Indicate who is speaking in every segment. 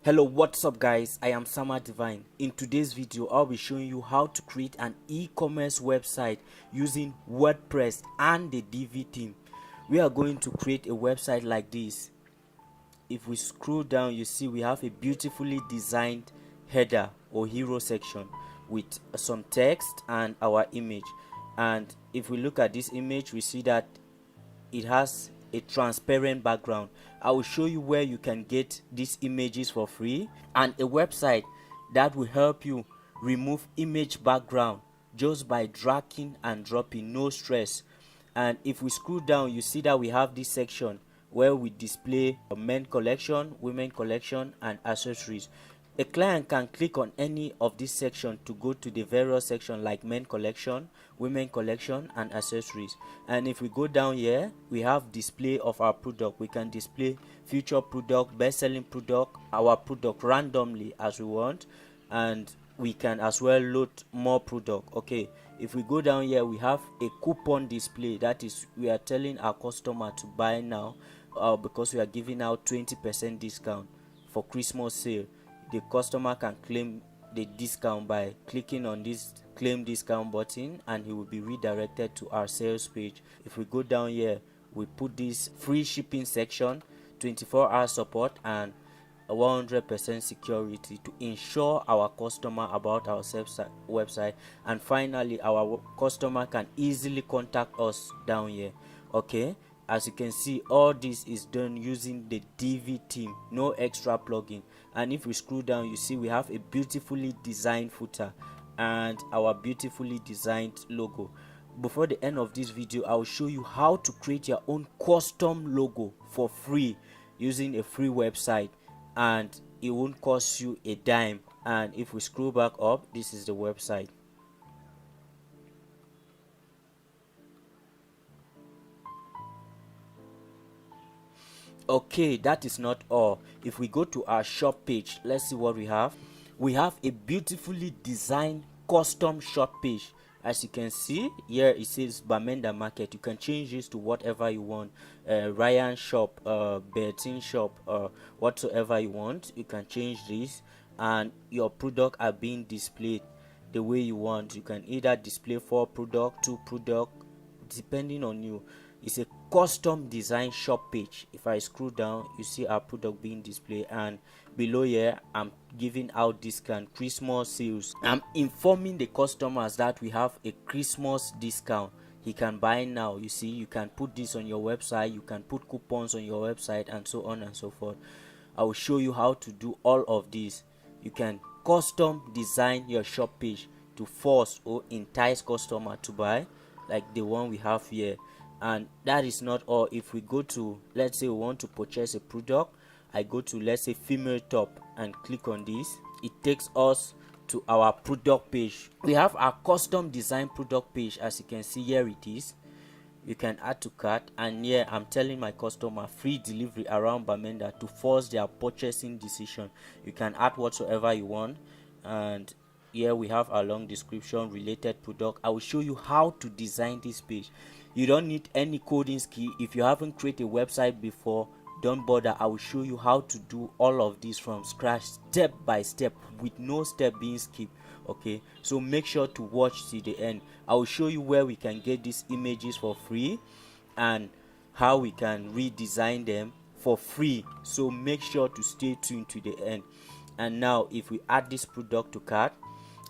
Speaker 1: Hello, what's up guys? I am Sama Divine. In today's video, I'll be showing you how to create an e-commerce website using WordPress and the Divi theme. We are going to create a website like this. If we scroll down, you see we have a beautifully designed header or hero section with some text and our image. And if we look at this image, we see that it has a transparent background. I will show you where you can get these images for free, and a website that will help you remove image background just by dragging and dropping, no stress. And if we scroll down, you see that we have this section where we display a men collection, women collection, and accessories. A client can click on any of this section to go to the various section like men collection, women collection, and accessories. And if we go down here, we have display of our product. We can display future product, best-selling product, our product randomly as we want, and we can as well load more product. Okay, if we go down here, we have a coupon display. That is, we are telling our customer to buy now because we are giving out 20% discount for Christmas sale. The customer can claim the discount by clicking on this claim discount button, and he will be redirected to our sales page. If we go down here, we put this free shipping section, 24-hour support, and 100% security to ensure our customer about our website. And finally, our customer can easily contact us down here. Okay, as you can see, all this is done using the Divi theme, no extra plugin. And if we scroll down, you see we have a beautifully designed footer and our beautifully designed logo. Before the end of this video, I will show you how to create your own custom logo for free using a free website, and it won't cost you a dime. And if we scroll back up, this is the website. Okay, that is not all. If we go to our shop page, let's see what we have. We have a beautifully designed custom shop page. As you can see here, it says Bamenda Market. You can change this to whatever you want. Ryan shop, Bertin shop, whatsoever you want. You can change this, and your product are being displayed the way you want. You can either display 4 product, 2 product, depending on you. It's a custom design shop page. If I scroll down, you see our product being displayed, and below here I'm giving out discount, Christmas sales. I'm informing the customers that we have a Christmas discount. He can buy now. You see, you can put this on your website, you can put coupons on your website, and so on and so forth. I will show you how to do all of this. You can custom design your shop page to force or entice customer to buy, like the one we have here. And that is not all. If we go to, let's say we want to purchase a product, I go to, let's say, female top, and click on this. It takes us to our product page. We have our custom design product page. As you can see, here it is. You can add to cart, and here I'm telling my customer free delivery around Bamenda to force their purchasing decision. You can add whatsoever you want, and here we have a long description, related product. I will show you how to design this page. You don't need any coding skill. If you haven't created a website before, don't bother. I will show you how to do all of this from scratch, step by step, with no step being skipped. Okay, so make sure to watch till the end. I will show you where we can get these images for free and how we can redesign them for free. So make sure to stay tuned to the end. And now if we add this product to cart,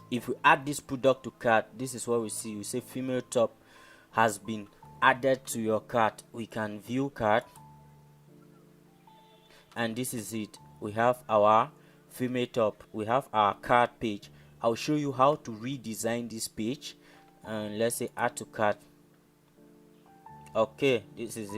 Speaker 1: this is what we see. You say female top has been added to your cart. We can view cart, and this is it. We have our female top, we have our cart page. I'll show you how to redesign this page, and let's say add to cart. Okay, this is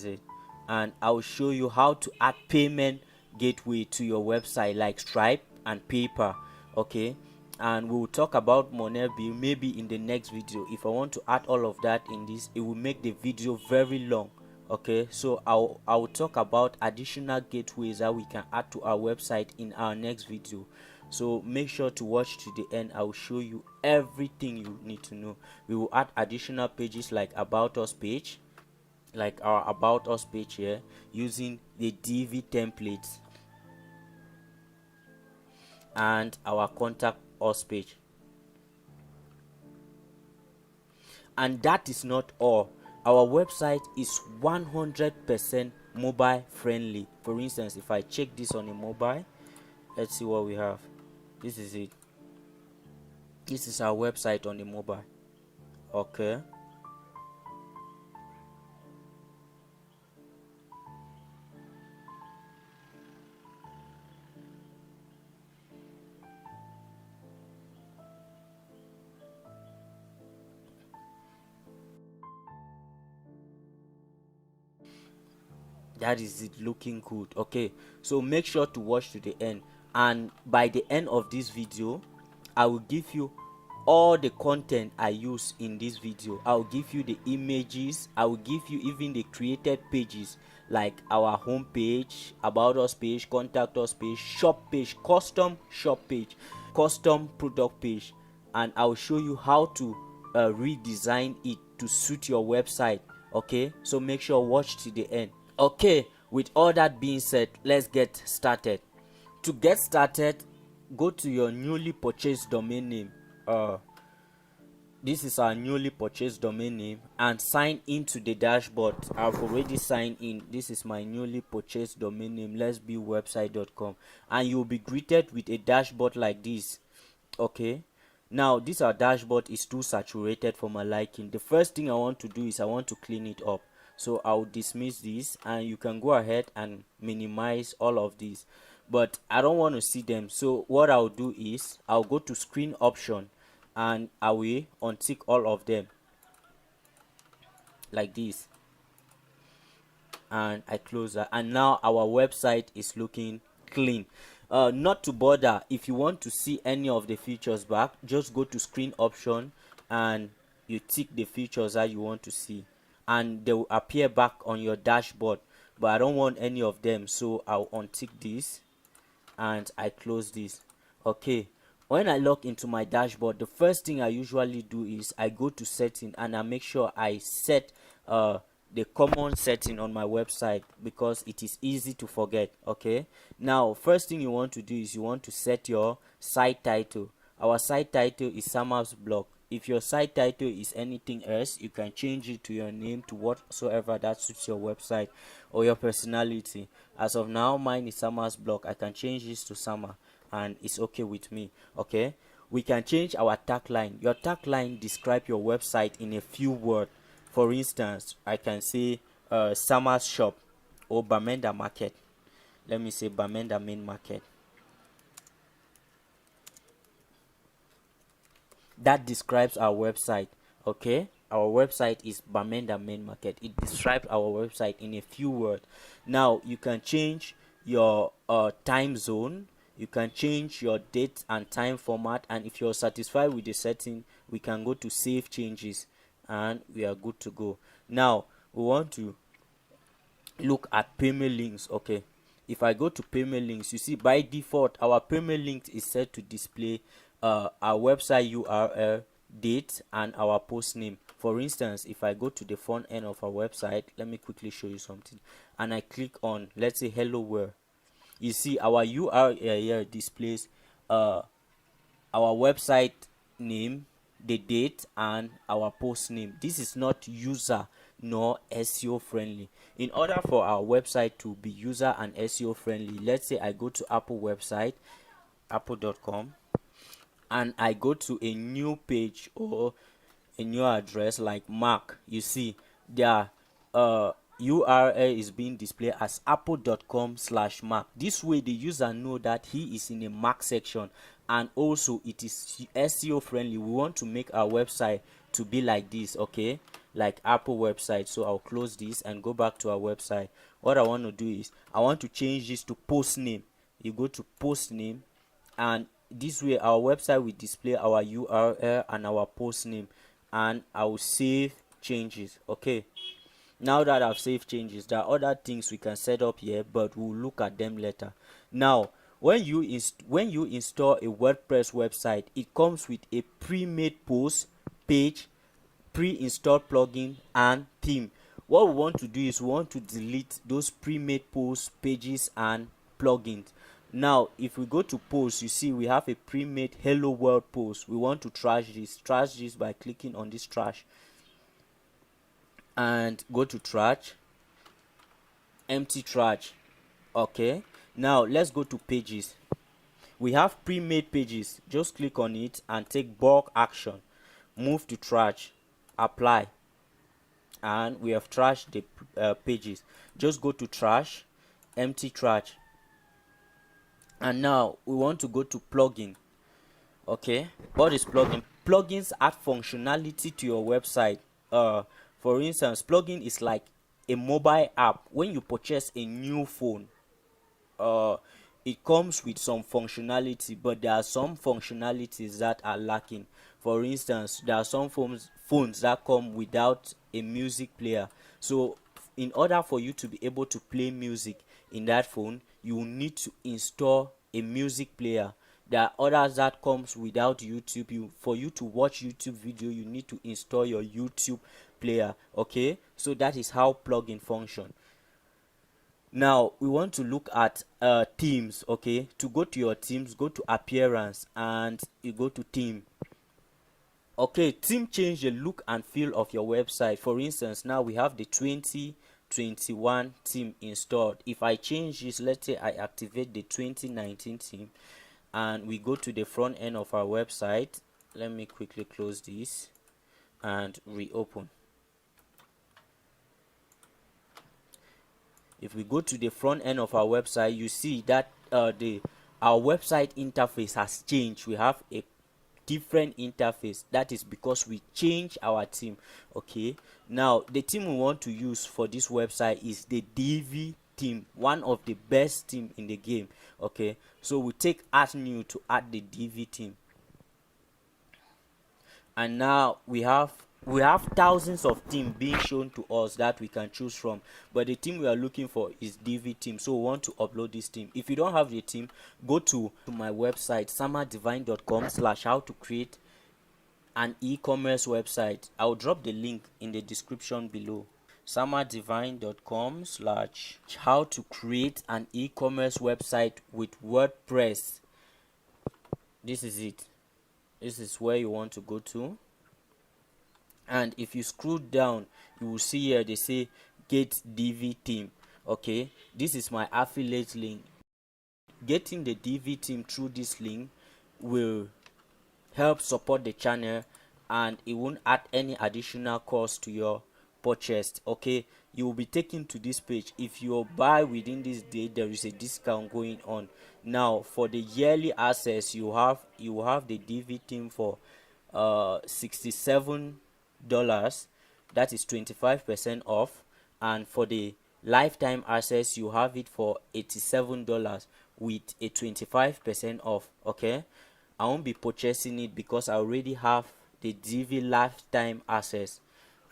Speaker 1: it. And I'll show you how to add payment gateway to your website like Stripe and PayPal. Okay, and we'll talk about Monebi maybe in the next video. If I want to add all of that in this, it will make the video very long. Okay, so I'll talk about additional gateways that we can add to our website in our next video. So make sure to watch to the end. I will show you everything you need to know. We will add additional pages like about us page, like our about us page here, using the Divi templates. and our contact us page. And that is not all. Our website is 100% mobile friendly. For instance, if I check this on a mobile, let's see what we have. This is it. This is our website on the mobile. Okay. That is it, looking good. Okay, so make sure to watch to the end, and by the end of this video I will give you all the content I use in this video. I'll give you the images, I will give you even the created pages, like our home page, about us page, contact us page, shop page, custom shop page, custom product page, and I'll show you how to redesign it to suit your website. Okay, so make sure watch to the end. Okay, with all that being said, let's get started. To get started, go to your newly purchased domain name. This is our newly purchased domain name, and sign into the dashboard. I've already signed in. This is my newly purchased domain name, let's be website.com, and you'll be greeted with a dashboard like this. Okay, now this our dashboard is too saturated for my liking. The first thing I want to do is I want to clean it up. So I'll dismiss this, and you can go ahead and minimize all of these, but I don't want to see them. So what I'll do is I'll go to screen option, and I will untick all of them like this, and I close that, and now our website is looking clean. Not to bother, if you want to see any of the features back, just go to screen option and you tick the features that you want to see, and they will appear back on your dashboard. But I don't want any of them, so I'll untick this and I close this. Okay, when I log into my dashboard, the first thing I usually do is I go to setting, and I make sure I set the common setting on my website, because it is easy to forget. Okay, now first thing you want to do is you want to set your site title. Our site title is Summer's Blog. If your site title is anything else, you can change it to your name, to whatsoever that suits your website or your personality. As of now, mine is Summer's Blog. I can change this to Summer, and it's okay with me. Okay, we can change our tagline. Your tagline describe your website in a few words. For instance, I can say Summer's Shop or Bamenda Market. Let me say Bamenda Main Market. That describes our website. Okay, our website is Bamenda Main Market. It describes our website in a few words. Now you can change your time zone, you can change your date and time format, and if you're satisfied with the setting, we can go to save changes, and we are good to go. Now we want to look at payment links. Okay, if I go to payment links, you see by default our payment link is set to display our website URL, date, and our post name. For instance, if I go to the front end of our website, let me quickly show you something, and I click on, let's say, hello world, you see our URL here displays our website name, the date, and our post name. This is not user nor SEO friendly. In order for our website to be user and SEO friendly, let's say I go to Apple website, apple.com, and I go to a new page or a new address like Mac, you see their URL is being displayed as apple.com/Mac. This way the user know that he is in a Mac section, and also it is SEO friendly. We want to make our website to be like this, okay, like Apple website. So I'll close this and go back to our website. What I want to do is I want to change this to post name. You go to post name, and this way our website will display our URL and our post name, and I will save changes. Okay, now that I've saved changes, there are other things we can set up here, but we'll look at them later. Now when you install a WordPress website, it comes with a pre-made post page, pre-installed plugin, and theme. What we want to do is we want to delete those pre-made posts, pages, and plugins. Now if we go to post, you see we have a pre-made hello world post. We want to trash this by clicking on this trash and go to trash, empty trash. Okay, now let's go to pages. We have pre-made pages. Just click on it and take bulk action, move to trash, apply, and we have trashed the pages. Just go to trash, empty trash, and now we want to go to plugin. Okay, what is plugin? Plugins add functionality to your website. For instance, plugin is like a mobile app. When you purchase a new phone, it comes with some functionality, but there are some functionalities that are lacking. For instance, there are some phones that come without a music player. So in order for you to be able to play music in that phone, you need to install a music player. There are others that comes without YouTube. For you to watch YouTube video, you need to install your YouTube player. Okay, so that is how plugin function. Now we want to look at themes. Okay, to go to your themes, go to appearance and you go to theme. Okay, theme change the look and feel of your website. For instance, now we have the 2021 theme installed. If I change this, let's say I activate the 2019 theme and we go to the front end of our website. Let me quickly close this and reopen. If we go to the front end of our website, you see that our website interface has changed. We have a different interface. That is because we change our theme. Okay, now the theme we want to use for this website is the Divi theme, one of the best theme in the game. Okay, so we take add new to add the Divi theme, and now we have thousands of themes being shown to us that we can choose from, but the theme we are looking for is Divi theme, so we want to upload this theme. If you don't have the theme, go to my website samadivine.com/how to create an e-commerce website. I'll drop the link in the description below. samadivine.com/how to create an e-commerce website with WordPress. This is it. This is where you want to go to, and if you scroll down, you will see here they say get Divi theme. Okay, this is my affiliate link. Getting the Divi theme through this link will help support the channel and it won't add any additional cost to your purchase. Okay, you will be taken to this page. If you buy within this day, there is a discount going on. Now for the yearly access, you have the Divi theme for $67. That is 25% off, and for the lifetime access you have it for $87 with a 25% off. Okay, I won't be purchasing it because I already have the Divi lifetime access.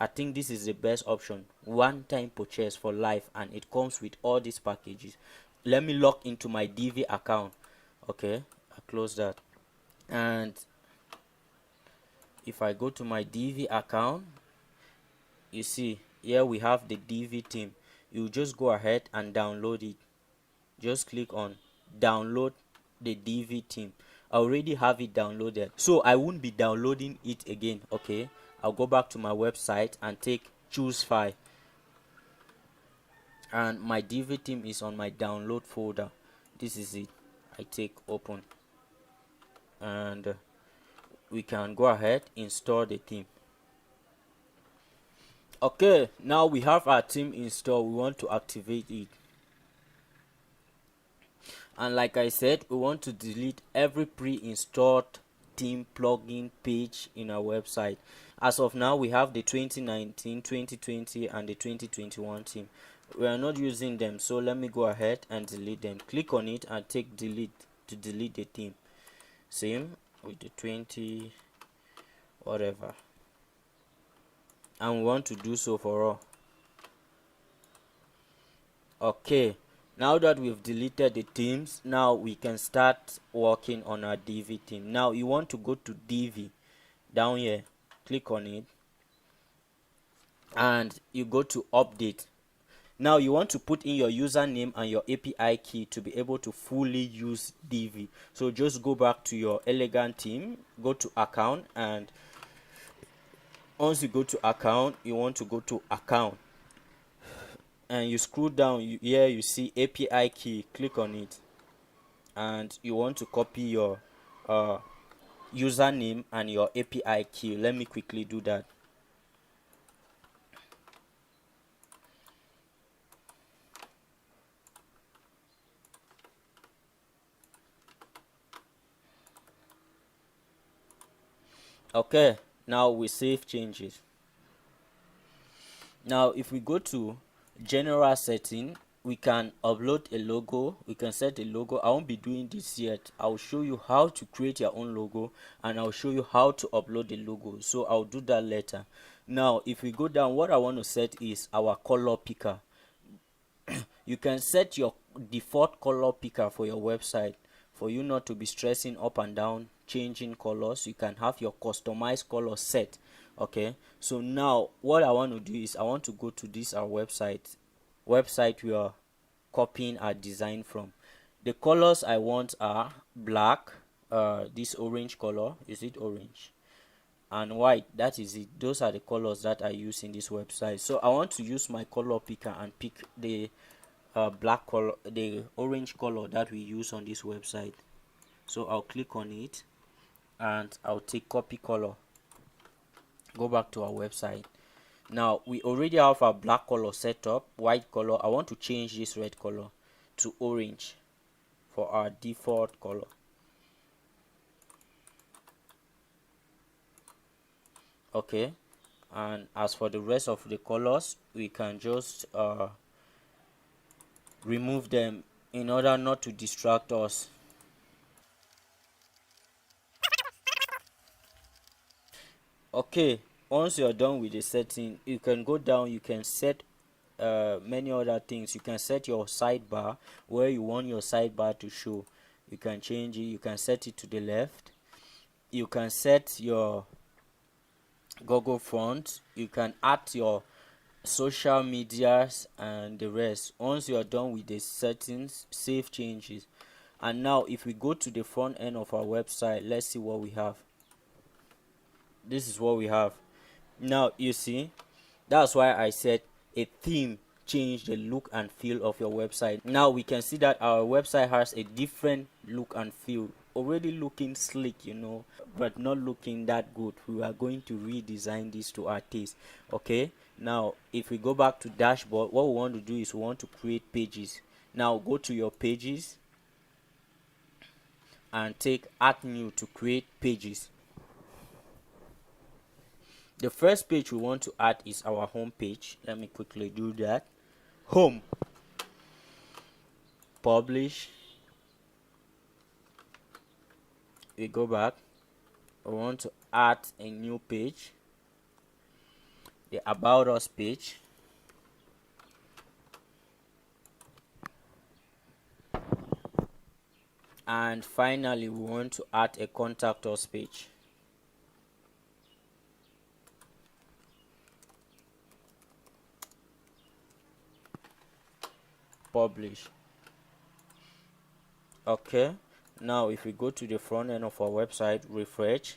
Speaker 1: I think this is the best option, one time purchase for life, and it comes with all these packages. Let me log into my Divi account. Okay, I close that, and if I go to my Divi account, you see here we have the Divi theme. You just go ahead and download it. Just click on download the Divi theme. I already have it downloaded, so I won't be downloading it again. Okay, I'll go back to my website and take choose file, and my Divi theme is on my download folder. This is it. I take open, and we can go ahead install the theme. Okay, now we have our theme installed. We want to activate it, and like I said, we want to delete every pre-installed theme plugin page in our website. As of now, we have the 2019, 2020 and the 2021 theme. We are not using them, so let me go ahead and delete them. Click on it and take delete to delete the theme. Same with the 20 whatever, and we want to do so for all. Okay, now that we've deleted the themes, now we can start working on our Divi theme. Now you want to go to Divi down here, click on it, and you go to update. Now you want to put in your username and your API key to be able to fully use Divi. So just go back to your elegant theme, go to account, and once you go to account, you want to go to account, and you scroll down. Here you see API key, click on it, and you want to copy your username and your API key. Let me quickly do that. Okay, now we save changes. Now if we go to general setting, we can upload a logo. We can set a logo. I won't be doing this yet. I'll show you how to create your own logo, and I'll show you how to upload the logo, so I'll do that later. Now if we go down, what I want to set is our color picker. You can set your default color picker for your website, for you not to be stressing up and down changing colors. You can have your customized color set. Okay, so now what I want to do is I want to go to this our website we are copying our design from. The colors I want are black, this orange color, is it orange, and white. That is it. Those are the colors that I use in this website. So I want to use my color picker and pick the black color, the orange color that we use on this website. So I'll click on it and I'll take copy color, go back to our website. Now we already have our black color set up, white color. I want to change this red color to orange for our default color. Okay, and as for the rest of the colors, we can just remove them in order not to distract us. Okay, once you're done with the setting, you can go down, you can set many other things. You can set your sidebar, where you want your sidebar to show. You can change it. You can set it to the left. You can set your Google font. You can add your social medias and the rest. Once you are done with the settings, save changes. And now if we go to the front end of our website, let's see what we have. This is what we have. Now you see, that's why I said a theme change the look and feel of your website. Now we can see that our website has a different look and feel, already looking sleek, but not looking that good. We are going to redesign this to our taste. Okay, now if we go back to dashboard, what we want to do is we want to create pages. Now go to your pages and take add new to create pages. The first page we want to add is our home page. Let me quickly do that. Home, publish. We go back. We want to add a new page, the about us page. And finally, we want to add a contact us page. Publish. Okay, now if we go to the front end of our website, refresh,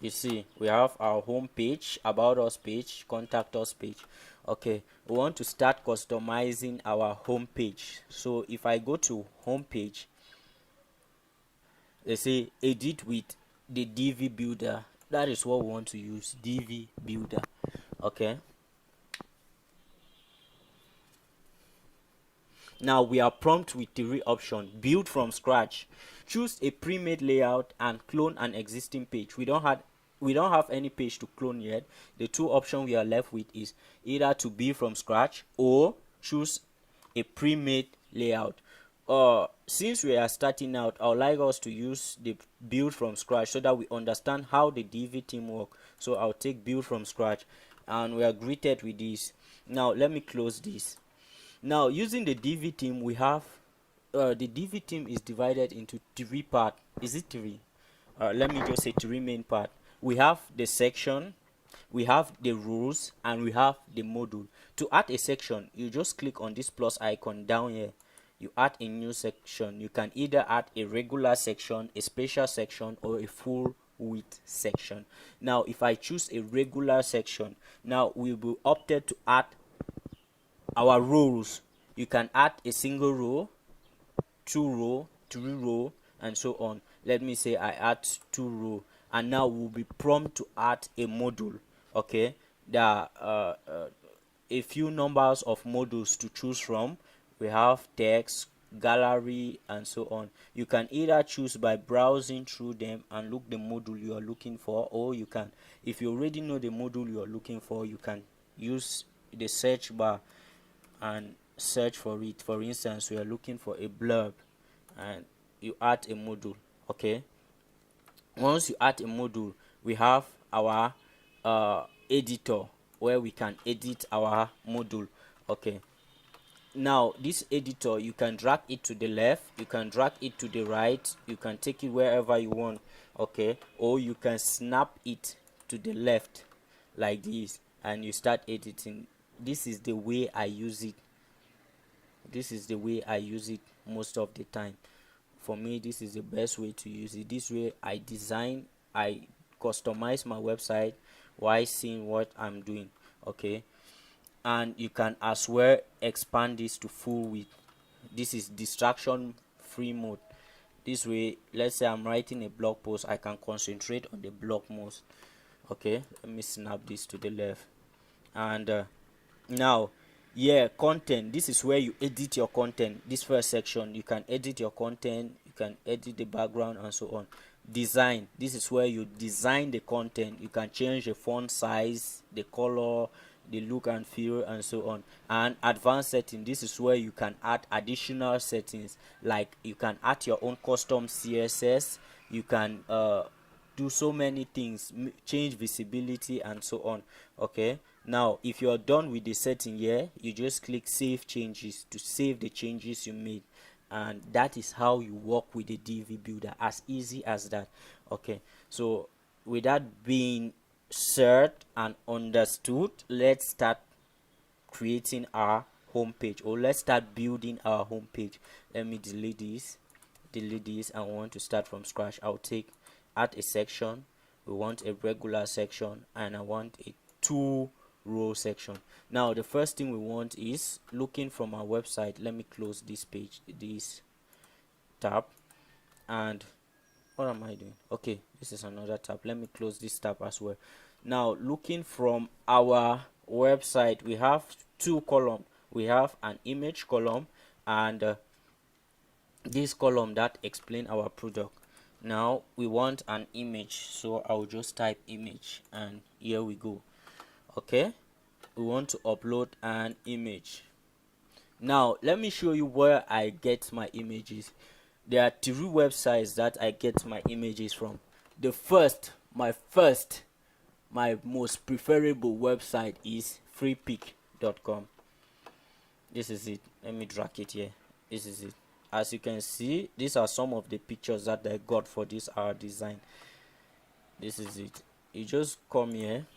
Speaker 1: you see we have our home page, about us page, contact us page. Okay, we want to start customizing our home page. So if I go to home page, they say edit with the Divi builder. That is what we want to use, Divi builder. Okay, now we are prompt with 3 options. Build from scratch, choose a pre-made layout, and clone an existing page. We don't have any page to clone yet. The 2 options we are left with is either to build from scratch or choose a pre-made layout. Since we are starting out, I would like us to use the build from scratch so that we understand how the Divi theme works. So I'll take build from scratch, and we are greeted with this. Now let me close this. Now using the Divi theme, we have the Divi theme is divided into 3 parts. Is it 3? Let me just say 3 main parts. We have the section, we have the rules and we have the module. To add a section, you just click on this plus icon down here, you add a new section. You can either add a regular section, a special section, or a full width section. Now if I choose a regular section, now we will opted to add our rows. You can add a single row, 2 row, 3 row, and so on. Let me say I add 2 row, and now we'll be prompt to add a module. Okay, there are a few numbers of modules to choose from. We have text, gallery, and so on. You can either choose by browsing through them and look the module you are looking for, or you can, if you already know the module you are looking for, you can use the search bar and search for it. For instance, we are looking for a blurb and you add a module. Okay, once you add a module, we have our editor where we can edit our module. Okay, now this editor, you can drag it to the left, you can drag it to the right, you can take it wherever you want. Okay, or you can snap it to the left like this and you start editing. This is the way I use it. This is the way I use it most of the time. For me, this is the best way to use it. This way I customize my website while seeing what I'm doing. Okay, and you can as well expand this to full width. This is distraction free mode. This way, let's say I'm writing a blog post, I can concentrate on the blog most. Okay, let me snap this to the left. And now, yeah, content, this is where you edit your content. This first section, you can edit your content, you can edit the background and so on. Design, this is where you design the content. You can change the font size, the color, the look and feel, and so on. And advanced setting, this is where you can add additional settings, like you can add your own custom CSS, you can do so many things, change visibility and so on. Okay, now if you're done with the setting here, you just click save changes to save the changes you made, and that is how you work with the Divi builder, as easy as that. Okay, so with that being said and understood, let's start creating our home page, or let's start building our home page. Let me delete this, and want to start from scratch. I'll add a section. We want a regular section and I want a 2 row section. Now the first thing we want is looking from our website. Let me close this page, this tab, and what am I doing? Okay, this is another tab. Let me close this tab as well. Now looking from our website, we have 2 columns. We have an image column and this column that explain our product. Now we want an image, so I'll just type image and here we go. Okay, we want to upload an image. Now let me show you where I get my images. There are 3 websites that I get my images from. The first, my most preferable website is freepik.com. This is it. Let me drag it here. This is it. As you can see, these are some of the pictures that I got for this art design. This is it. You just come here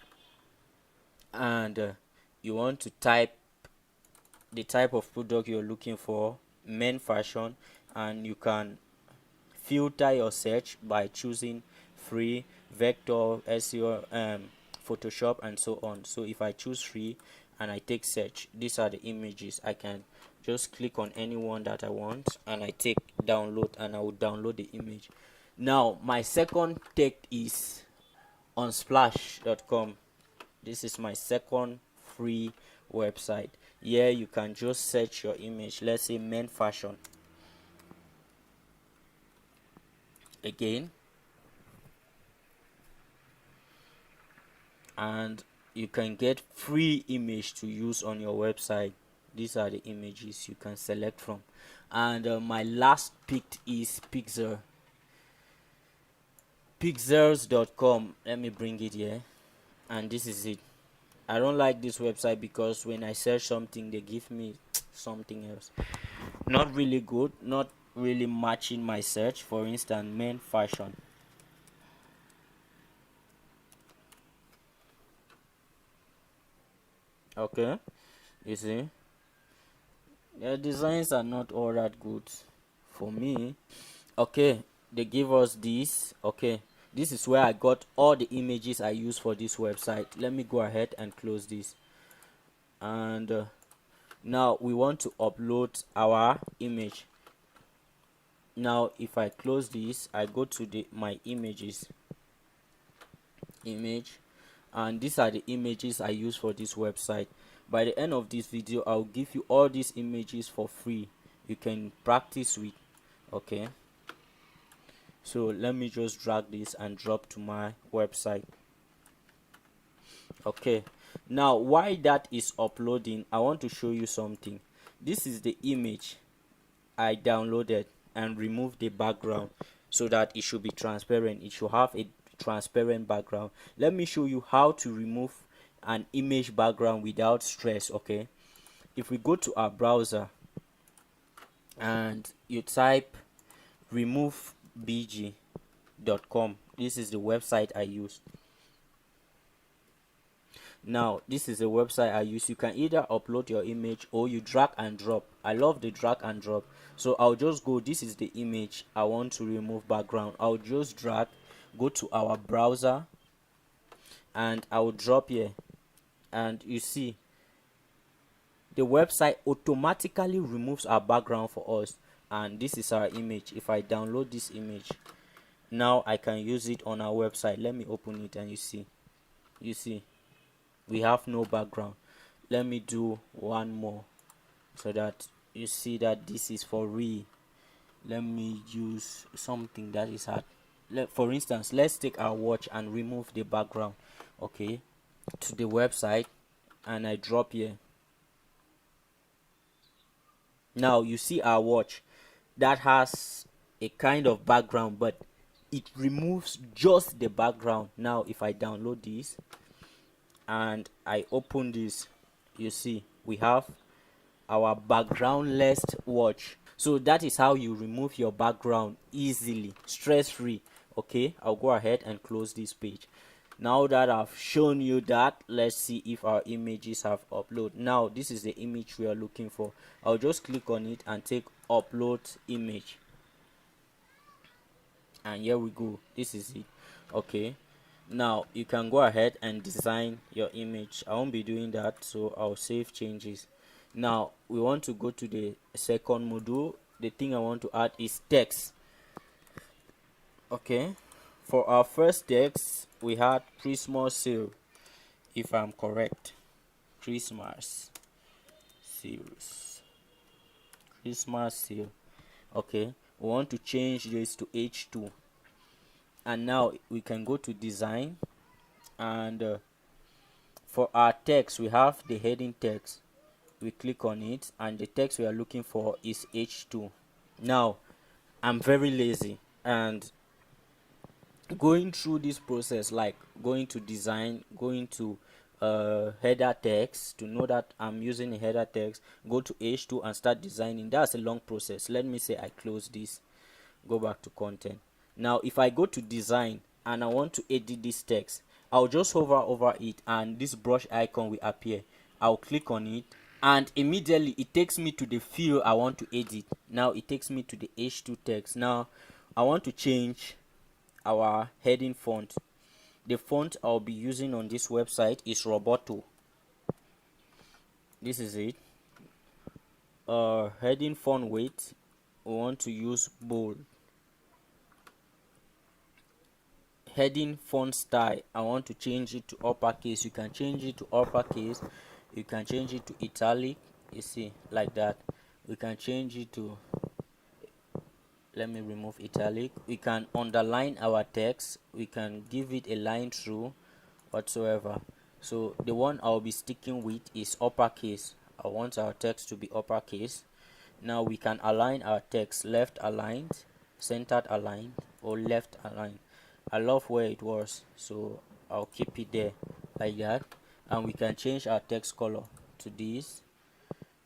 Speaker 1: and you want to type the type of product you're looking for, men fashion, and you can filter your search by choosing free, vector, SEO, Photoshop, and so on. So if I choose free and I take search, these are the images. I can just click on any one that I want and I take download and I will download the image. Now my second take is on splash.com. This is my second free website. Here you can just search your image. Let's say men fashion. Again, and you can get free image to use on your website. These are the images you can select from. And my last pick is pixels.com. Let me bring it here, and this is it. I don't like this website because when I search something, they give me something else. Not really good, not really matching my search. For instance, men fashion. Okay, you see, their designs are not all that good for me. Okay, they give us this. Okay, this is where I got all the images I use for this website. Let me go ahead and close this. And now we want to upload our image. Now if I close this, I go to my image, and these are the images I use for this website. By the end of this video, I'll give you all these images for free. You can practice with. Okay, so let me just drag this and drop to my website. Okay, now while that is uploading, I want to show you something. This is the image I downloaded and removed the background so that it should be transparent. It should have a transparent background. Let me show you how to remove an image background without stress. Okay, if we go to our browser and you type removebg.com, this is the website I use. Now this is a website I use. You can either upload your image or you drag and drop. I love the drag and drop, so I'll just go, this is the image I want to remove background. I'll just drag, go to our browser, and I will drop here, and you see the website automatically removes our background for us, and this is our image. If I download this image, now I can use it on our website. Let me open it, and you see we have no background. Let me do one more so that you see that this is for real. Let me use something that is hard. For instance, let's take our watch and remove the background. Okay, to the website, and I drop here. Now you see our watch that has a kind of background, but it removes just the background. Now if I download this and I open this, you see we have our backgroundless watch. So that is how you remove your background easily, stress free. Okay, I'll go ahead and close this page. Now that I've shown you that, let's see if our images have uploaded. Now this is the image we are looking for. I'll just click on it and take upload image, and here we go. This is it. Okay, now you can go ahead and design your image. I won't be doing that, so I'll save changes. Now we want to go to the second module. The thing I want to add is text. Okay, for our first text we had Christmas sale, if I'm correct. Christmas sales, Christmas sale. Okay, we want to change this to H2, and now we can go to design, and for our text we have the heading text. We click on it, and the text we are looking for is H2. Now I'm very lazy, and going through this process, like going to design, going to header text, to know that I'm using a header text, go to H2 and start designing, that's a long process. Let me say I close this, go back to content. Now if I go to design and I want to edit this text, I'll just hover over it and this brush icon will appear. I'll click on it, and immediately it takes me to the field I want to edit. Now it takes me to the H2 text. Now I want to change our heading font. The font I'll be using on this website is Roboto. This is it. Heading font weight, we want to use bold. Heading font style, I want to change it to uppercase. You can change it to uppercase, you can change it to italic, you see, like that. We can change it to, let me remove italic. We can underline our text, we can give it a line through whatsoever. So the one I'll be sticking with is uppercase. I want our text to be uppercase. Now we can align our text left aligned, centered aligned, or left aligned. I love where it was, so I'll keep it there like that. And we can change our text color to this,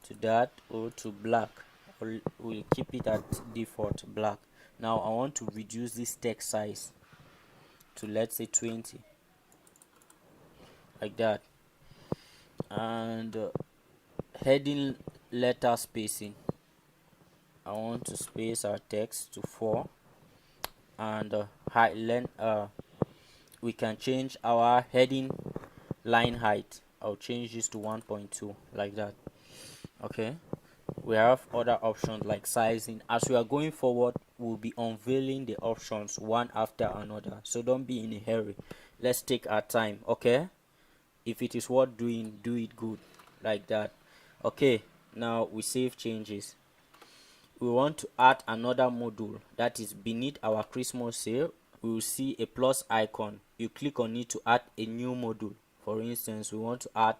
Speaker 1: to that, or to black. We'll keep it at default black. Now I want to reduce this text size to, let's say, 20, like that. And heading letter spacing, I want to space our text to 4. And height length, we can change our heading line height. I'll change this to 1.2, like that. Okay, we have other options like sizing. As we are going forward, we'll be unveiling the options one after another, so don't be in a hurry. Let's take our time. Okay, if it is worth doing, do it good, like that. Okay, now we save changes. We want to add another module, that is beneath our Christmas sale. We will see a plus icon. You click on it to add a new module. For instance, we want to add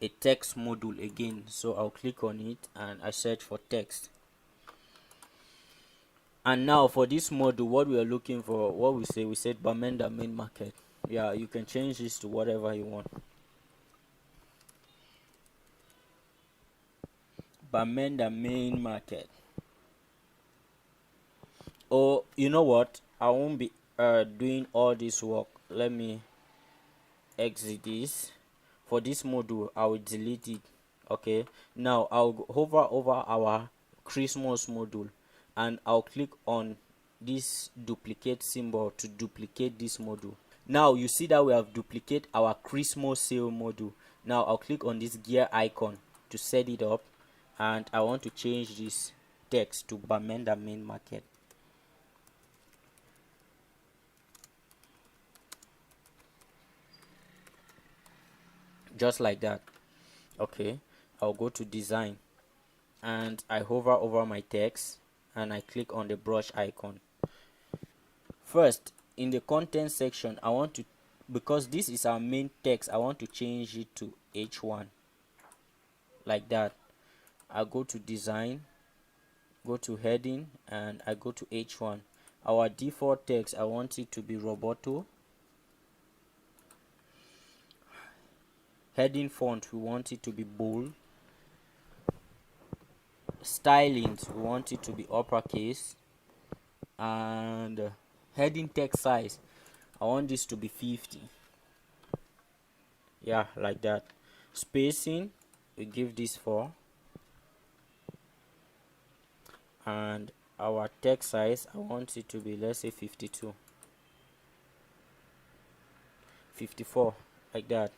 Speaker 1: a text module again, so I'll click on it and I search for text. And now for this module, what we are looking for, what we said Bamenda main market. Yeah, you can change this to whatever you want. Bamenda main market. Or you know what, I won't be doing all this work. Let me exit this. For this module, I will delete it. Okay, now I'll hover over our Christmas module and I'll click on this duplicate symbol to duplicate this module. Now you see that we have duplicated our Christmas sale module. Now I'll click on this gear icon to set it up, and I want to change this text to Bamenda main market. Just like that. Okay, I'll go to design and I hover over my text and I click on the brush icon. First, in the content section, I want to, because this is our main text, I want to change it to H1, like that. I go to design, go to heading, and I go to H1. Our default text, I want it to be Roboto. Heading font, we want it to be bold. Styling, we want it to be uppercase. And heading text size, I want this to be 50. Yeah, like that. Spacing, we give this 4. And our text size, I want it to be, let's say 52, 54, like that.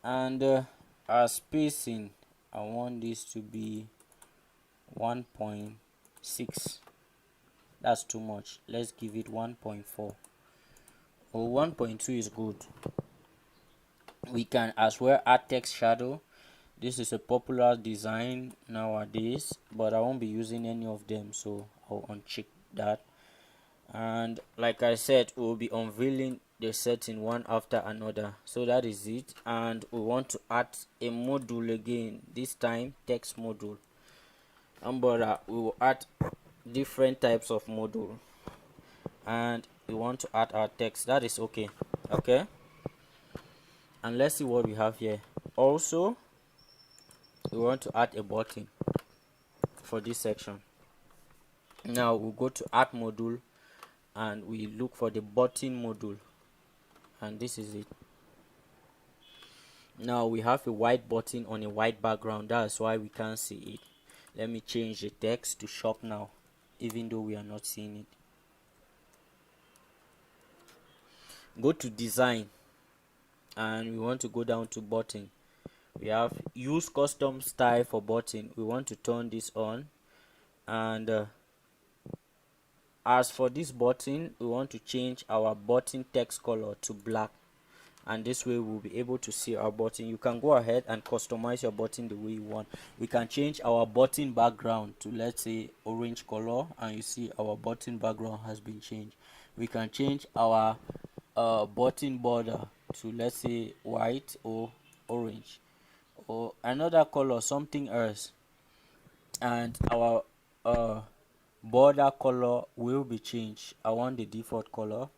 Speaker 1: And our spacing, I want this to be 1.6. That's too much. Let's give it 1.4 or 1.2 is good. We can as well add text shadow. This is a popular design nowadays, but I won't be using any of them, so I'll uncheck that. And like I said, we'll be unveiling the setting one after another, so that is it. And we want to add a module again, this time text module. And we will add different types of module, and we want to add our text. That is okay. Okay, and let's see what we have here. Also, we want to add a button for this section. Now we'll go to add module and we look for the button module, and this is it. Now we have a white button on a white background, that's why we can't see it. Let me change the text to shop now, even though we are not seeing it. Go to design and we want to go down to button. We have use custom style for button. We want to turn this on. And as for this button, we want to change our button text color to black, and this way we'll be able to see our button. You can go ahead and customize your button the way you want. We can change our button background to, let's say, orange color, and you see our button background has been changed. We can change our button border to, let's say, white or orange or another color, something else, and our border color will be changed. I want the default color.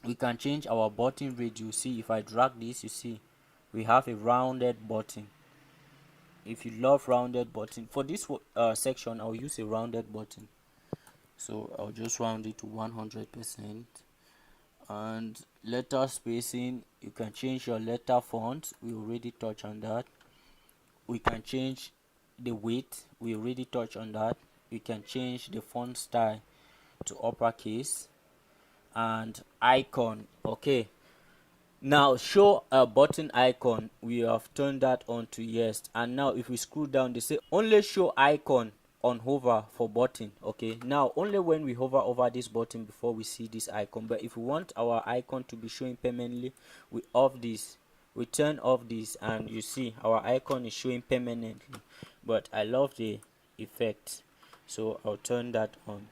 Speaker 1: We can change our button radius. See, if I drag this, you see we have a rounded button. If you love rounded button, for this section I'll use a rounded button, so I'll just round it to 100%. And letter spacing, you can change your letter font, we already touched on that. We can change the weight, we already touched on that. We can change the font style to uppercase. And icon, okay, now show a button icon, we have turned that on to yes. And now if we scroll down, they say only show icon on hover for button. Okay, now only when we hover over this button before we see this icon. But if we want our icon to be showing permanently, we off this, we turn off this, and you see our icon is showing permanently. But I love the effect, so I'll turn that on.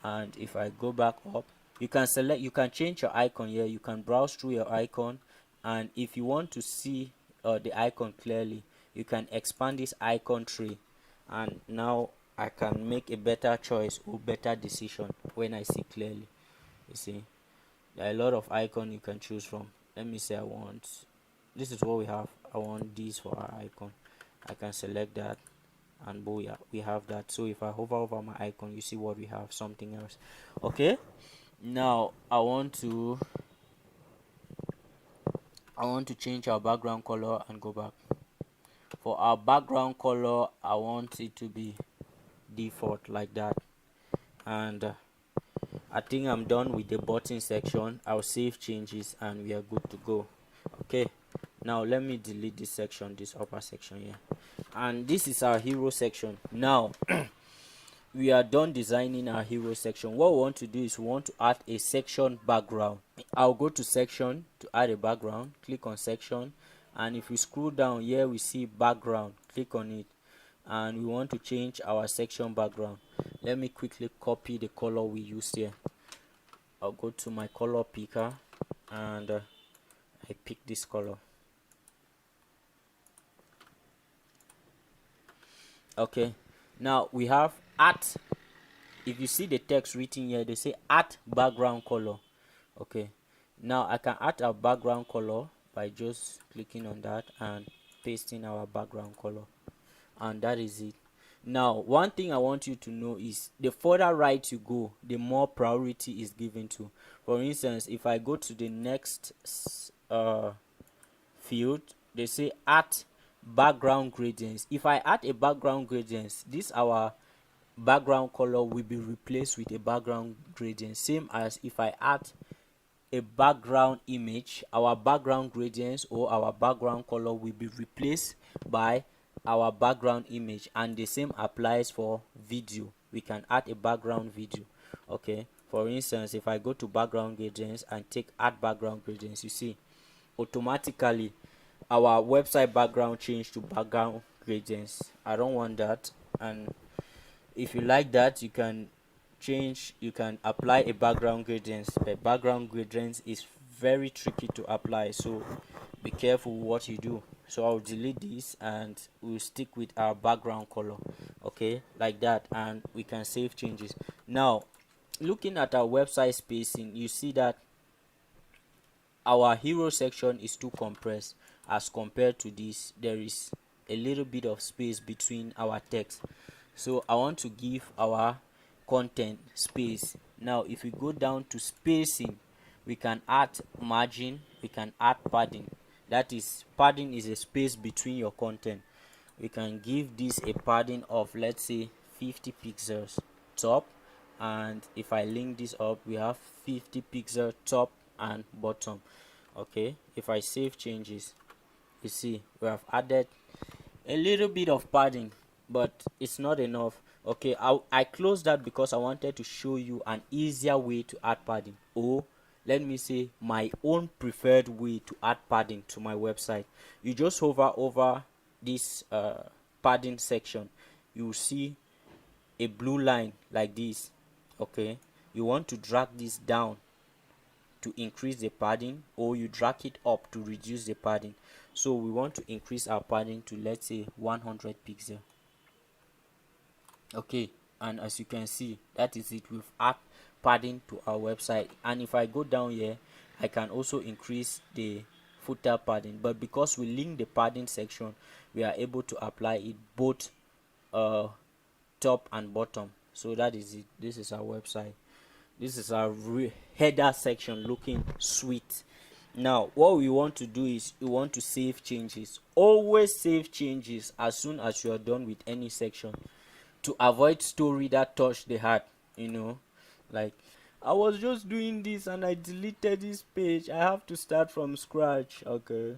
Speaker 1: And if I go back up, you can select, you can change your icon here, you can browse through your icon. And if you want to see the icon clearly, you can expand this icon tree, and now I can make a better choice or better decision when I see clearly. You see, there are a lot of icon you can choose from. Let me say I want, this is what we have, I want this for our icon. I can select that, and booyah, we have that. So if I hover over my icon, you see what we have, something else. Okay, now I want to change our background color and go back. For our background color, I want it to be default like that. And I think I'm done with the button section. I'll save changes and we are good to go. Okay, now let me delete this section, this upper section here. And this is our hero section. Now we are done designing our hero section. What we want to do is we want to add a section background. I'll go to section to add a background, click on section, and if we scroll down here we see background, click on it, and we want to change our section background. Let me quickly copy the color we used here. I'll go to my color picker and I pick this color. Okay, now we have at, if you see the text written here, they say add background color. Okay, now I can add a background color by just clicking on that and pasting our background color, and that is it. Now one thing I want you to know is the further right you go, the more priority is given to. For instance, if I go to the next field, they say add background gradients. If I add a background gradients, this our background color will be replaced with a background gradient. Same as if I add a background image, our background gradients or our background color will be replaced by our background image. And the same applies for video. We can add a background video. Okay, for instance, if I go to background gradients and take add background gradients, you see automatically our website background changed to background gradients. I don't want that. And if you like that, you can change, you can apply a background gradients, but background gradients is very tricky to apply, so be careful what you do. So I'll delete this and we'll stick with our background color. Okay, like that, and we can save changes. Now looking at our website spacing, you see that our hero section is too compressed as compared to this. There is a little bit of space between our text, so I want to give our content space. Now if we go down to spacing, we can add margin, we can add padding. That is, padding is a space between your content. We can give this a padding of, let's say, 50 pixels top, and if I link this up, we have 50 pixel top and bottom. Okay, if I save changes, you see we have added a little bit of padding, but it's not enough. Okay, I closed that because I wanted to show you an easier way to add padding, or let me say my own preferred way to add padding to my website. You just hover over this padding section, you will see a blue line like this. Okay, you want to drag this down to increase the padding, or you drag it up to reduce the padding. So we want to increase our padding to, let's say, 100 pixel. Okay, and as you can see, that is it, we've added padding to our website. And if I go down here, I can also increase the footer padding, but because we link the padding section, we are able to apply it both top and bottom. So that is it, this is our website. This is our header section looking sweet. Now what we want to do is we want to save changes. Always save changes as soon as you are done with any section, to avoid story that touch the heart, like, I was just doing this and I deleted this page, I have to start from scratch. Okay,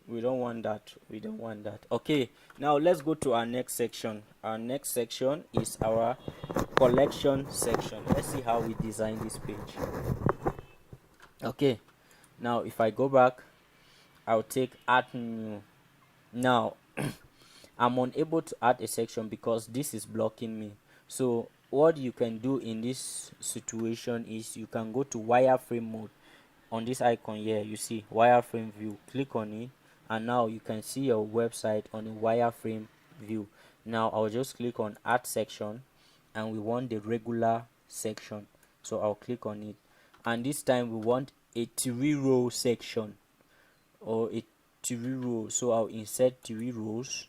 Speaker 1: we don't want that, okay. Now let's go to our next section. Our next section is our collection section. Let's see how we design this page. Okay, now if I go back, I'll take add new. Now I'm unable to add a section because this is blocking me. So what you can do in this situation is you can go to wireframe mode. On this icon here, you see wireframe view, click on it, and now you can see your website on a wireframe view. Now I'll just click on add section, and we want the regular section, so I'll click on it, and this time we want a 3-row section or a 3-row, so I'll insert 3 rows,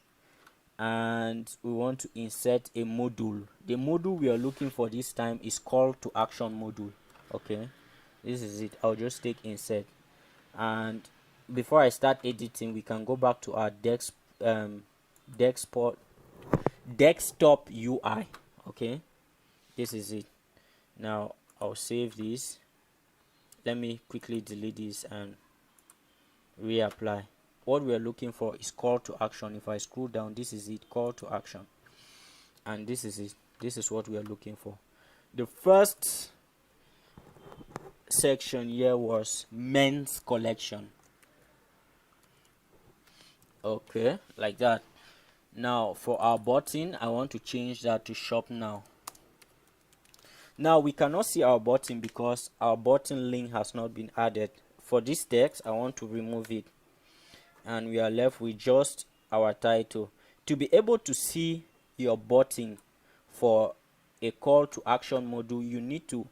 Speaker 1: and we want to insert a module. The module we are looking for this time is call to action module. Okay, this is it. I'll just take insert, and before I start editing, we can go back to our desktop UI. Okay, this is it. Now I'll save this. Let me quickly delete this and reapply. What we are looking for is call to action. If I scroll down, this is it, call to action, and this is it. This is what we are looking for. The first section here was men's collection. Okay, like that. Now for our button, I want to change that to shop now. Now we cannot see our button because our button link has not been added. For this text, I want to remove it, and we are left with just our title. To be able to see your button for a call to action module, you need to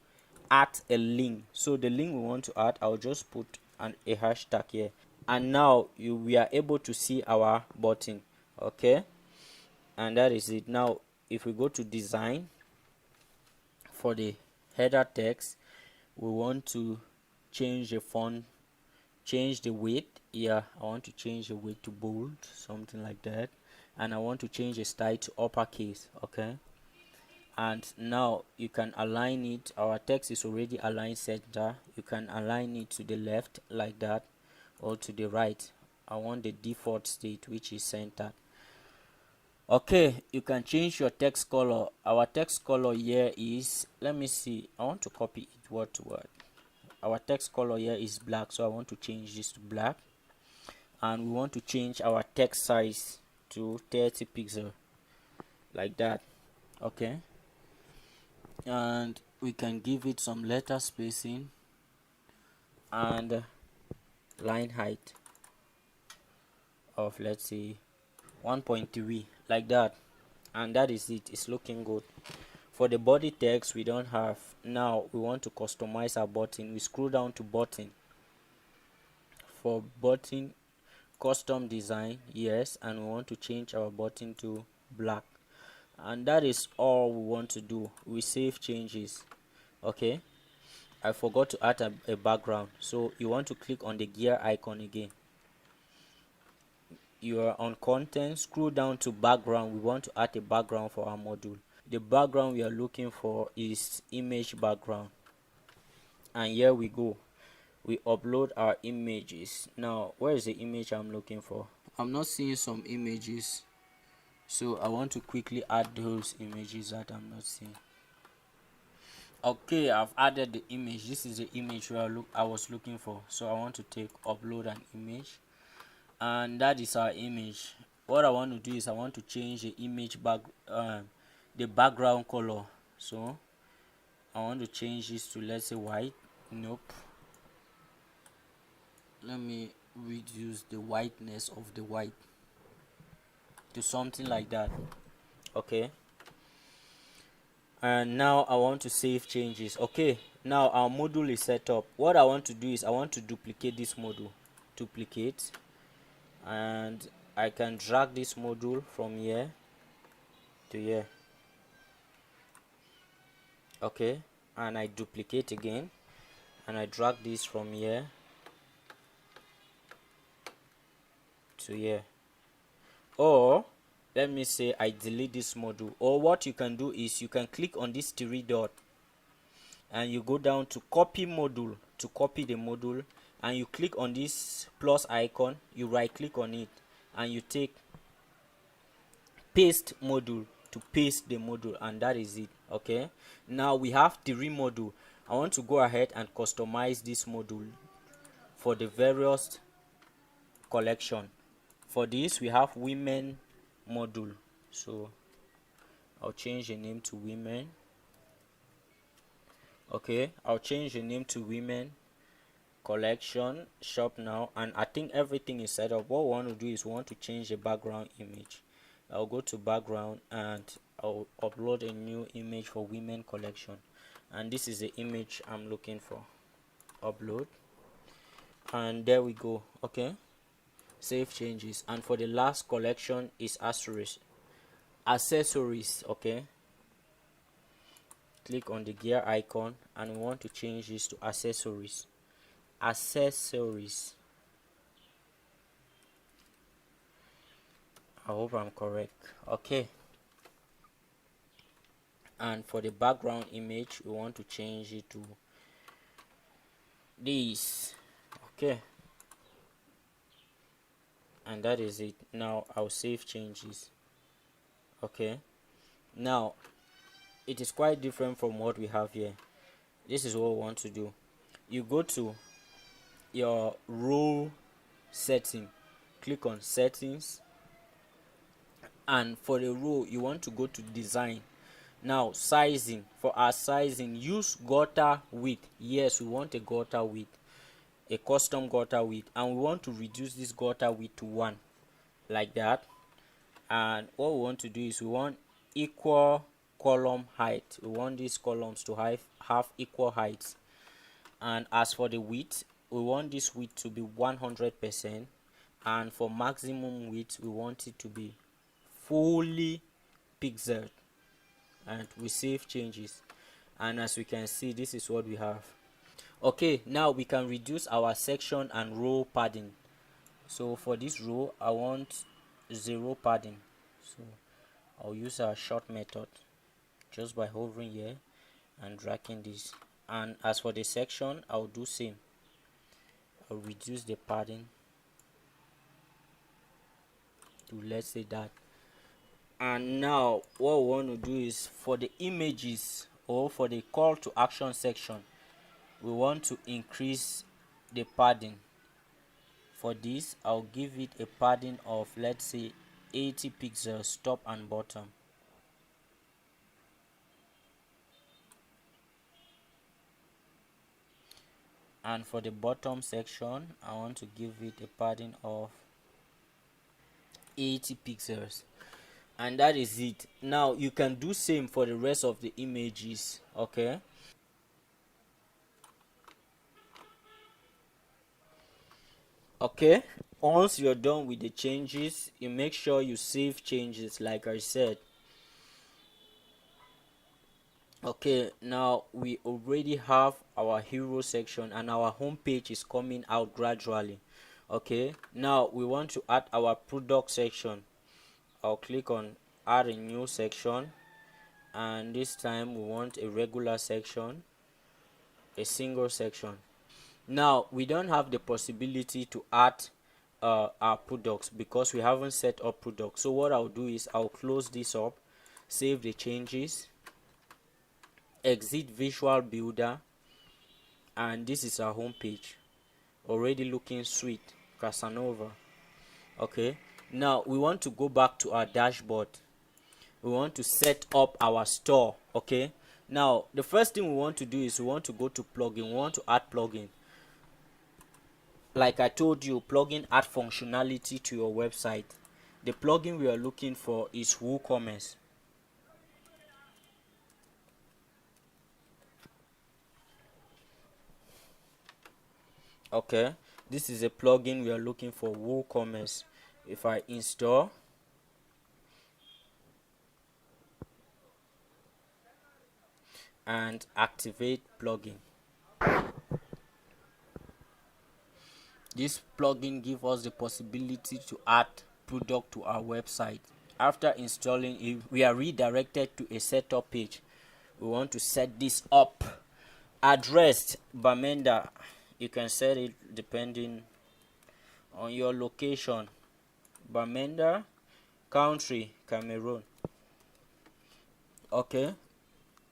Speaker 1: add a link. So the link we want to add, I'll just put a hashtag here, and now we are able to see our button. Okay, and that is it. Now if we go to design, for the header text, we want to change the font, change the weight. Yeah, I want to change the weight to bold, something like that, and I want to change the style to uppercase. Okay, and now you can align it. Our text is already aligned center. You can align it to the left like that, or to the right. I want the default state, which is centered. Okay, you can change your text color. Our text color here is, let me see, I want to copy it word to word. Our text color here is black, so I want to change this to black, and we want to change our text size to 30 pixel like that. Okay, and we can give it some letter spacing and line height of, let's say, 1.3 like that, and that is it. It's looking good. For the body text, we don't have. Now we want to customize our button. We scroll down to button. For button, custom design, yes, and we want to change our button to black, and that is all we want to do. We save changes. Okay, I forgot to add a background, so you want to click on the gear icon again. You are on content, scroll down to background. We want to add a background for our module. The background we are looking for is image background, and here we go. We upload our images. Now where is the image I'm looking for? I'm not seeing some images, so I want to quickly add those images that I'm not seeing. Okay, I've added the image. This is the image I was looking for, so I want to upload an image, and that is our image. What I want to do is I want to change the image the background color. So I want to change this to, let's say, white. Nope, let me reduce the whiteness of the white to something like that. Okay, and now I want to save changes. Okay, now our module is set up. What I want to do is I want to duplicate this module. Duplicate, and I can drag this module from here to here. Okay, and I duplicate again, and I drag this from here to here. Or let me say I delete this module. Or what you can do is you can click on this three dot and you go down to copy module to copy the module, and you click on this plus icon, you right click on it, and you take paste module to paste the module, and that is it. Okay, now we have three module. I want to go ahead and customize this module for the various collection. For this we have women module, so I'll change the name to women. Okay, I'll change the name to women collection shop now, and I think everything is set up. What we want to do is we want to change the background image. I'll go to background and I'll upload a new image for women collection, and this is the image I'm looking for. Upload, and there we go. Okay, save changes. And for the last collection is accessories. Okay, click on the gear icon and we want to change this to accessories. Accessories. I hope I'm correct. Okay, and for the background image we want to change it to this. Okay, and that is it. Now I'll save changes. Okay, now it is quite different from what we have here. This is what we want to do. You go to your row setting, click on settings, and for the row you want to go to design. Now sizing, for our sizing, use gutter width. Yes, we want a gutter width, a custom gutter width, and we want to reduce this gutter width to 1, like that. And what we want to do is we want equal column height. We want these columns to have equal heights. And as for the width, we want this width to be 100%, and for maximum width we want it to be fully pixeled. And we save changes, and as we can see, this is what we have. Okay, now we can reduce our section and row padding. So for this row I want 0 padding, so I'll use our short method just by hovering here and dragging this. And as for the section, I'll do same. I'll reduce the padding to, let's say, that. And now what we want to do is for the images, or for the call to action section, we want to increase the padding. For this I'll give it a padding of, let's say, 80 pixels top and bottom. And for the bottom section I want to give it a padding of 80 pixels, and that is it. Now you can do same for the rest of the images. Okay, once you're done with the changes, you make sure you save changes like I said. Okay, now we already have our hero section and our home page is coming out gradually. Okay, now we want to add our product section. I'll click on add a new section, and this time we want a regular section, a single section. Now we don't have the possibility to add our products because we haven't set up products. So what I'll do is I'll close this up, save the changes, exit Visual Builder, and this is our home page, already looking sweet, Casanova. Okay, now we want to go back to our dashboard. We want to set up our store. Okay, now the first thing we want to do is we want to go to plugin. We want to add plugin. Like I told you, plugin add functionality to your website. The plugin we are looking for is WooCommerce. Okay, this is a plugin we are looking for, WooCommerce. If I install, and activate plugin. This plugin gives us the possibility to add product to our website. After installing it, we are redirected to a setup page. We want to set this up. Address Bamenda, you can set it depending on your location. Bamenda, country Cameroon. Okay,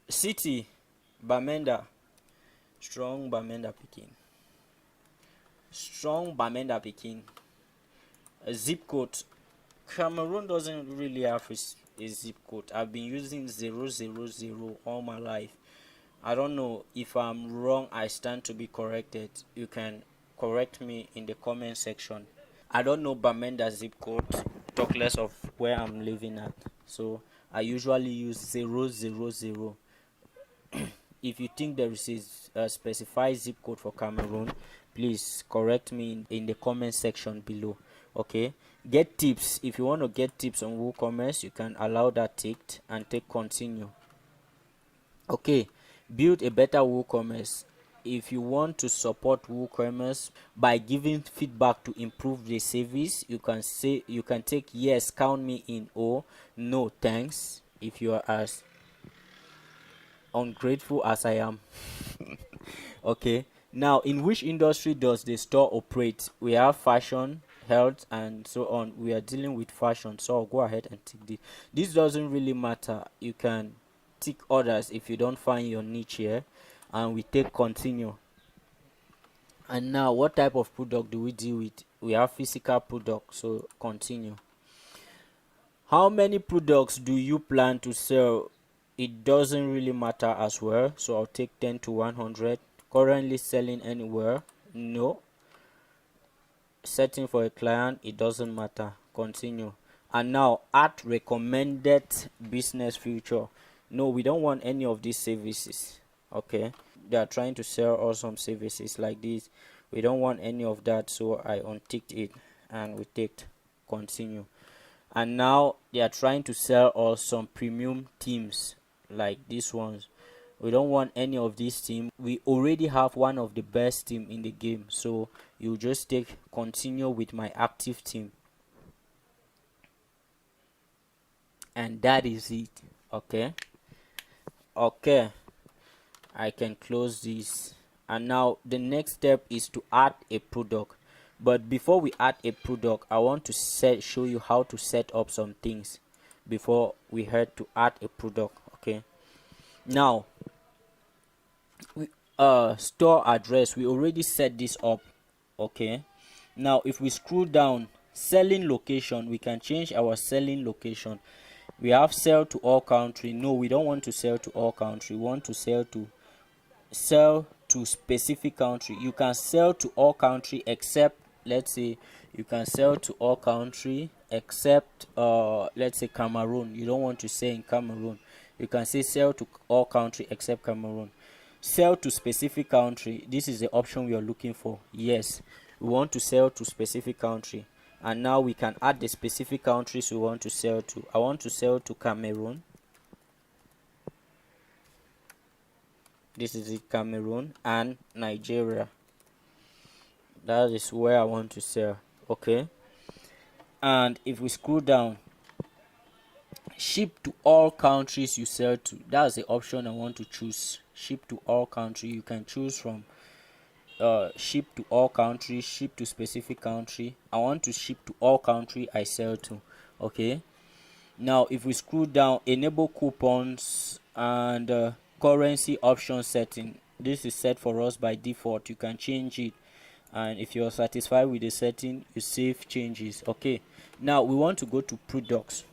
Speaker 1: city Bamenda, strong Bamenda Peking. Strong Bamenda Peking. Zip code, Cameroon doesn't really have a zip code. I've been using 000 all my life. I don't know. If I'm wrong, I stand to be corrected. You can correct me in the comment section. I don't know Bamenda zip code, talk less of where I'm living at. So I usually use 000. If you think there is a specified zip code for Cameroon, please correct me in the comment section below. Okay, get tips. If you want to get tips on WooCommerce, you can allow that ticked and take continue. Okay, build a better WooCommerce. If you want to support WooCommerce by giving feedback to improve the service, you can take yes, count me in, or no thanks if you are as ungrateful as I am. Okay, now in which industry does the store operate? We have fashion, health, and so on. We are dealing with fashion, so I'll go ahead and tick this. This doesn't really matter. You can tick others if you don't find your niche here, and we take continue. And now, what type of product do we deal with? We have physical product, so continue. How many products do you plan to sell? It doesn't really matter as well, so I'll take 10 to 100. Currently selling anywhere? No. Setting for a client? It doesn't matter. Continue. And now, add recommended business feature. No, we don't want any of these services. Okay, they are trying to sell us some services like this. We don't want any of that, so I unticked it and we ticked continue. And now they are trying to sell us some premium themes like these ones. We don't want any of these themes. We already have one of the best theme in the game, so you just take continue with my active theme, and that is it. Okay, I can close this. And now the next step is to add a product. But before we add a product, I want to show you how to set up some things before we head to add a product. Okay, now store address, we already set this up. Okay, now if we scroll down, selling location, we can change our selling location. We have sell to all country. No, we don't want to sell to all country. We want to sell to specific country. You can sell to all country except, let's say you can sell to all country except let's say Cameroon. You don't want to sell in Cameroon. You can say sell to all country except Cameroon. Sell to specific country, this is the option we are looking for. Yes, we want to sell to specific country. And now we can add the specific countries we want to sell to. I want to sell to Cameroon. This is it, Cameroon and Nigeria. That is where I want to sell. Okay, and if we scroll down, ship to all countries you sell to, that's the option I want to choose. Ship to all country. You can choose from ship to all countries, ship to specific country. I want to ship to all country I sell to. Okay, now if we scroll down, enable coupons and currency option setting. This is set for us by default. You can change it, and if you're satisfied with the setting, you save changes. Okay, now we want to go to products.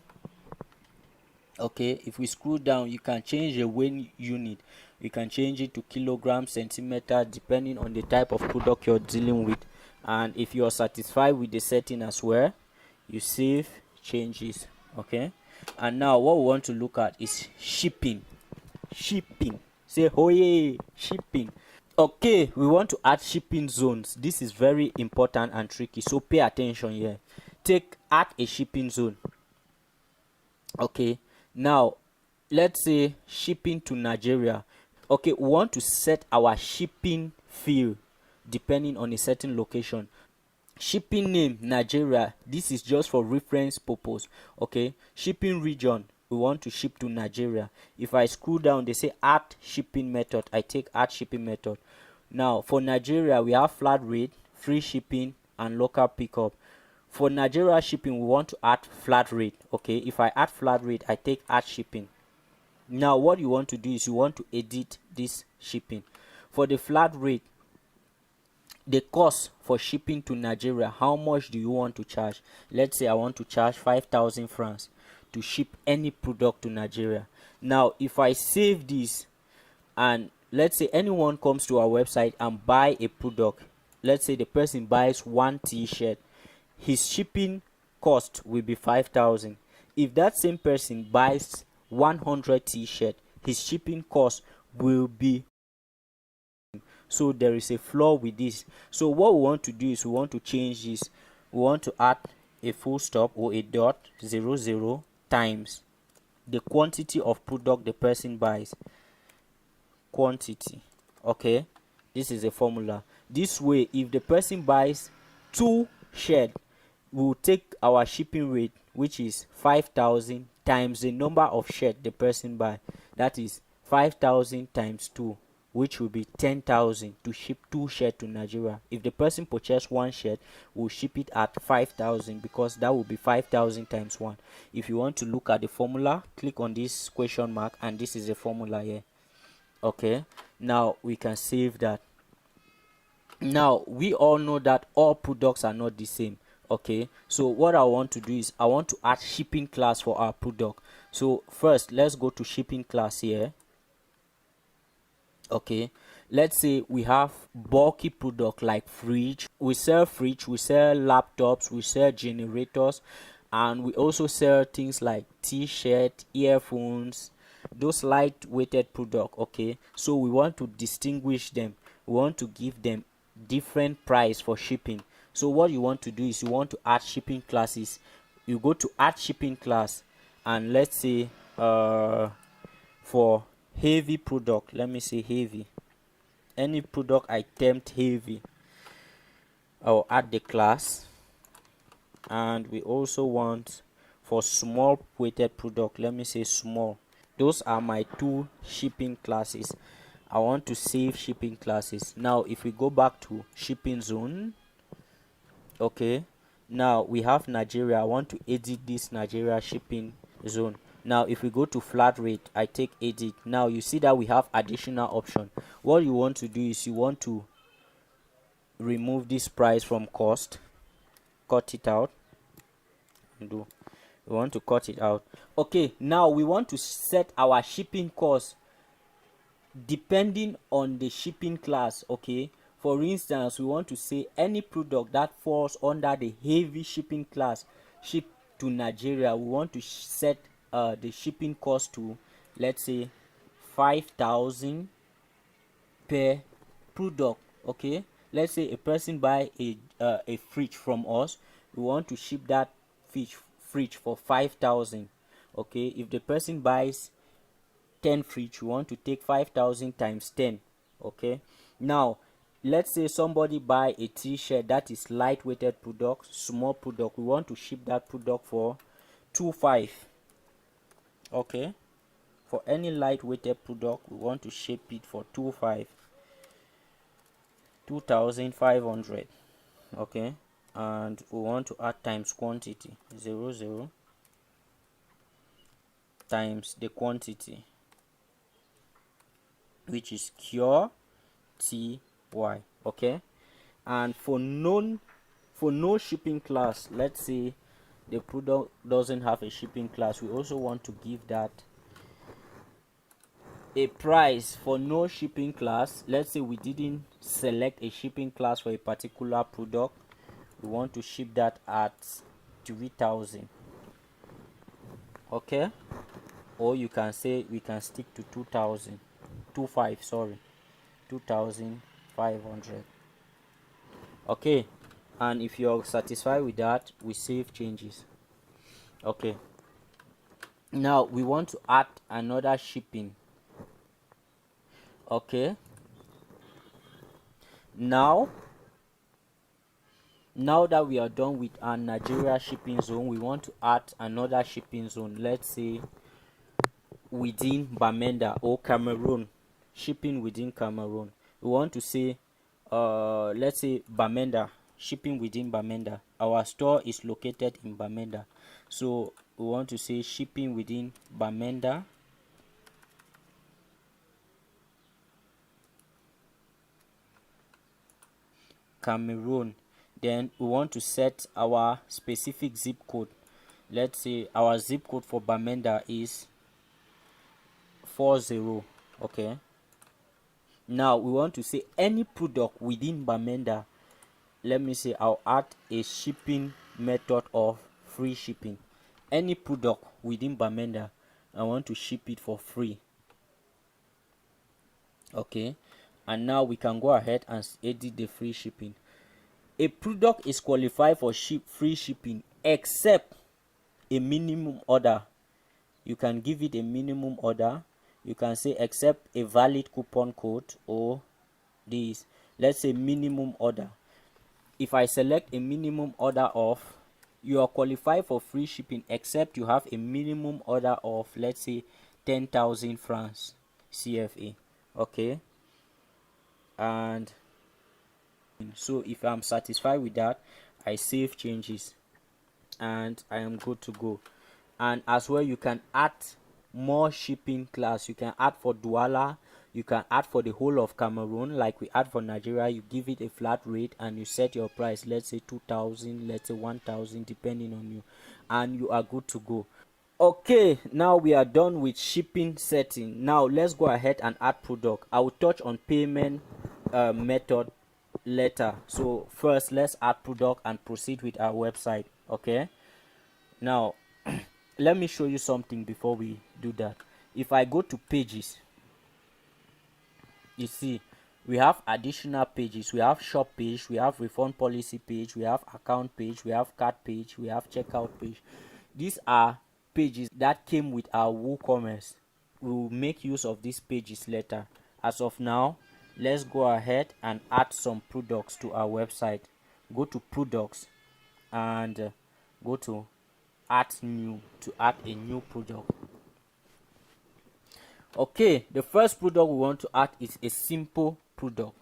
Speaker 1: Okay, if we scroll down, you can change the weight unit. You can change it to kilogram, centimeter, depending on the type of product you're dealing with. And if you're satisfied with the setting as well, you save changes. Okay, and now what we want to look at is shipping. Say oh yeah, shipping. Okay, we want to add shipping zones. This is very important and tricky, so pay attention here. Add a shipping zone. Okay, now let's say shipping to Nigeria. Okay, we want to set our shipping field depending on a certain location. Shipping name Nigeria, this is just for reference purpose. Okay, shipping region, we want to ship to Nigeria. If I scroll down, they say add shipping method. I take add shipping method. Now for Nigeria, we have flat rate, free shipping, and local pickup. For Nigeria shipping, we want to add flat rate. Okay, if I add flat rate, I take add shipping. Now what you want to do is you want to edit this shipping. For the flat rate, the cost for shipping to Nigeria, how much do you want to charge? Let's say I want to charge 5,000 francs to ship any product to Nigeria. Now if I save this, and let's say anyone comes to our website and buy a product, let's say the person buys one t-shirt, his shipping cost will be 5,000. If that same person buys 100 t-shirt, his shipping cost will be. So there is a flaw with this. So what we want to do is we want to change this. We want to add a full stop or a dot 00 times the quantity of product the person buys. Quantity. Okay, this is a formula. This way, if the person buys 2 shirts, we will take our shipping rate, which is 5,000 times the number of shirts the person buy. That is 5,000 times 2, which will be 10,000 to ship 2 shirts to Nigeria. If the person purchased 1 shirt, we'll ship it at 5,000, because that will be 5,000 times 1. If you want to look at the formula, click on this question mark, and this is the formula here. Okay, now we can save that. Now we all know that all products are not the same. Okay, so what I want to do is I want to add shipping class for our product. So first, let's go to shipping class here. Okay, let's say we have bulky product like fridge. We sell fridge, we sell laptops, we sell generators, and we also sell things like t-shirt, earphones, those lightweighted product. Okay, so we want to distinguish them. We want to give them different price for shipping. So what you want to do is you want to add shipping classes. You go to add shipping class, and let's say for heavy product, let me say heavy, any product I termed heavy, I'll add the class. And we also want for small weighted product, let me say small. Those are my 2 shipping classes. I want to save shipping classes. Now if we go back to shipping zone, okay, now we have Nigeria. I want to edit this Nigeria shipping zone. Now if we go to flat rate, I take edit. Now you see that we have additional option. What you want to do is you want to remove this price from cost, cut it out, we want to cut it out. Okay, now we want to set our shipping cost depending on the shipping class. Okay, for instance, we want to say any product that falls under the heavy shipping class, ship to Nigeria, we want to set the shipping cost to, let's say, 5,000 per product. Okay, let's say a person buy a fridge from us, we want to ship that fridge for 5,000. okay, if the person buys 10 fridge, we want to take 5,000 times 10. okay, now let's say somebody buy a t-shirt that is lightweighted product, small product, we want to ship that product for 2,500. okay, for any lightweighted product we want to ship it for 2,500, 2,500. okay, and we want to add times quantity, 00 times the quantity, which is QTY. okay, and for no shipping class, let's say the product doesn't have a shipping class, we also want to give that a price. For no shipping class, let's say we didn't select a shipping class for a particular product, we want to ship that at 3,000. okay, or you can say we can stick to 2,000, 2,500. okay, and if you're satisfied with that, we save changes. okay, now we want to add another shipping. Okay, now that we are done with our Nigeria shipping zone, we want to add another shipping zone. Let's say within Bamenda or Cameroon, shipping within Cameroon. We want to say let's say Bamenda, shipping within Bamenda. Our store is located in Bamenda, so we want to say shipping within Bamenda, Cameroon. Then we want to set our specific zip code. Let's say our zip code for Bamenda is 40. Okay, now we want to say any product within Bamenda. Let me say I'll add a shipping method of free shipping. Any product within Bamenda, I want to ship it for free. Okay, and now we can go ahead and edit the free shipping. A product is qualified for free shipping except a minimum order. You can give it a minimum order. You can say except a valid coupon code, or this, let's say minimum order. If I select a minimum order of, you are qualified for free shipping except you have a minimum order of, let's say, 10,000 francs CFA. Okay, and so if I'm satisfied with that, I save changes and I am good to go. And as well, you can add more shipping class. You can add for Douala, you can add for the whole of Cameroon, like we add for Nigeria. You give it a flat rate and you set your price, let's say 2,000, let's say 1,000, depending on you, and you are good to go. Okay, now we are done with shipping setting. Now let's go ahead and add product. I will touch on payment method later. So first, let's add product and proceed with our website. Okay, now let me show you something before we do that. If I go to pages, you see we have additional pages. We have shop page, we have refund policy page, we have account page, we have cart page, we have checkout page. These are pages that came with our WooCommerce. We will make use of these pages later. As of now, let's go ahead and add some products to our website. Go to products and go to add new to add a new product. Okay, the first product we want to add is a simple product.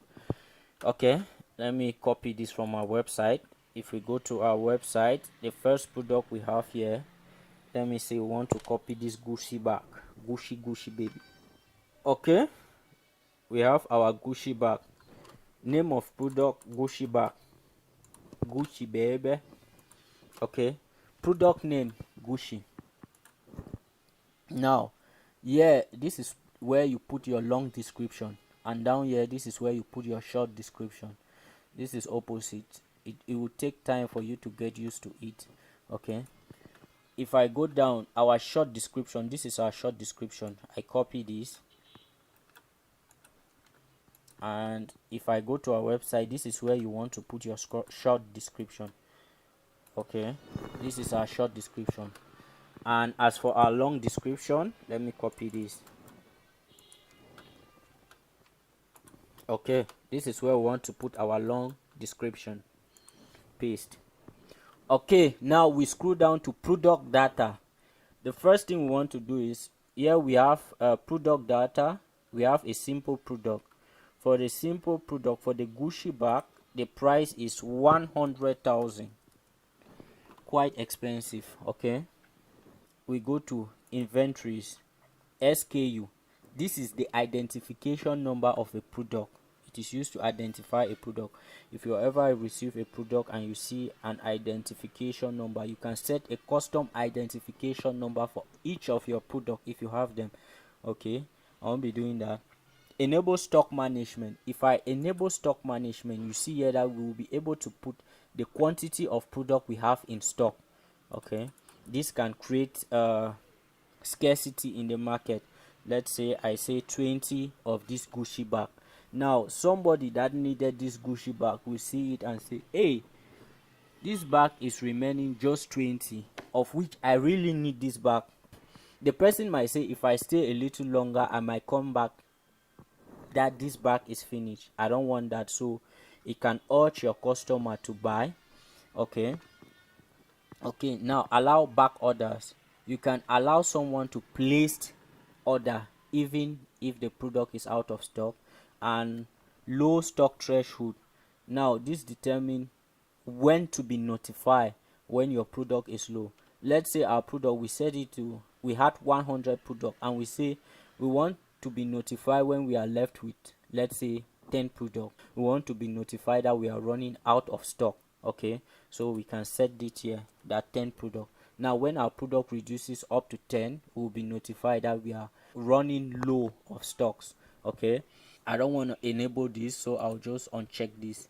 Speaker 1: Okay, let me copy this from our website. If we go to our website, the first product we have here, let me say we want to copy this Gucci bag. Gucci baby. Okay, we have our Gucci bag. Name of product, Gucci bag. Gucci baby. Okay, product name, Gucci. Now here, this is where you put your long description, and down here, this is where you put your short description. This is opposite. It will take time for you to get used to it. Okay, if I go down, our short description, this is our short description. I copy this, and if I go to our website, this is where you want to put your short description. Okay, this is our short description. And as for our long description, let me copy this. Okay, this is where we want to put our long description. Paste. Okay, now we scroll down to product data. The first thing we want to do is, here we have product data. We have a simple product. For the simple product, for the Gucci bag, the price is 100,000. Quite expensive. Okay, we go to inventories, SKU. This is the identification number of a product. It is used to identify a product. If you ever receive a product and you see an identification number, you can set a custom identification number for each of your product if you have them. Okay, I won't be doing that. Enable stock management. If I enable stock management, you see here that we will be able to put the quantity of product we have in stock. Okay, this can create scarcity in the market. Let's say I say 20 of this Gucci bag. Now somebody that needed this Gucci bag will see it and say, hey, this bag is remaining just 20, of which I really need this bag. The person might say, if I stay a little longer, I might come back that this bag is finished. I don't want that, so it can urge your customer to buy. Okay, now allow back orders. You can allow someone to place order even if the product is out of stock. And low stock threshold. Now this determine when to be notified when your product is low. Let's say our product, we set it to, we had 100 product, and we say we want to be notified when we are left with, let's say, 10 product. We want to be notified that we are running out of stock. Okay, so we can set it here, that 10 product. Now when our product reduces up to 10, we will be notified that we are running low of stocks. Okay, I don't want to enable this, so I'll just uncheck this.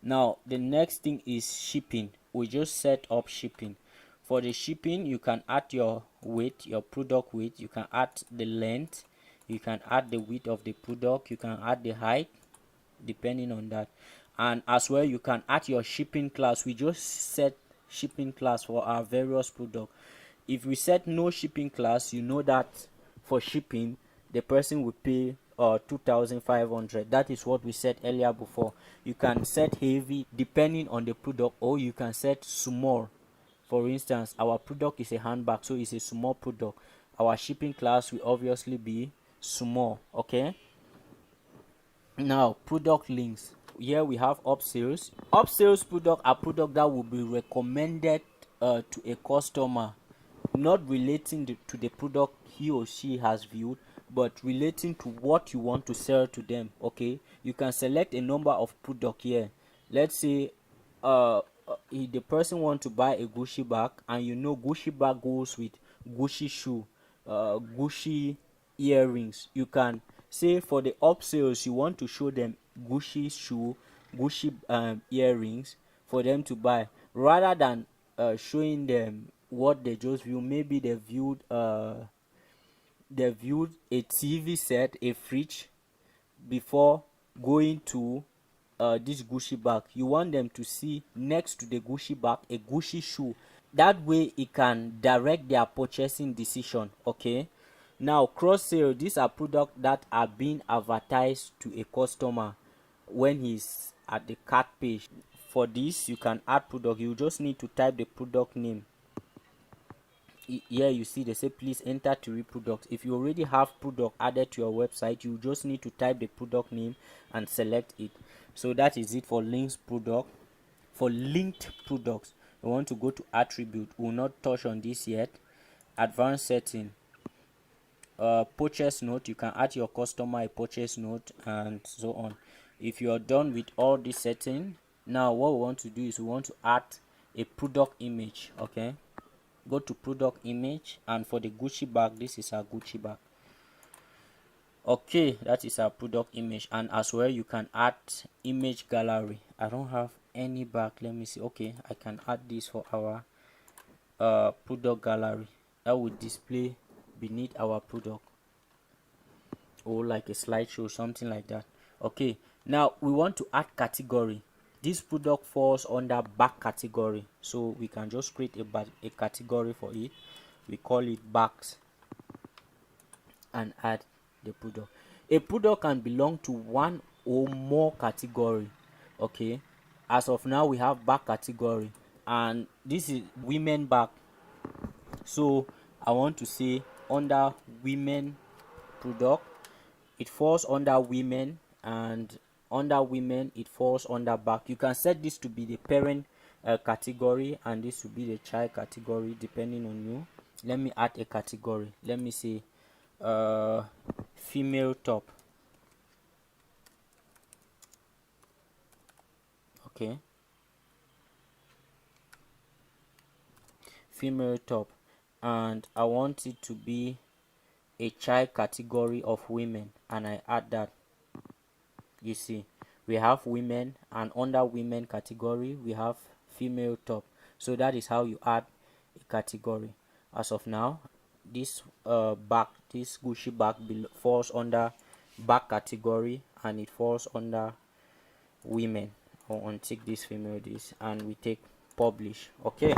Speaker 1: Now the next thing is shipping. We just set up shipping. For the shipping, you can add your weight, your product weight. You can add the length, you can add the width of the product, you can add the height depending on that. And as well, you can add your shipping class. We just set shipping class for our various products. If we set no shipping class, you know that for shipping the person will pay 2,500. That is what we said earlier before. You can set heavy depending on the product, or you can set small. For instance, our product is a handbag, so it's a small product. Our shipping class will obviously be small. Okay, now product links. Here we have upsells. Upsells product are product that will be recommended to a customer, not relating to the product he or she has viewed, but relating to what you want to sell to them. Okay, you can select a number of product here. Let's say if the person want to buy a Gucci bag, and you know Gucci bag goes with Gucci shoe, Gucci earrings, you can say for the upsells you want to show them Gucci shoe, Gucci earrings for them to buy, rather than showing them what they just viewed. Maybe they viewed a TV set, a fridge, before going to this Gucci bag. You want them to see next to the Gucci bag a Gucci shoe. That way it can direct their purchasing decision. Okay, now cross sale. These are products that are being advertised to a customer when he's at the cart page. For this, you can add product. You just need to type the product name. Here you see they say please enter 3 products. If you already have product added to your website, you just need to type the product name and select it. So that is it for links product. For linked products, we want to go to attribute. We will not touch on this yet. Advanced setting. Purchase note. You can add your customer a purchase note and so on. If you are done with all this setting, now what we want to do is we want to add a product image. Okay, go to product image, and for the Gucci bag, this is our Gucci bag. Okay, that is our product image. And as well, you can add image gallery. I don't have any bag. Let me see. Okay, I can add this for our product gallery. That will display beneath our product, or like a slideshow, something like that. Okay, now we want to add category. This product falls under bag category, so we can just create a category for it. We call it bags and add the product. A product can belong to one or more category. Okay, as of now we have bag category, and this is women bag, so I want to say under women product, it falls under women, and under women it falls under bag. You can set this to be the parent category, and this will be the child category depending on you. Let me add a category. Let me say female top. Okay, female top, and I want it to be a child category of women, and I add that. You see, we have women, and under women category we have female top. So that is how you add a category. As of now, this bag, this Gucci bag falls under bag category, and it falls under women. I'll untick this female this, and we take publish. Okay,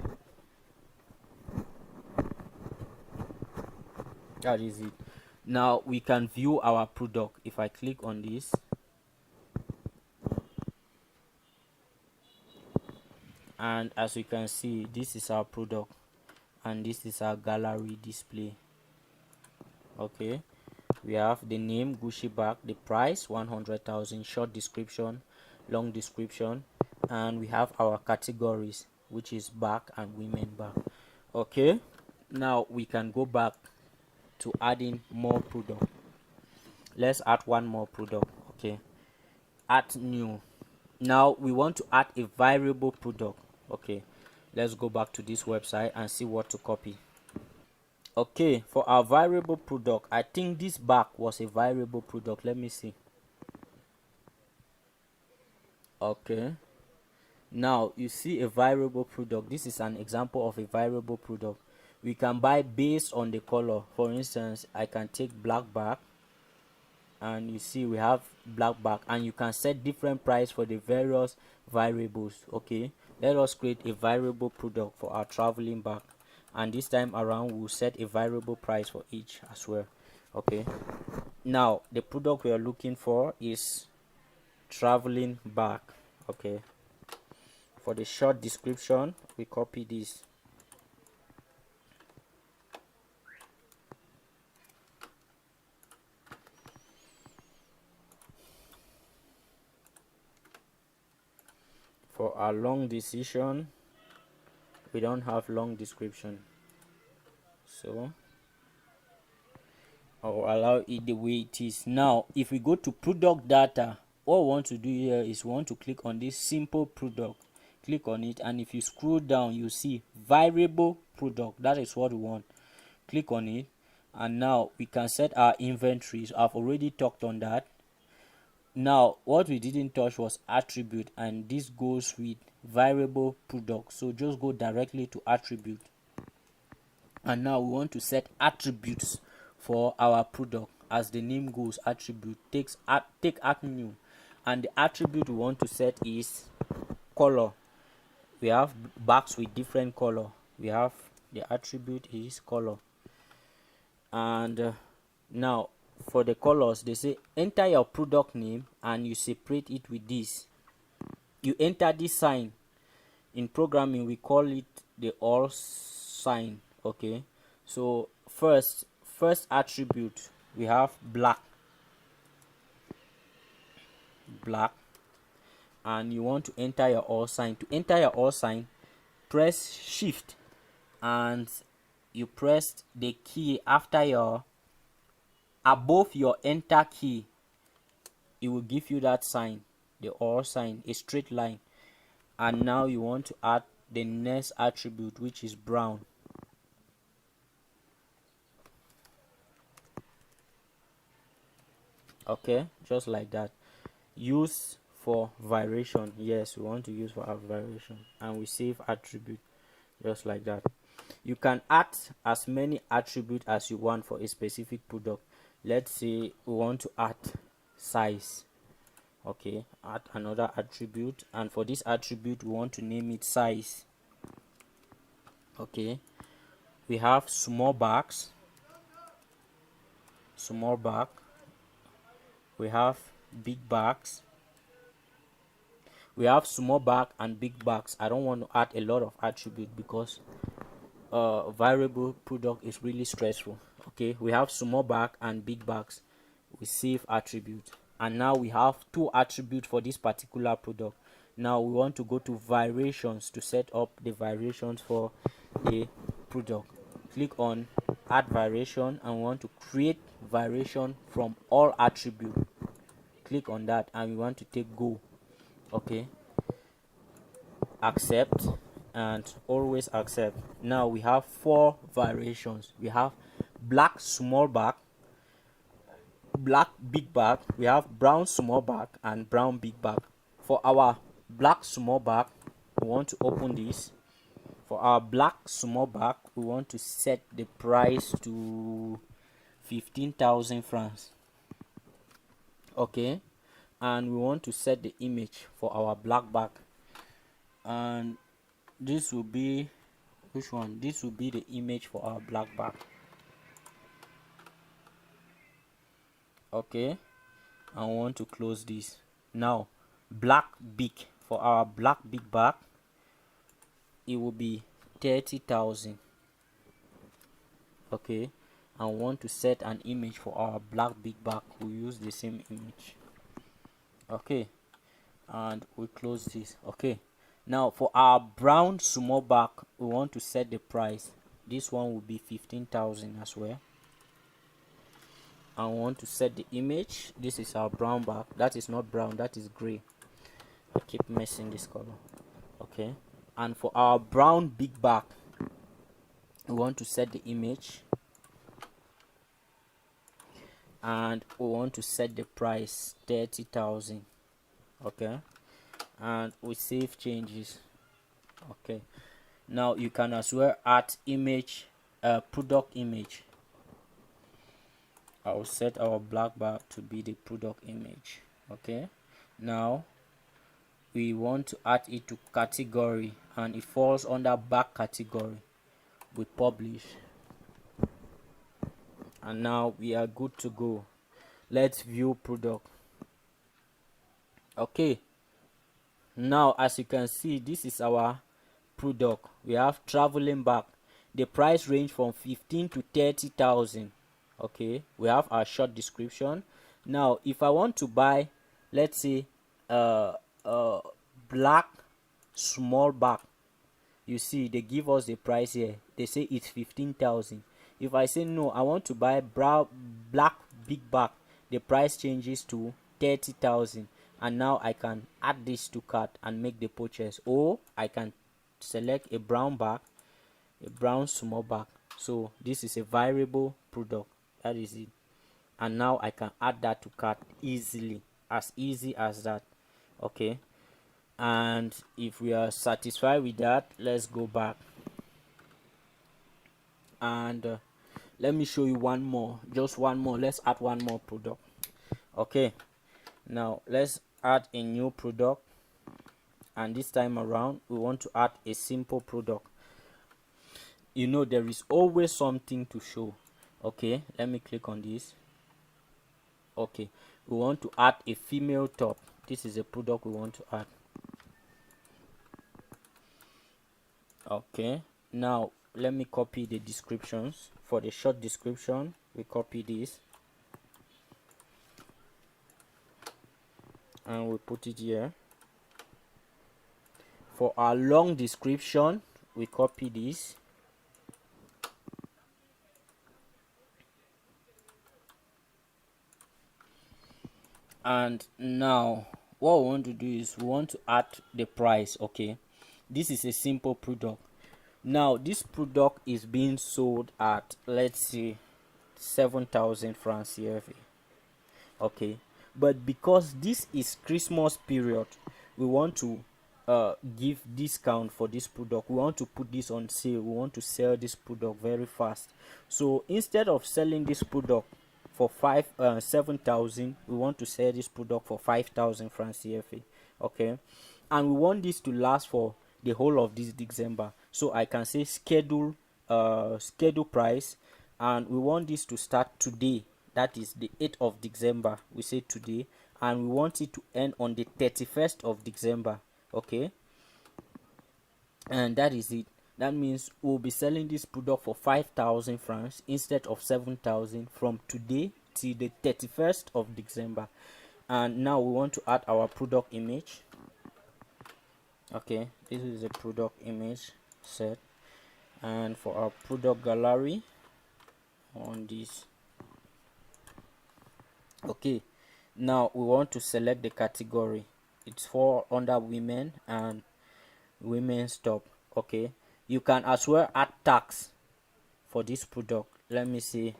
Speaker 1: that is it. Now we can view our product. If I click on this, and as you can see, this is our product and this is our gallery display. Okay, we have the name Gucci bag, the price 100,000, short description, long description, and we have our categories, which is bag and women bag. Okay, now we can go back to adding more product. Let's add one more product. Okay, add new. Now we want to add a variable product. Okay, let's go back to this website and see what to copy. Okay, for our variable product, I think this bag was a variable product. Let me see. Okay, now you see a variable product. This is an example of a variable product. We can buy based on the color. For instance, I can take black bag, and you see we have black bag, and you can set different price for the various variables. Okay, let us create a variable product for our traveling bag, and this time around we'll set a variable price for each as well. Okay, now the product we are looking for is traveling bag. Okay, for the short description we copy this. For our long decision, we don't have long description, so I'll allow it the way it is. Now if we go to product data, what we want to do here is we want to click on this simple product. Click on it, and if you scroll down you see variable product. That is what we want. Click on it, and now we can set our inventories. I've already talked on that. Now what we didn't touch was attribute, and this goes with variable product, so just go directly to attribute. And now we want to set attributes for our product. As the name goes, attribute take add new, and the attribute we want to set is color. We have bags with different color. We have the attribute is color, and now for the colors they say enter your product name, and you separate it with this. You enter this sign. In programming we call it the or sign. Okay, so first attribute we have black, and you want to enter your or sign. To enter your or sign, press shift and you press the key after your above your enter key. It will give you that sign, the or sign, a straight line. And now you want to add the next attribute, which is brown. Okay, just like that. Use for variation. Yes, we want to use for our variation, and we save attribute just like that. You can add as many attributes as you want for a specific product. Let's say we want to add size. Okay, add another attribute, and for this attribute we want to name it size. Okay, we have small bags, we have big bags, we have small bag and big bags. I don't want to add a lot of attribute because variable product is really stressful. Okay, we have small bag and big bags. We save attribute, and now we have two attributes for this particular product. Now we want to go to variations to set up the variations for the product. Click on add variation, and we want to create variation from all attribute. Click on that, and we want to take go. Okay, accept, and always accept. Now we have 4 variations. We have black small bag, black big bag, we have brown small bag, and brown big bag. For our black small bag, we want to open this. For our black small bag, we want to set the price to 15,000 francs. Okay, and we want to set the image for our black bag, and this will be which one? This will be the image for our black bag. Okay, I want to close this. Now black big, for our black big bag it will be 30,000. Okay, I want to set an image for our black big bag. We use the same image. Okay, and we close this. Okay, now for our brown small bag we want to set the price. This one will be 15,000 as well. I want to set the image. This is our brown bag. That is not brown, that is gray. I keep messing this color. Okay, and for our brown big bag we want to set the image, and we want to set the price 30,000. Okay, and we save changes. Okay, now you can as well add image, product image. I will set our black bag to be the product image. Okay, now we want to add it to category, and it falls under back category. We publish, and now we are good to go. Let's view product. Okay, now as you can see, this is our product. We have traveling bag. The price range from 15 to 30,000. Okay, we have our short description. Now if I want to buy, let's say black small bag, you see they give us the price here. They say it's 15,000. If I say no, I want to buy black big bag, the price changes to 30,000, and now I can add this to cart and make the purchase. Or I can select a brown bag, a brown small bag. So this is a variable product, that is it, and now I can add that to cart easily, as easy as that. Okay, and if we are satisfied with that, let's go back and let me show you one more, just one more. Let's add one more product. Okay, now let's add a new product, and this time around we want to add a simple product. You know, there is always something to show. Okay, let me click on this. Okay, we want to add a female top. This is a product we want to add. Okay, now let me copy the descriptions. For the short description, we copy this and we put it here. For our long description, we copy this and now what we want to do is we want to add the price. Okay, this is a simple product. Now this product is being sold at, let's say, 7,000 francs CFA. Okay, but because this is Christmas period, we want to give discount for this product. We want to put this on sale. We want to sell this product very fast. So instead of selling this product for 7,000, we want to sell this product for 5,000 francs CFA. Okay, and we want this to last for the whole of this December. So I can say schedule price, and we want this to start today, that is the 8th of December. We say today, and we want it to end on the 31st of December. Okay, and that is it. That means we'll be selling this product for 5,000 francs instead of 7,000 from today till the 31st of December. And now we want to add our product image. Okay, this is a product image set, and for our product gallery on this. Okay, now we want to select the category. It's for under women and women's top. Okay, you can as well add tags for this product. Let me see.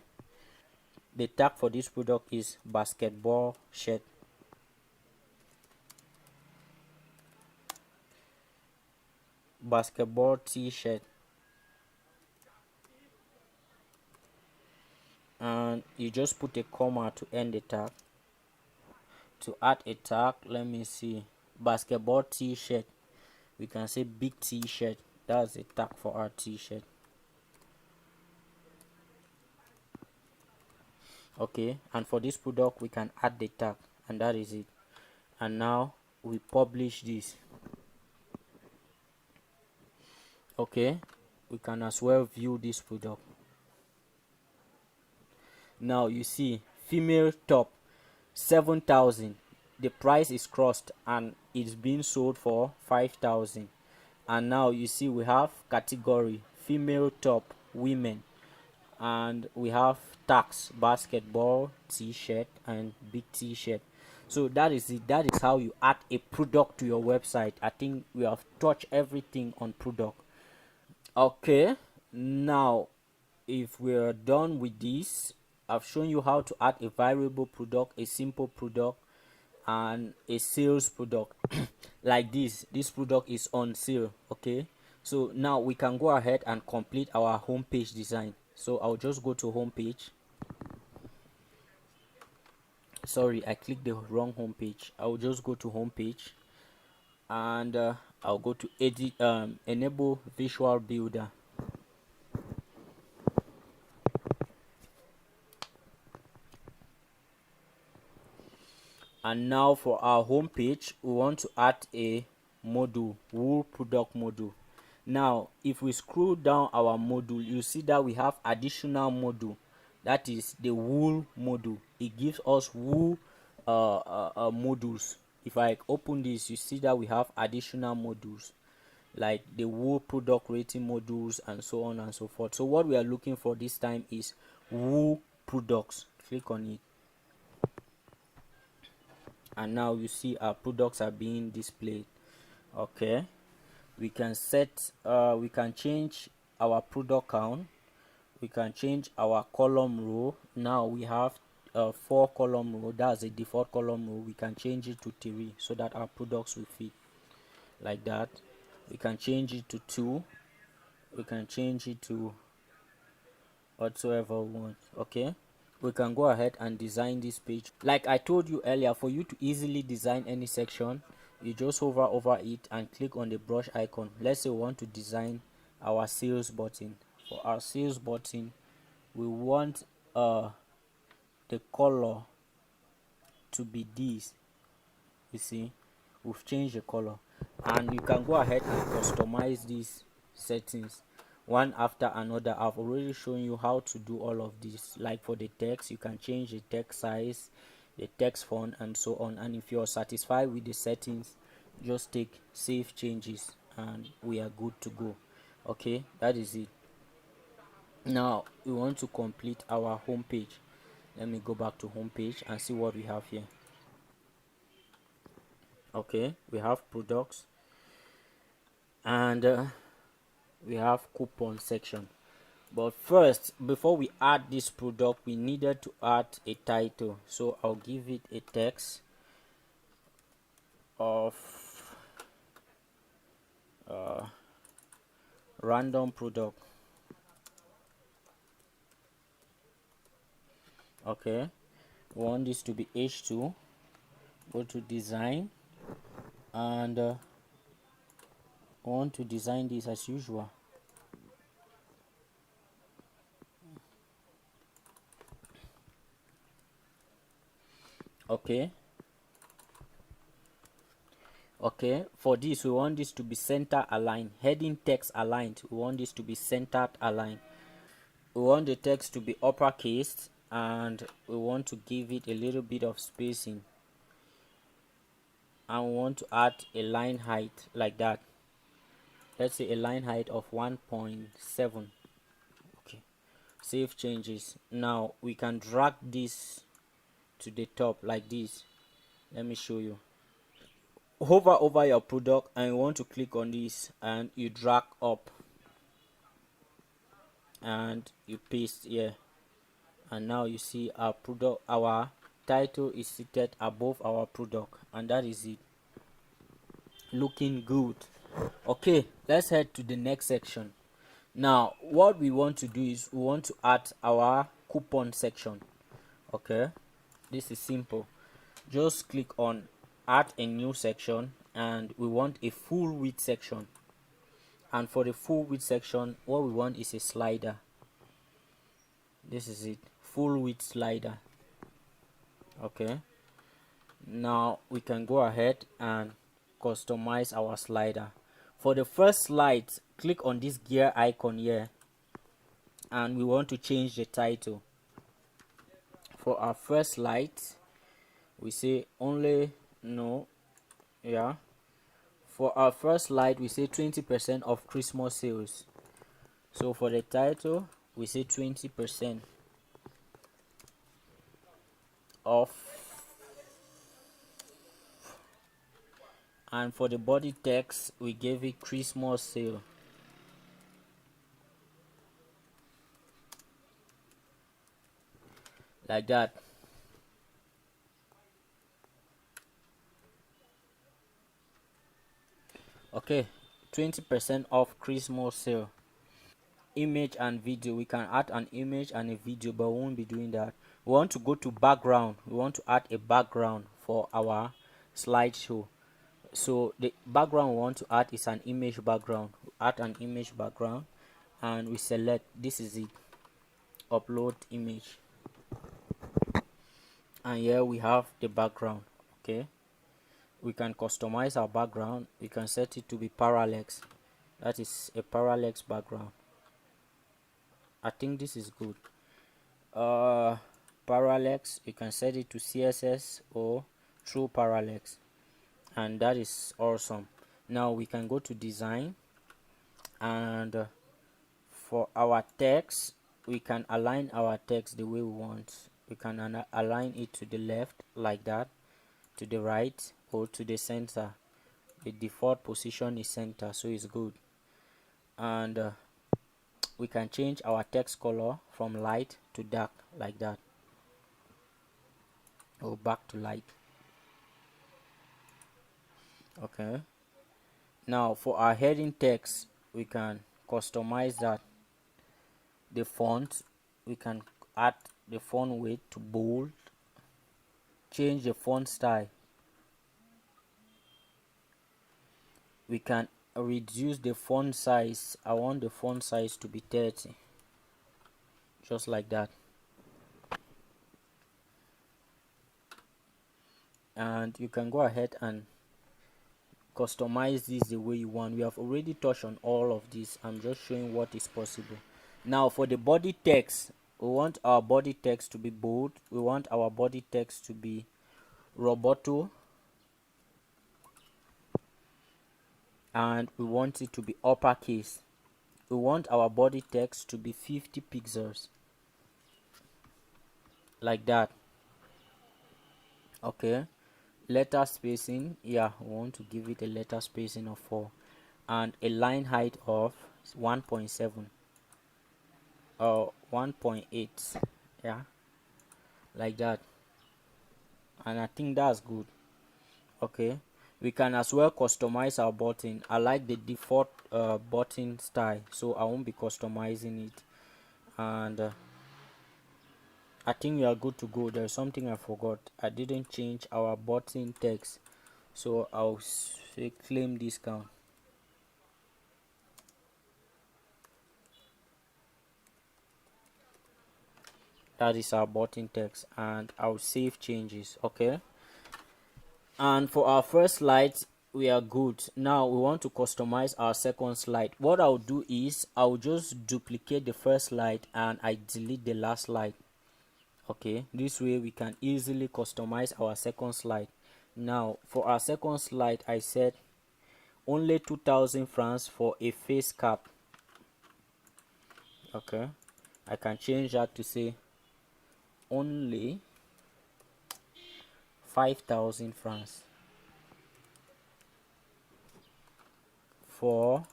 Speaker 1: The tag for this product is basketball shirt. Basketball t-shirt, and you just put a comma to end the tag. To add a tag, let me see, basketball t-shirt, we can say big t-shirt. That's a tag for our t-shirt. Okay, and for this product we can add the tag, and that is it. And now we publish this. Okay, we can as well view this product. Now you see female top 7,000. The price is crossed and it's being sold for 5,000. And now you see we have category female top women, and we have tags basketball t-shirt and big t-shirt. So that is it. That is how you add a product to your website. I think we have touched everything on product. Okay, now if we're done with this, I've shown you how to add a variable product, a simple product, and a sales product. Like this product is on sale. Okay, so now we can go ahead and complete our home page design. So I'll just go to home page. Sorry, I clicked the wrong home page. I'll just go to home page, and I'll go to edit, enable visual builder. And now for our home page, we want to add a module, wool product module. Now if we scroll down our module, you see that we have additional module, that is the wool module. It gives us wool modules. If I open this, you see that we have additional modules like the wool product rating modules and so on and so forth. So what we are looking for this time is wool products. Click on it, and now you see our products are being displayed. Okay, we can set we can change our product count, we can change our column row. Now we have 4 column row, that's a default column row. We can change it to 3 so that our products will fit like that. We can change it to 2, we can change it to whatsoever we want. Okay, we can go ahead and design this page. Like I told you earlier, for you to easily design any section, you just hover over it and click on the brush icon. Let's say we want to design our sales button. For our sales button, we want the color to be this. You see, we've changed the color, and you can go ahead and customize these settings one after another. I've already shown you how to do all of this. Like for the text, you can change the text size, the text font, and so on. And if you're satisfied with the settings, just take save changes and we are good to go. Okay, that is it. Now we want to complete our home page. Let me go back to home page and see what we have here. Okay, we have products, and we have coupon section. But first, before we add this product, we needed to add a title. So I'll give it a text of random product. Okay, we want this to be h2. Go to design, and I want to design this as usual. Okay, for this we want this to be center aligned, heading text aligned. We want this to be centered aligned. We want the text to be uppercase, and we want to give it a little bit of spacing, and we want to add a line height like that. Let's say a line height of 1.7. okay, save changes. Now we can drag this to the top like this. Let me show you. Hover over your product and you want to click on this, and you drag up and you paste here, and now you see our product, our title is seated above our product, and that is it, looking good. Okay, let's head to the next section. Now what we want to do is we want to add our coupon section. Okay, this is simple. Just click on add a new section, and we want a full width section. And for the full width section, what we want is a slider. This is it, full width slider. Okay, now we can go ahead and customize our slider. For the first slide, click on this gear icon here, and we want to change the title. For our first slide, we say only no, yeah. For our first slide, we say 20% of Christmas sales. So for the title, we say 20% off, and for the body text, we gave it Christmas sale, like that. Okay, 20% off Christmas sale. Image and video, we can add an image and a video, but we won't be doing that. We want to go to background. We want to add a background for our slideshow. So the background we want to add is an image background. We add an image background, and we select, this is it, upload image, and here we have the background. Okay, we can customize our background. We can set it to be parallax, that is a parallax background. I think this is good. Parallax, you can set it to CSS or true parallax, and that is awesome. Now we can go to design, and for our text, we can align our text the way we want. We can align it to the left like that, to the right, or to the center. The default position is center, so it's good. And we can change our text color from light to dark like that, or back to light. Okay, now for our heading text, we can customize that. The font, we can add the font weight to bold, change the font style. We can reduce the font size. I want the font size to be 30, just like that. And you can go ahead and customize this the way you want. We have already touched on all of this. I'm just showing what is possible. Now for the body text, we want our body text to be bold. We want our body text to be roboto, and we want it to be uppercase. We want our body text to be 50 pixels, like that. Okay, letter spacing, yeah, we want to give it a letter spacing of 4, and a line height of 1.7 or 1.8, yeah, like that. And I think that's good. Okay, we can as well customize our button. I like the default button style, so I won't be customizing it. And I think we are good to go. There's something I forgot. I didn't change our button text, so I'll say claim discount. That is our button text, and I'll save changes. Okay, and for our first slide, we are good. Now we want to customize our second slide. What I'll do is I'll just duplicate the first slide and I delete the last slide. Okay, this way we can easily customize our second slide. Now for our second slide, I said only 2,000 francs for a face cap. Okay, I can change that to say only 5,000 francs for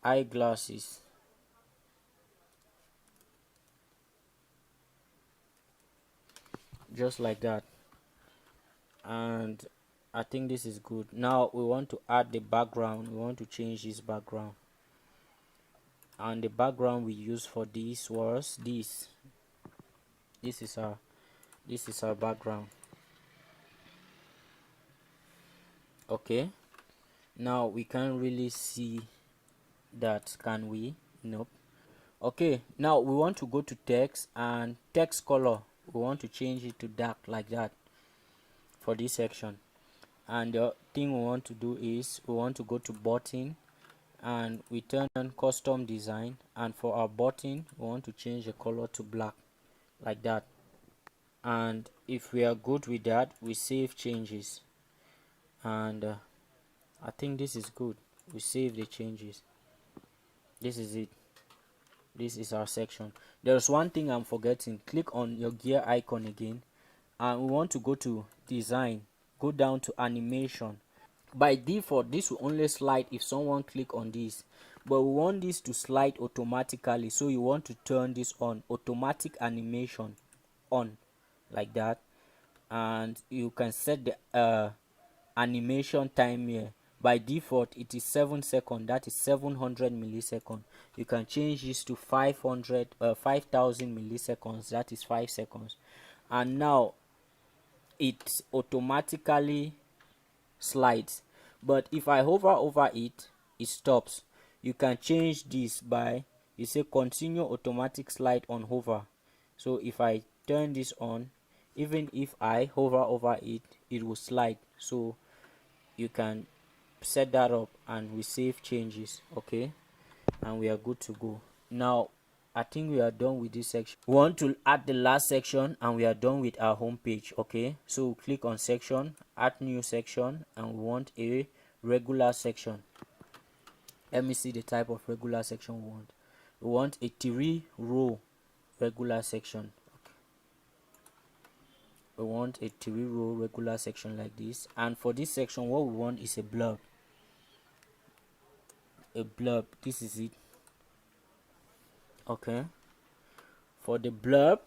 Speaker 1: eyeglasses. Just like that. And I think this is good. Now we want to add the background. We want to change this background, and the background we use for this was this. This is our background. Okay, now we can't really see that, can we? Nope. Okay, now we want to go to text, and text color we want to change it to dark like that for this section. And the thing we want to do is we want to go to button, and we turn on custom design, and for our button we want to change the color to black like that. And if we are good with that, we save changes, and I think this is good. We save the changes. This is it. This is our section. There's one thing I'm forgetting. Click on your gear icon again, and we want to go to design, go down to animation. By default this will only slide if someone click on this, but we want this to slide automatically, so you want to turn this on, automatic animation on, like that. And you can set the animation time here. By default it is 7 seconds, that is 700 milliseconds. You can change this to 5000 milliseconds, that is 5 seconds. And now it automatically slides, but if I hover over it, it stops. You can change this by, you say continue automatic slide on hover. So if I turn this on, even if I hover over it, it will slide. So you can set that up, and we save changes. Okay, and we are good to go. Now I think we are done with this section. We want to add the last section, and we are done with our home page. Okay, so click on section, add new section, and we want a regular section. Let me see the type of regular section we want. We want a 3-row regular section. We want a 3-row regular section like this. And for this section, what we want is a blurb. This is it. Okay, for the blurb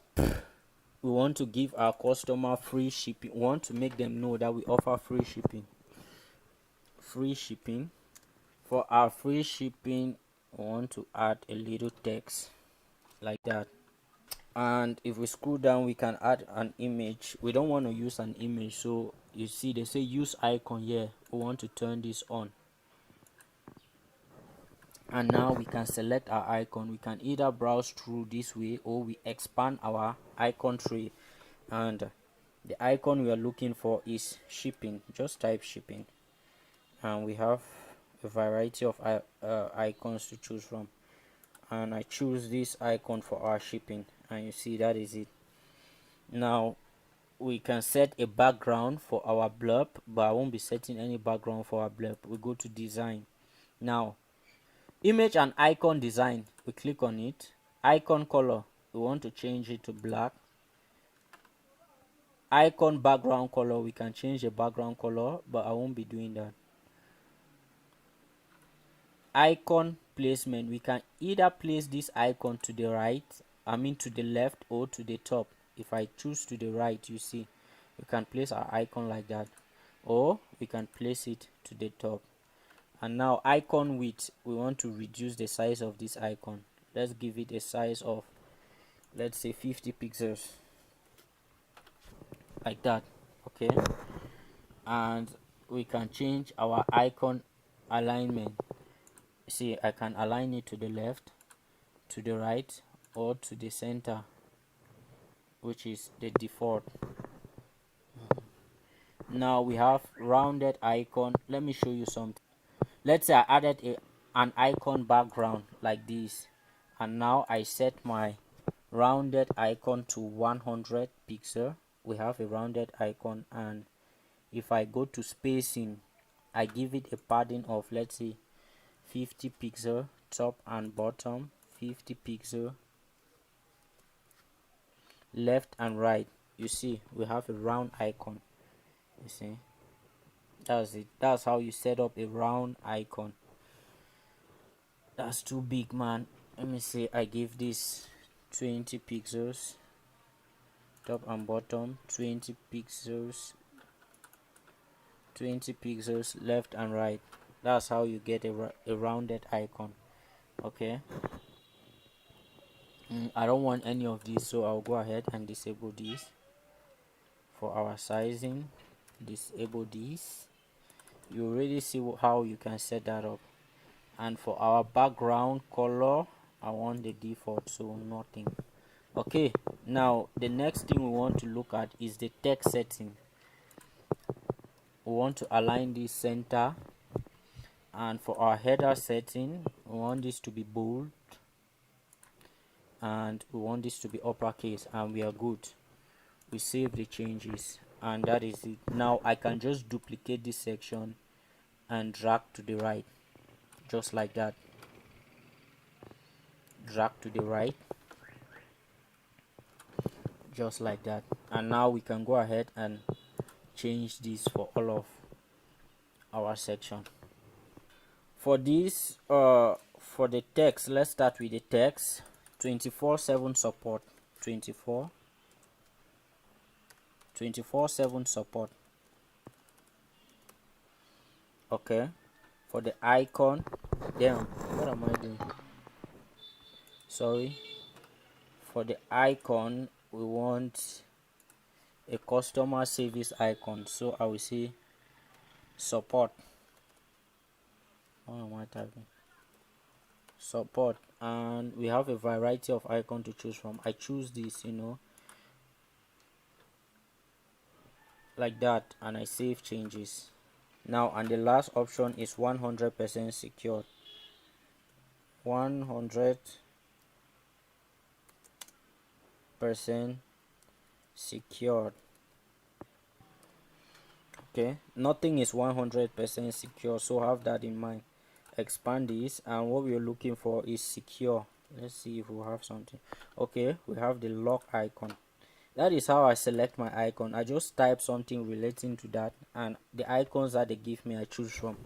Speaker 1: we want to give our customer free shipping. We want to make them know that we offer free shipping. For our free shipping, we want to add a little text like that. And if we scroll down, we can add an image. We don't want to use an image, so you see they say use icon here. We want to turn this on, and now we can select our icon. We can either browse through this way, or we expand our icon tree, and the icon we are looking for is shipping. Just type shipping, and we have a variety of icons to choose from, and I choose this icon for our shipping, and you see that is it. Now we can set a background for our blurb, but I won't be setting any background for our blurb. We go to design. Now image and icon design, we click on it. Icon color, we want to change it to black. Icon background color, we can change the background color, but I won't be doing that. Icon placement, we can either place this icon to the right, to the left, or to the top. If I choose to the right, you see we can place our icon like that, or we can place it to the top. And now icon width, we want to reduce the size of this icon. Let's give it a size of, let's say 50 pixels, like that. Okay, and we can change our icon alignment. See, I can align it to the left, to the right, or to the center, which is the default. Now we have rounded icon. Let me show you something. Let's say I added an icon background like this, and now I set my rounded icon to 100 pixel. We have a rounded icon, and if I go to spacing, I give it a padding of, let's say 50 pixel top and bottom, 50 pixel left and right. You see we have a round icon. You see, that's it. That's how you set up a round icon. That's too big, man. Let me see, I give this 20 pixels top and bottom, 20 pixels left and right. That's how you get a rounded icon. Okay, I don't want any of these, so I'll go ahead and disable these. For our sizing, disable these. You already see how you can set that up. And for our background color, I want the default, so nothing. Okay, now the next thing we want to look at is the text setting. We want to align this center, and for our header setting we want this to be bold and we want this to be uppercase, and we are good. We save the changes and that is it. Now I can just duplicate this section and drag to the right, just like that. Drag to the right, just like that. And now we can go ahead and change this for all of our section. For this for the text, let's start with the text. 24/7 support. 24/7 support. Okay, for the icon, damn, what am I doing? Sorry. For the icon, we want a customer service icon, so I will say support. What am I typing? Support. And we have a variety of icon to choose from. I choose this, like that, and I save changes. Now, and the last option is 100% secure. 100% secured. Okay, nothing is 100% secure, so have that in mind. Expand this, and what we're looking for is secure. Let's see if we have something. Okay, we have the lock icon. That is how I select my icon. I just type something relating to that, and the icons that they give me I choose from.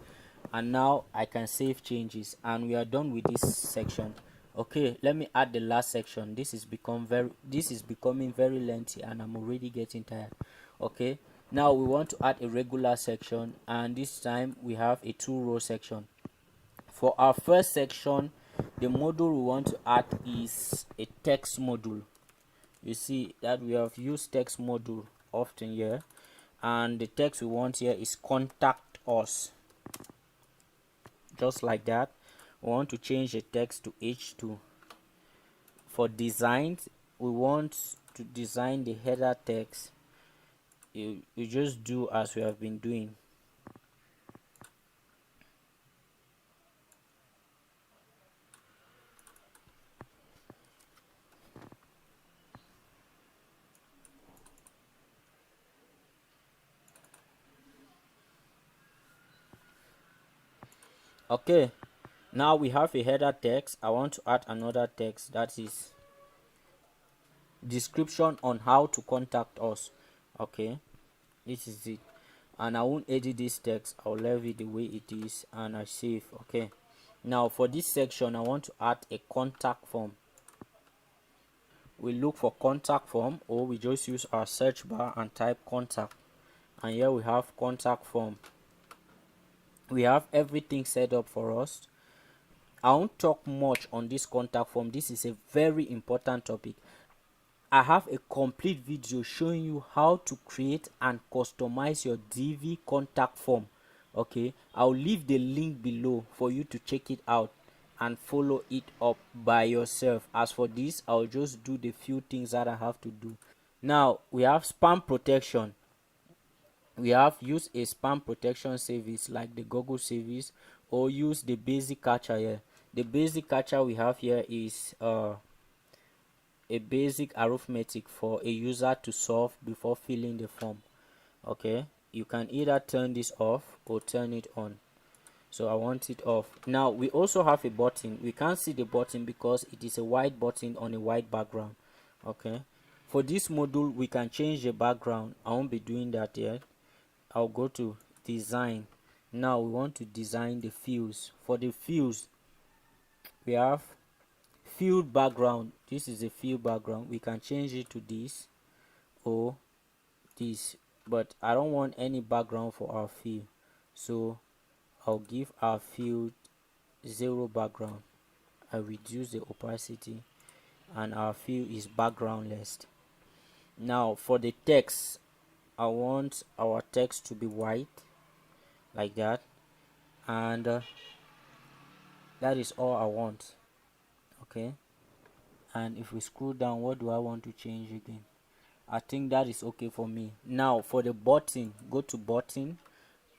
Speaker 1: And now I can save changes, and we are done with this section. Okay, let me add the last section. This is becoming very lengthy and I'm already getting tired. Okay, now we want to add a regular section, and this time we have a 2-row section. For our first section, the module we want to add is a text module. You see that we have used text module often here, and the text we want here is contact us, just like that. We want to change the text to H2. For designs, we want to design the header text. You just do as we have been doing. Okay, now we have a header text. I want to add another text, that is description on how to contact us. Okay, this is it, and I won't edit this text. I'll leave it the way it is and I save. Okay, now for this section I want to add a contact form. We look for contact form, or we just use our search bar and type contact, and here we have contact form. We have everything set up for us. I won't talk much on this contact form. This is a very important topic. I have a complete video showing you how to create and customize your Divi contact form. Okay, I'll leave the link below for you to check it out and follow it up by yourself. As for this, I'll just do the few things that I have to do. Now we have spam protection. We have used a spam protection service like the Google service, or use the basic catcher here. The basic catcher we have here is a basic arithmetic for a user to solve before filling the form. Okay, you can either turn this off or turn it on, so I want it off. Now we also have a button. We can't see the button because it is a white button on a white background. Okay, for this module we can change the background. I won't be doing that yet. I'll go to design. Now we want to design the fields. For the fields, we have field background. This is a field background. We can change it to this or this, but I don't want any background for our field, so I'll give our field 0 background. I reduce the opacity and our field is backgroundless. Now for the text, I want our text to be white, like that, and that is all I want. Okay, and if we scroll down, what do I want to change again? I think that is okay for me. Now for the button, go to button.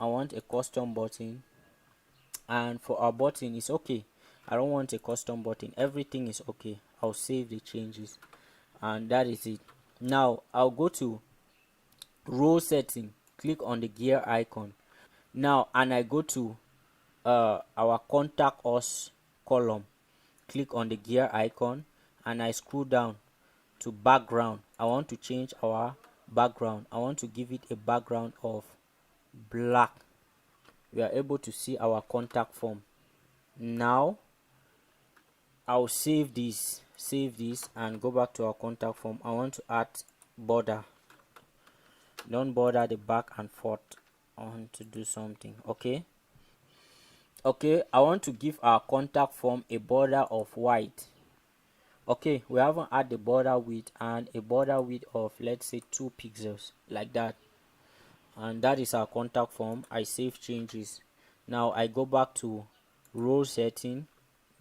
Speaker 1: I want a custom button, and for our button it's okay. I don't want a custom button, everything is okay. I'll save the changes, and that is it. Now I'll go to row setting, click on the gear icon now, and I go to our contact us column, click on the gear icon, and I scroll down to background. I want to change our background. I want to give it a background of black. We are able to see our contact form. Now I'll save this and go back to our contact form. I want to add border. Don't bother the back and forth. I want to do something. Okay, I want to give our contact form a border of white. Okay, we haven't added the border width, and a border width of, let's say, 2 pixels, like that. And that is our contact form. I save changes. Now I go back to row setting,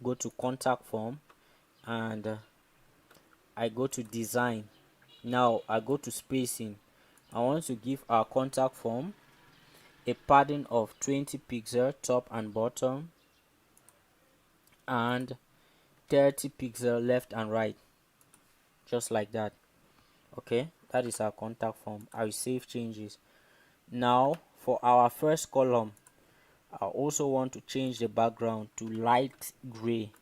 Speaker 1: go to contact form, and I go to design. Now I go to spacing. I want to give our contact form a padding of 20 pixels top and bottom, and 30 pixels left and right, just like that. Okay, that is our contact form. I will save changes. Now for our first column, I also want to change the background to light gray,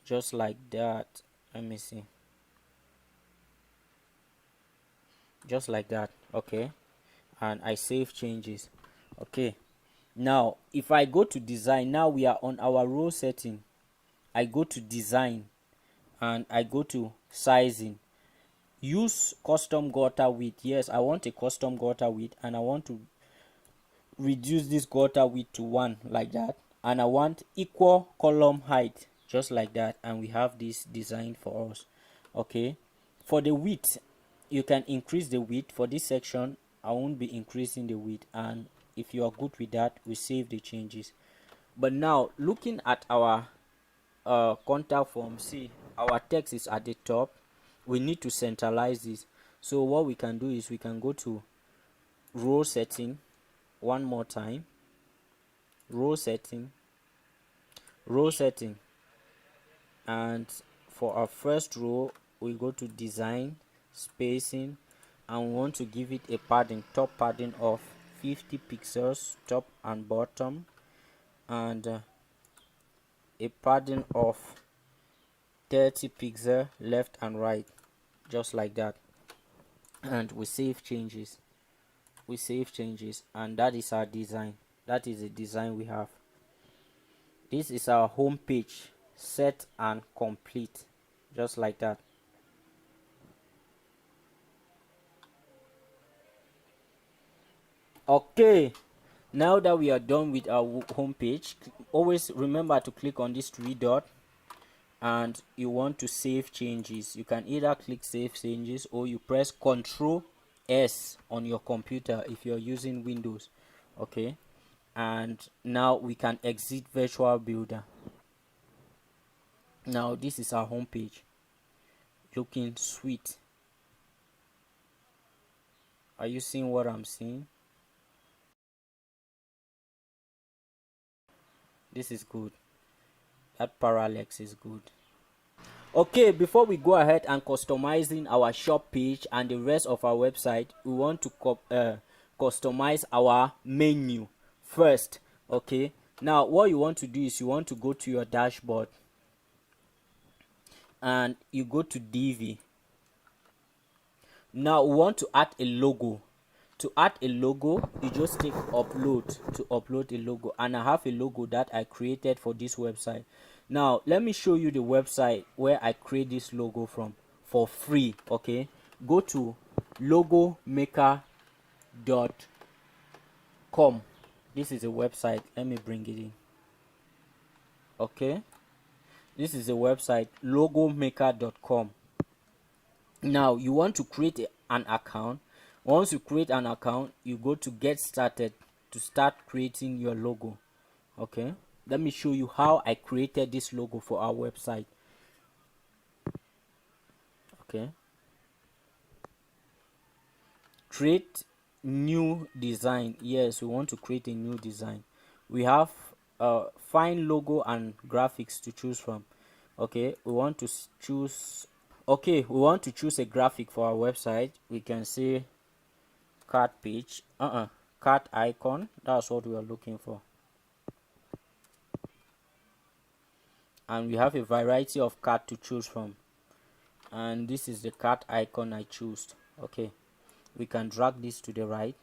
Speaker 1: just like that. Let me see, just like that. Okay, and I save changes. Okay, now if I go to design, now we are on our row setting. I go to design and I go to sizing. Use custom gutter width. Yes, I want a custom gutter width, and I want to reduce this gutter width to 1, like that. And I want equal column height, just like that. And we have this design for us. Okay, for the width, you can increase the width. For this section, I won't be increasing the width, and if you are good with that, we save the changes. But now looking at our contact form, see, our text is at the top. We need to centralize this. So what we can do is we can go to row setting one more time, row setting, and for our first row we go to design, spacing, and we want to give it a padding, top padding of 50 pixels top and bottom, and a padding of 30 pixels left and right, just like that. And we save changes, and that is our design. That is the design we have. This is our home page, set and complete, just like that. Okay, now that we are done with our home page, always remember to click on this 3 dot, and you want to save changes. You can either click save changes, or you press Ctrl S on your computer if you're using Windows. Okay, and now we can exit virtual builder. Now this is our home page, looking sweet. Are you seeing what I'm seeing? This is good. That parallax is good. Okay, before we go ahead and customizing our shop page and the rest of our website, we want to customize our menu first. Okay, now what you want to do is you want to go to your dashboard and you go to Divi. Now we want to add a logo. To add a logo, you just click upload to upload a logo, and I have a logo that I created for this website. Now let me show you the website where I create this logo from for free. Okay, go to logomaker.com. This is a website. Let me bring it in. Okay, this is a website, logomaker.com. Now you want to create an account. Once you create an account, you go to get started to start creating your logo. Okay, let me show you how I created this logo for our website. Okay, create new design. Yes, we want to create a new design. We have find logo and graphics to choose from. Okay, we want to choose. Okay, we want to choose a graphic for our website. We can say cart page, cart icon. That's what we are looking for. And we have a variety of cart to choose from, and this is the cart icon I choose. Okay, we can drag this to the right,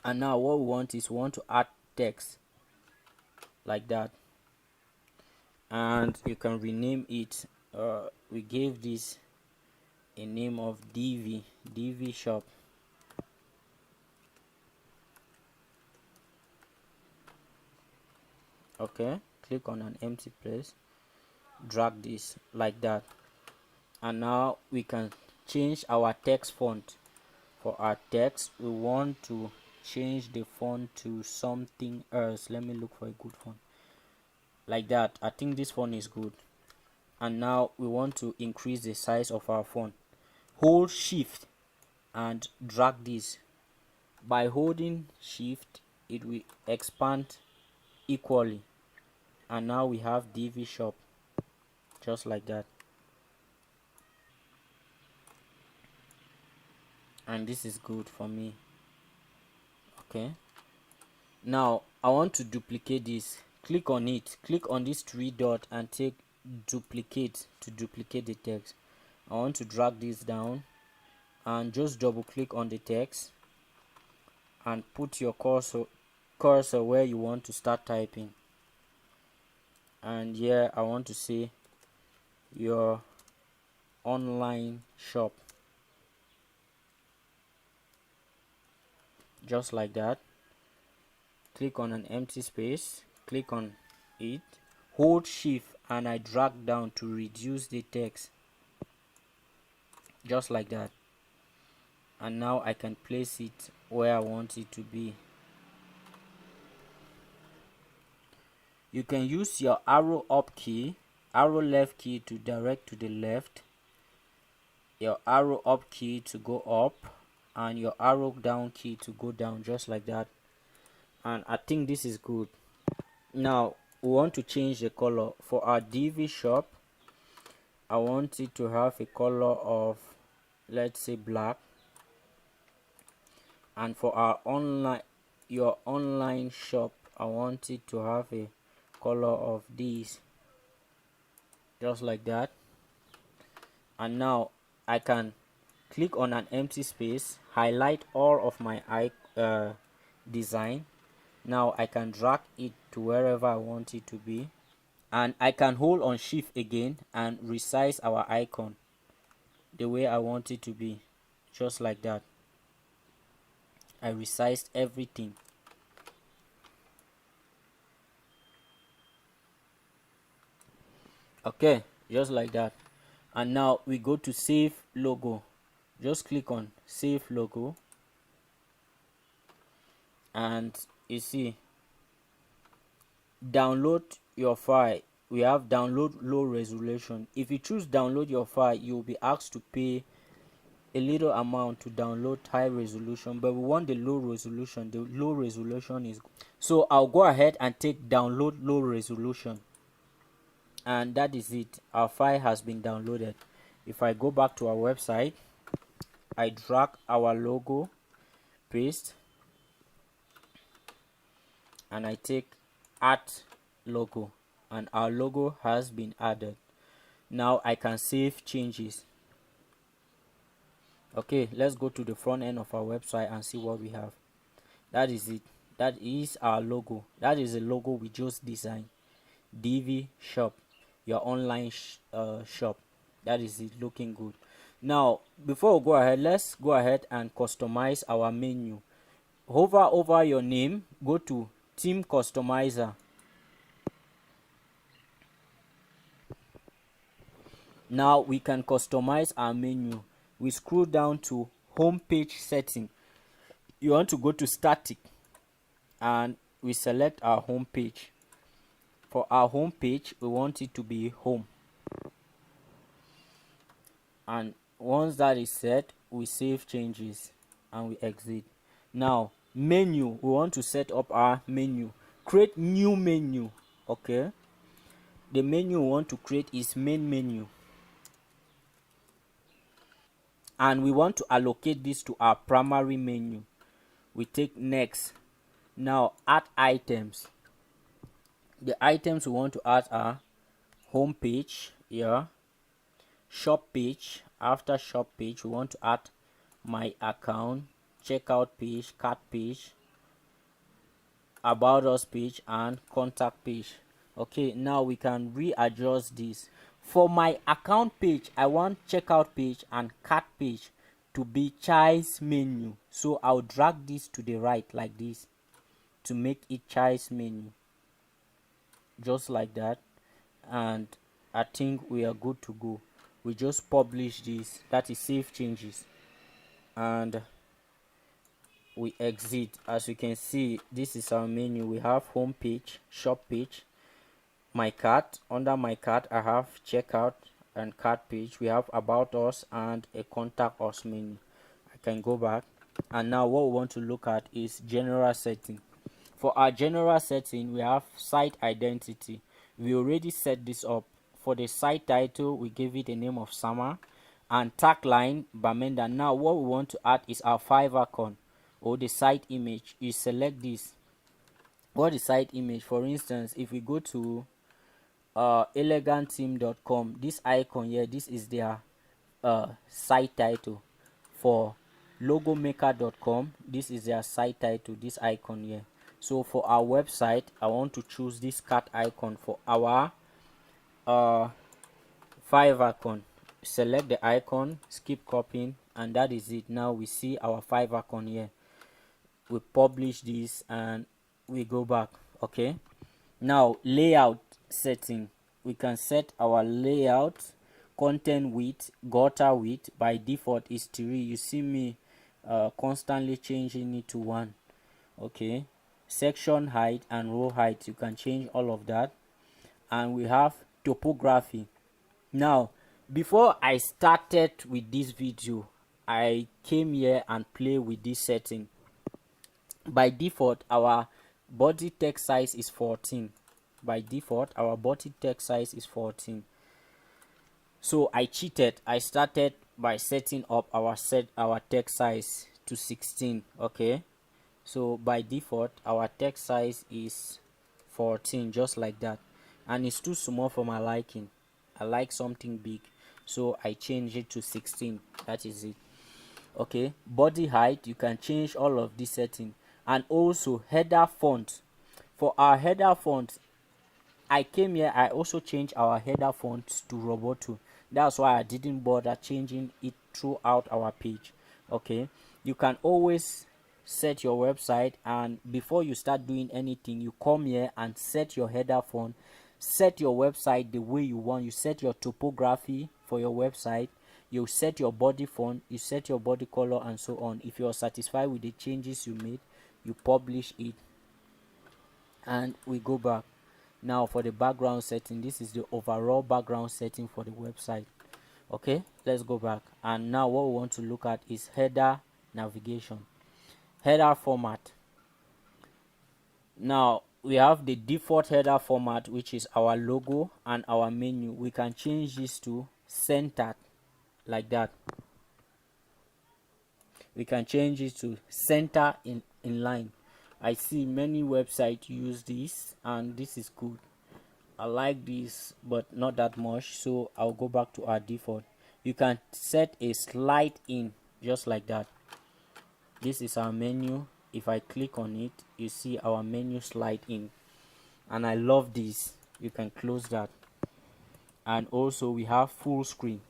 Speaker 1: and now what we want is we want to add text like that, and you can rename it. We gave this a name of Divi shop. Okay, click on an empty place, drag this like that, and now we can change our text font. For our text, we want to change the font to something else. Let me look for a good font like that. I think this font is good. And now we want to increase the size of our font. Hold shift and drag this. By holding shift, it will expand equally, and now we have Divi shop just like that. And this is good for me. Okay, now I want to duplicate this. Click on it, click on this three dot and take duplicate to duplicate the text. I want to drag this down and just double click on the text and put your cursor where you want to start typing. And here I want to say your online shop, just like that. Click on an empty space, click on it, hold shift and I drag down to reduce the text, just like that. And now I can place it where I want it to be. You can use your arrow up key, arrow left key to direct to the left, your arrow up key to go up, and your arrow down key to go down, just like that. And I think this is good. Now we want to change the color. For our Divi shop, I want it to have a color of, let's say, black. And for our your online shop, I want it to have a color of these, just like that. And now I can click on an empty space, highlight all of my design. Now I can drag it to wherever I want it to be, and I can hold on shift again and resize our icon the way I want it to be, just like that. I resized everything. Okay, just like that. And now we go to save logo. Just click on save logo, and you see download your file. We have download low resolution. If you choose download your file, you'll be asked to pay a little amount to download high resolution, but we want the low resolution. The low resolution is good. So I'll go ahead and take download low resolution, and that is it. Our file has been downloaded. If I go back to our website, I drag our logo, paste, and I take add logo, and our logo has been added. Now I can save changes. Okay, let's go to the front end of our website and see what we have. That is it. That is our logo. That is the logo we just designed. Divi shop, your online shop. That is it, looking good. Now before we go ahead, let's go ahead and customize our menu. Hover over your name, go to theme customizer. Now we can customize our menu. We scroll down to home page setting. You want to go to static, and we select our home page. For our home page, we want it to be home. and once that is set, we save changes and we exit. Now menu, we want to set up our menu. Create new menu. Okay, the menu we want to create is main menu, and we want to allocate this to our primary menu. We take next. Now add items. The items we want to add are home page, yeah, shop page. After shop page, we want to add my account, checkout page, cart page, about us page, and contact page. Okay, now we can readjust this. For my account page, I want checkout page and cart page to be child's menu, so I'll drag this to the right like this to make it child's menu, just like that. And I think we are good to go. We just publish this, that is save changes, and we exit. As you can see, this is our menu. We have home page, shop page, my cart. Under my cart, I have checkout and cart page. We have about us and a contact us menu. I can go back, and now what we want to look at is general setting. For our general setting, we have site identity. We already set this up. For the site title, we gave it a name of summer, and tagline Bamenda. Now what we want to add is our 5 icon or the site image. You select this. What is site image? For instance, if we go to eleganttheme.com, this icon here, this is their site title. For logomaker.com, this is their site title, this icon here. So for our website, I want to choose this cat icon for our 5 icon. Select the icon, skip copying, and that is it. Now we see our 5 icon here. We publish this and we go back. Okay, now layout setting. We can set our layout, content width, gutter width. By default is 3. You see me constantly changing it to 1. Okay, section height and row height, you can change all of that. And we have topography. Now before I started with this video, I came here and play with this setting. By default, our body text size is 14. By default, our body text size is 14. So I cheated. I started by setting up our text size to 16. Okay, so by default our text size is 14, just like that, and it's too small for my liking. I like something big, so I change it to 16. That is it. Okay, body height, you can change all of this setting. And also header font. For our header font, I came here, I also changed our header font to Roboto. That's why I didn't bother changing it throughout our page. Okay, you can always set your website, and before you start doing anything, you come here and set your header font, set your website the way you want. You set your topography for your website, you set your body font, you set your body color, and so on. If you're satisfied with the changes you made, you publish it, and we go back. Now for the background setting, this is the overall background setting for the website. Okay, let's go back, and now what we want to look at is header navigation, header format. Now we have the default header format, which is our logo and our menu. We can change this to centered, like that. We can change it to center in line. I see many websites use this, and this is good. I like this, but not that much, so I'll go back to our default. You can set a slide in, just like that. This is our menu. If I click on it, you see our menu slide in, and I love this. You can close that. And also we have full screen.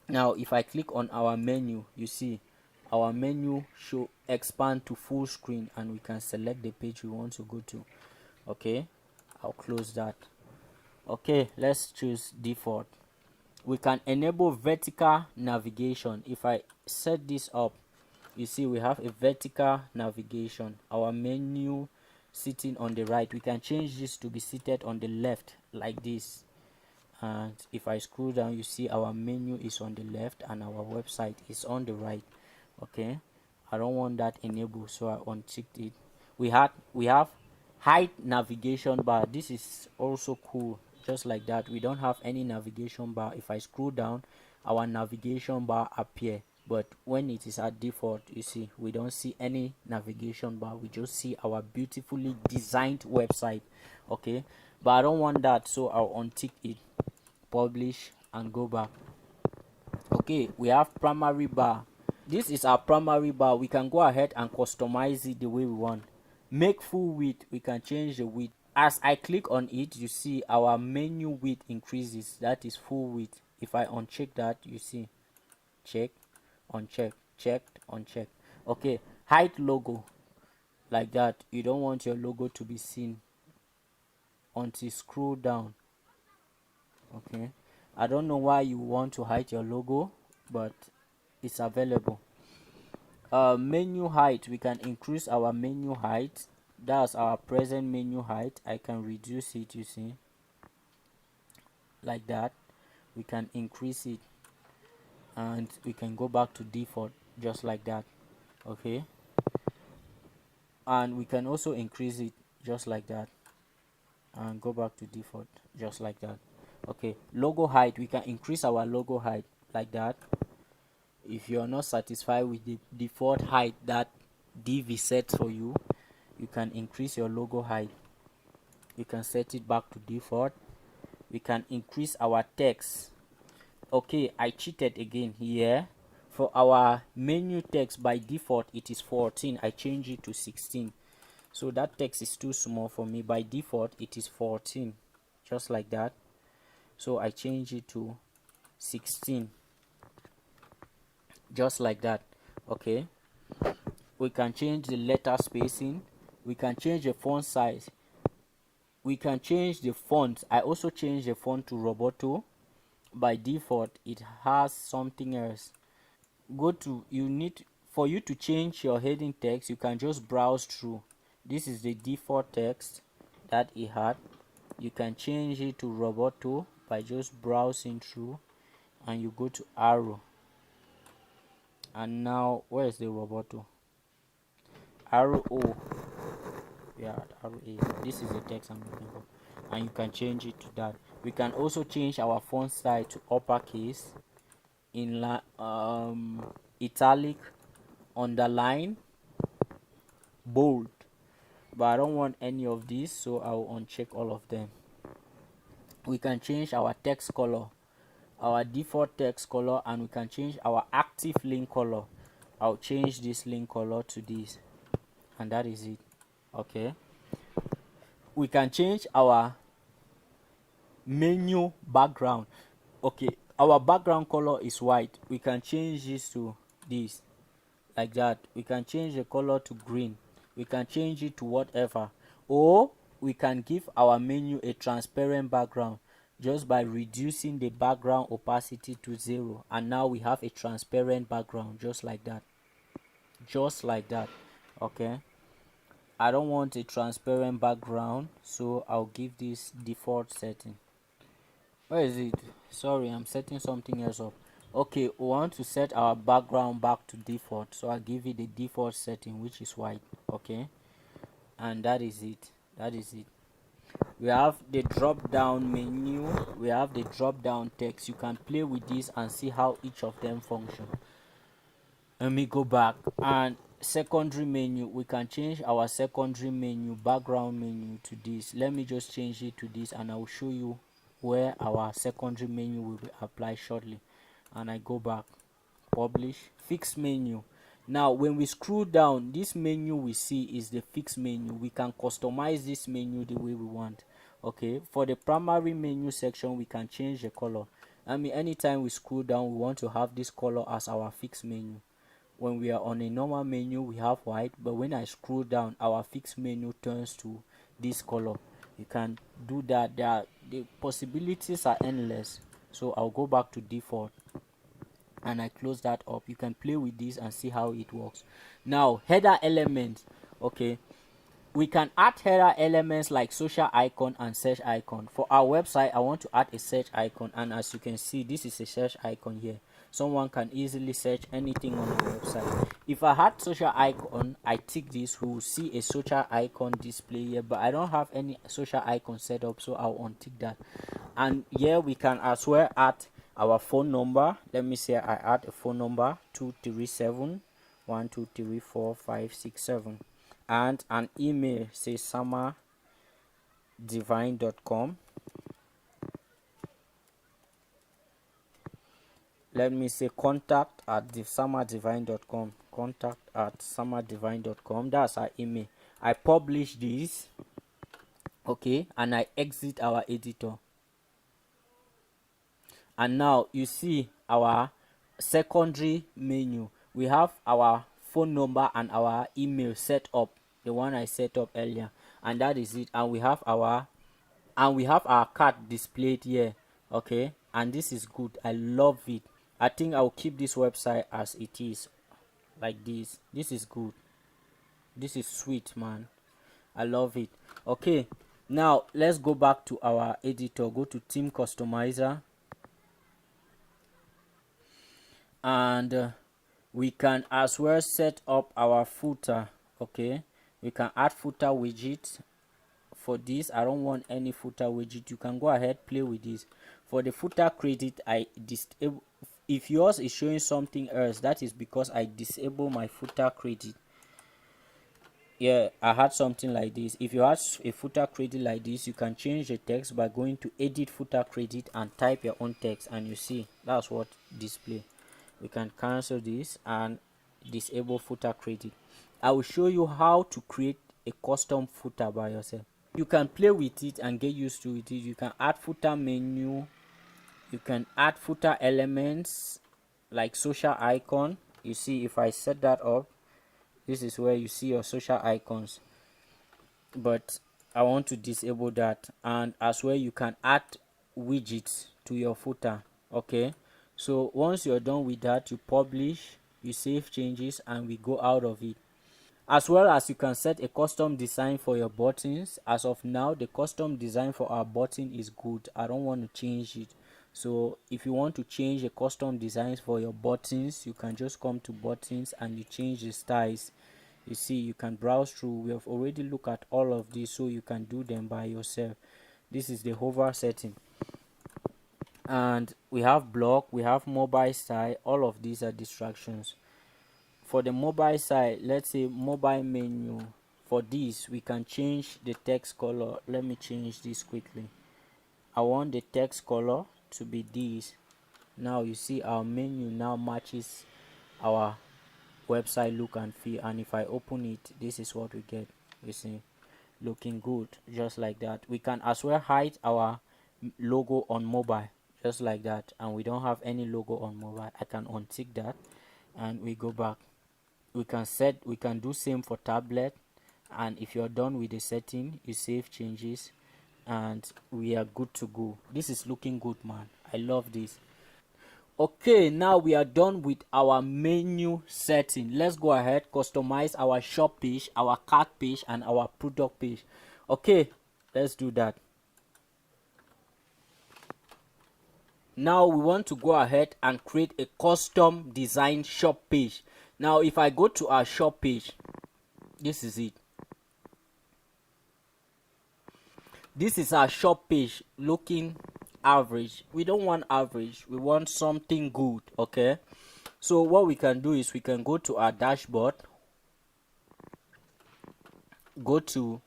Speaker 1: Now if I click on our menu, you see our menu show expand to full screen, and we can select the page we want to go to. Okay, I'll close that. Okay, let's choose default. We can enable vertical navigation. If I set this up, you see we have a vertical navigation. Our menu sitting on the right. We can change this to be seated on the left, like this, and if I scroll down, you see our menu is on the left and our website is on the right. Okay, I don't want that enabled, so I unticked it. We have hide navigation bar. This is also cool. Just like that, we don't have any navigation bar. If I scroll down, our navigation bar appear, but when it is at default, you see we don't see any navigation bar. We just see our beautifully designed website. Okay, but I don't want that, so I'll untick it, publish, and go back. Okay, we have primary bar. This is our primary bar. We can go ahead and customize it the way we want. Make full width. We can change the width. As I click on it, you see our menu width increases. That is full width. If I uncheck that, you see check, uncheck, checked, uncheck. Okay, hide logo. Like that, you don't want your logo to be seen until scroll down. Okay, I don't know why you want to hide your logo, but it's available. Menu height, we can increase our menu height. That's our present menu height. I can reduce it, you see, like that. We can increase it, and we can go back to default just like that. Okay, and we can also increase it just like that and go back to default just like that. Okay, logo height, we can increase our logo height like that. If you're not satisfied with the default height that Divi sets for you, you can increase your logo height. You can set it back to default. We can increase our text. Okay, I cheated again here. For our menu text, by default it is 14. I change it to 16, so that text is too small for me. By default it is 14, just like that, so I change it to 16, just like that. Okay, we can change the letter spacing. We can change the font size. We can change the font. I also change the font to Roboto. By default it has something else. Go to, you need, for you to change your heading text, you can just browse through. This is the default text that it had. You can change it to Roboto by just browsing through, and you go to arrow, and now where is the Roboto? Arrow O. Yeah, arrow A. This is the text I'm looking for, and you can change it to that. We can also change our font style to uppercase, italic, underline, bold, but I don't want any of these, so I'll uncheck all of them. We can change our text color, our default text color, and we can change our active link color. I'll change this link color to this, and that is it. Okay, we can change our menu background. Okay, our background color is white. We can change this to this, like that. We can change the color to green. We can change it to whatever, or we can give our menu a transparent background just by reducing the background opacity to 0, and now we have a transparent background just like that, just like that. Okay, I don't want a transparent background, so I'll give this default setting. Where is it? Sorry, I'm setting something else up. Okay, we want to set our background back to default, so I'll give it the default setting, which is white. Okay, and that is it. That is it. We have the drop down menu. We have the drop down text. You can play with this and see how each of them function. Let me go back. And secondary menu, we can change our secondary menu, background menu, to this. Let me just change it to this, and I will show you where our secondary menu will be applied shortly. And I go back, publish, fixed menu. Now when we scroll down, this menu we see is the fixed menu. We can customize this menu the way we want. Okay, for the primary menu section, we can change the color. I mean, anytime we scroll down, we want to have this color as our fixed menu. When we are on a normal menu, we have white, but when I scroll down, our fixed menu turns to this color. You can do that. The possibilities are endless, so I'll go back to default and I close that up. You can play with this and see how it works. Now, header element. Okay, we can add header elements like social icon and search icon. For our website, I want to add a search icon, and as you can see, this is a search icon here. Someone can easily search anything on our website. If I had social icon, I tick this, we will see a social icon display here, but I don't have any social icon set up, so I'll untick that. And here we can as well add our phone number. Let me say I add a phone number 237 1234567, and an email, say samadivine.com. Let me say contact at samadivine.com, contact at samadivine.com. That's our email. I publish this, okay, and I exit our editor. And now you see our secondary menu. We have our phone number and our email set up, the one I set up earlier, and that is it. And we have our cart displayed here, okay, and this is good. I love it. I think I'll keep this website as it is, like this. This is good. This is sweet, man. I love it. Okay, now let's go back to our editor. Go to theme customizer, and we can as well set up our footer. Okay, we can add footer widget. For this, I don't want any footer widget. You can go ahead, play with this. For the footer credit, I disable. If yours is showing something else, that is because I disable my footer credit. Yeah, I had something like this. If you have a footer credit like this, you can change the text by going to edit footer credit and type your own text, and you see that's what display. We can cancel this and disable footer credit. I will show you how to create a custom footer by yourself. You can play with it and get used to it. You can add footer menu, you can add footer elements like social icon. You see, if I set that up, this is where you see your social icons, but I want to disable that. And as well, you can add widgets to your footer. Okay, so once you're done with that, you publish, you save changes, and we go out of it. As well as you can set a custom design for your buttons. As of now, the custom design for our button is good. I don't want to change it. So if you want to change the custom designs for your buttons, you can just come to buttons and you change the styles. You see, you can browse through. We have already looked at all of these, so you can do them by yourself. This is the hover setting, and we have block, we have mobile style. All of these are distractions. For the mobile side, let's say mobile menu. For this, we can change the text color. Let me change this quickly. I want the text color to be this. Now you see our menu now matches our website look and feel, and if I open it, this is what we get. You see, looking good, just like that. We can as well hide our logo on mobile, just like that, and we don't have any logo on mobile. I can untick that and we go back. We can do same for tablet, and if you're done with the setting, you save changes and we are good to go. This is looking good, man. I love this. Okay, now we are done with our menu setting. Let's go ahead, customize our shop page, our cart page, and our product page. Okay, let's do that. Now we want to go ahead and create a custom design shop page. Now if I go to our shop page, this is it. This is our shop page looking average. We don't want average, we want something good. Okay, so what we can do is we can go to our dashboard, go to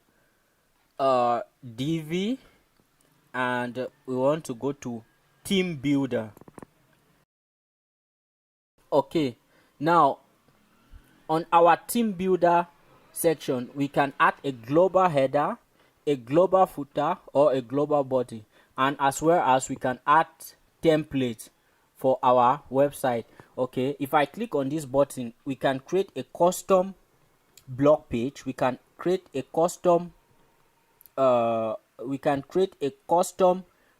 Speaker 1: Divi, and we want to go to theme builder. Okay, now on our theme builder section, we can add a global header, a global footer, or a global body, and as well as we can add templates for our website. Okay, if I click on this button, we can create a custom blog page, we can create a custom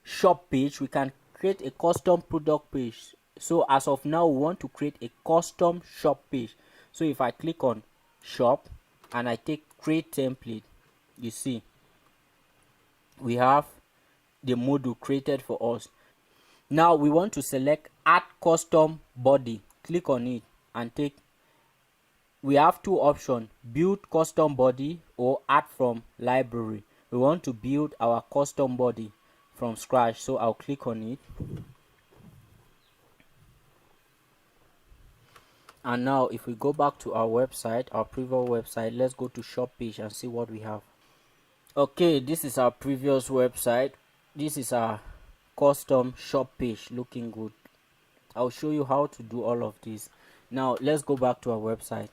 Speaker 1: shop page, we can create a custom product page. So as of now, we want to create a custom shop page. So if I click on shop and I take create template, You see, we have the module created for us. Now we want to select add custom body. Click on it and take, we have two options: build custom body or add from library. We want to build our custom body from scratch, so I'll click on it. And now if we go back to our website, our previous website, let's go to shop page and see what we have. Okay, this is our previous website. This is our custom shop page, looking good. I'll show you how to do all of this. Now let's go back to our website.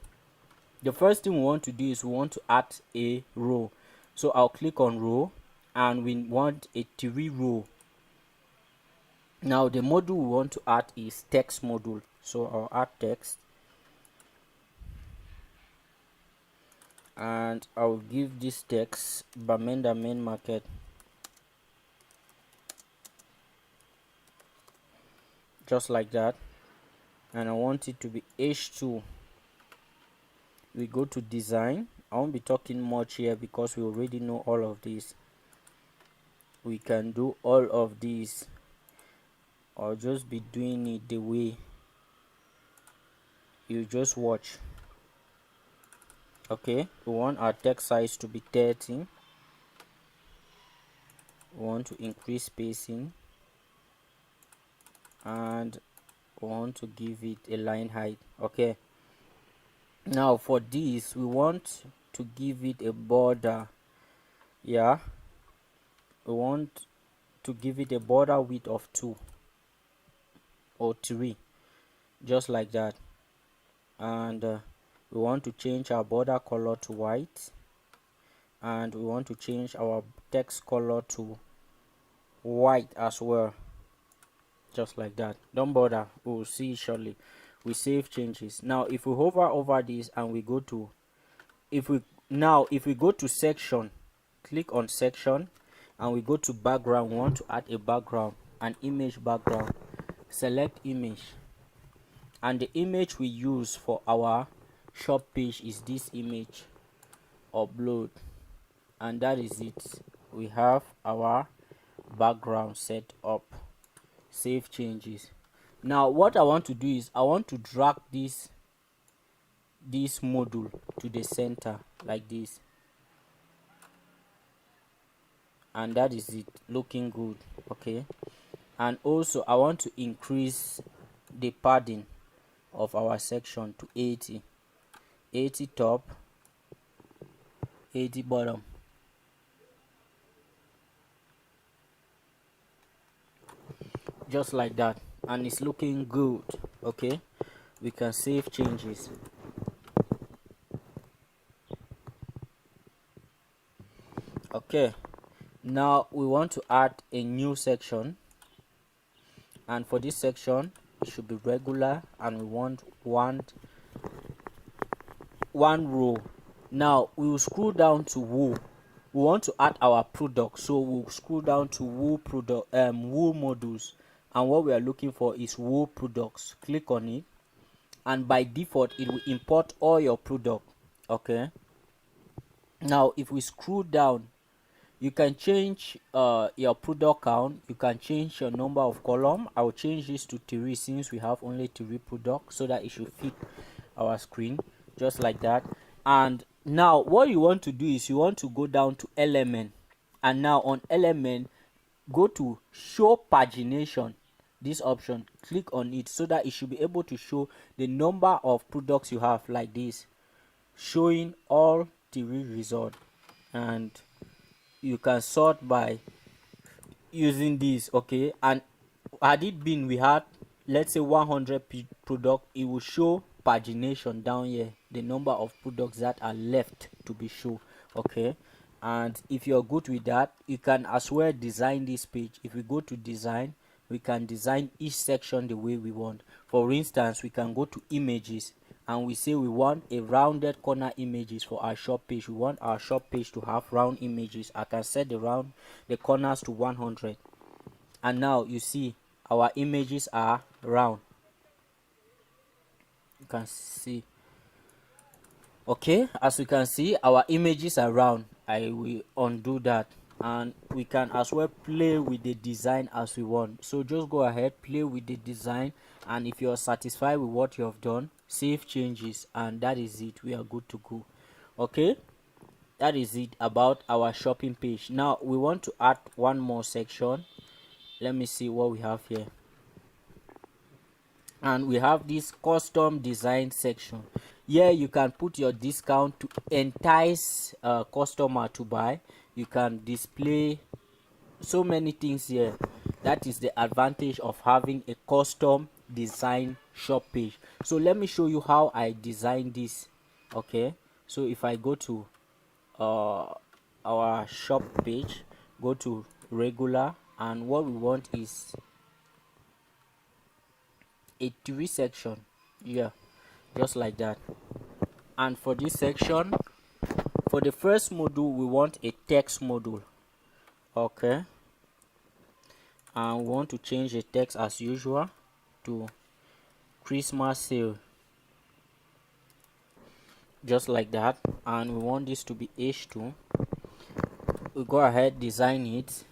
Speaker 1: The first thing we want to do is we want to add a row. So I'll click on row, and we want a 3 row. Now the module we want to add is text module, so I'll add text, and I'll give this text Bamenda main market. Just like that. And I want it to be H2. We go to design. I won't be talking much here because we already know all of this. We can do all of these. I'll just be doing it the way you just watch. Okay, we want our text size to be 30. We want to increase spacing, and we want to give it a line height. Okay, now for this we want to give it a border. Yeah, we want to give it a border width of 2 or 3, just like that. And we want to change our border color to white, and we want to change our text color to white as well, just like that. Don't bother, we'll see shortly. We save changes. Now if we hover over this and we go to, if we go to section, click on section, and we go to background. We want to add a background, an image background. Select image, and the image we use for our shop page is this image. Upload, and that is it. We have our background set up. Save changes. Now what I want to do is I want to drag this module to the center like this, and that is it, looking good. Okay, and also I want to increase the padding of our section to 80 top, 80 bottom. Just like that, and it's looking good. Okay, we can save changes. Okay, now we want to add a new section, and for this section it should be regular, and we want one row. Now we will scroll down to Woo. We want to add our product, so we'll scroll down to Woo product, Woo modules, and what we are looking for is Woo products. Click on it, and by default it will import all your product. Okay, now if we scroll down, you can change your product count. You can change your number of column. I'll change this to 3 since we have only 3 products, so that it should fit our screen, just like that. And now what you want to do is you want to go down to element, and now on element go to show pagination, this option. Click on it so that it should be able to show the number of products you have, like this, showing all 3 results. And you can sort by using this. Okay, and had it been we had, let's say, 100 product, it will show pagination down here, the number of products that are left to be shown. Okay, and if you're good with that, you can as well design this page. If we go to design, we can design each section the way we want. For instance, we can go to images, and we say we want a rounded corner images for our shop page. We want our shop page to have round images. I can set the corners to 100, and now you see our images are round. You can see. Okay, as you can see, our images are round. I will undo that, and we can as well play with the design as we want. So just go ahead, play with the design, and if you're satisfied with what you have done, save changes, and that is it. We are good to go. Okay, that is it about our shopping page. Now we want to add one more section. Let me see what we have here. And we have this custom design section. Here you can put your discount to entice a customer to buy. You can display so many things here. That is the advantage of having a custom design shop page. So let me show you how I designed this. Okay, so if I go to our shop page, go to regular, and what we want is a Divi section. Yeah, just like that. And for this section, for the first module, we want a text module. Okay, and we want to change the text as usual to Christmas sale, just like that. And we want this to be H2. We go ahead, design it.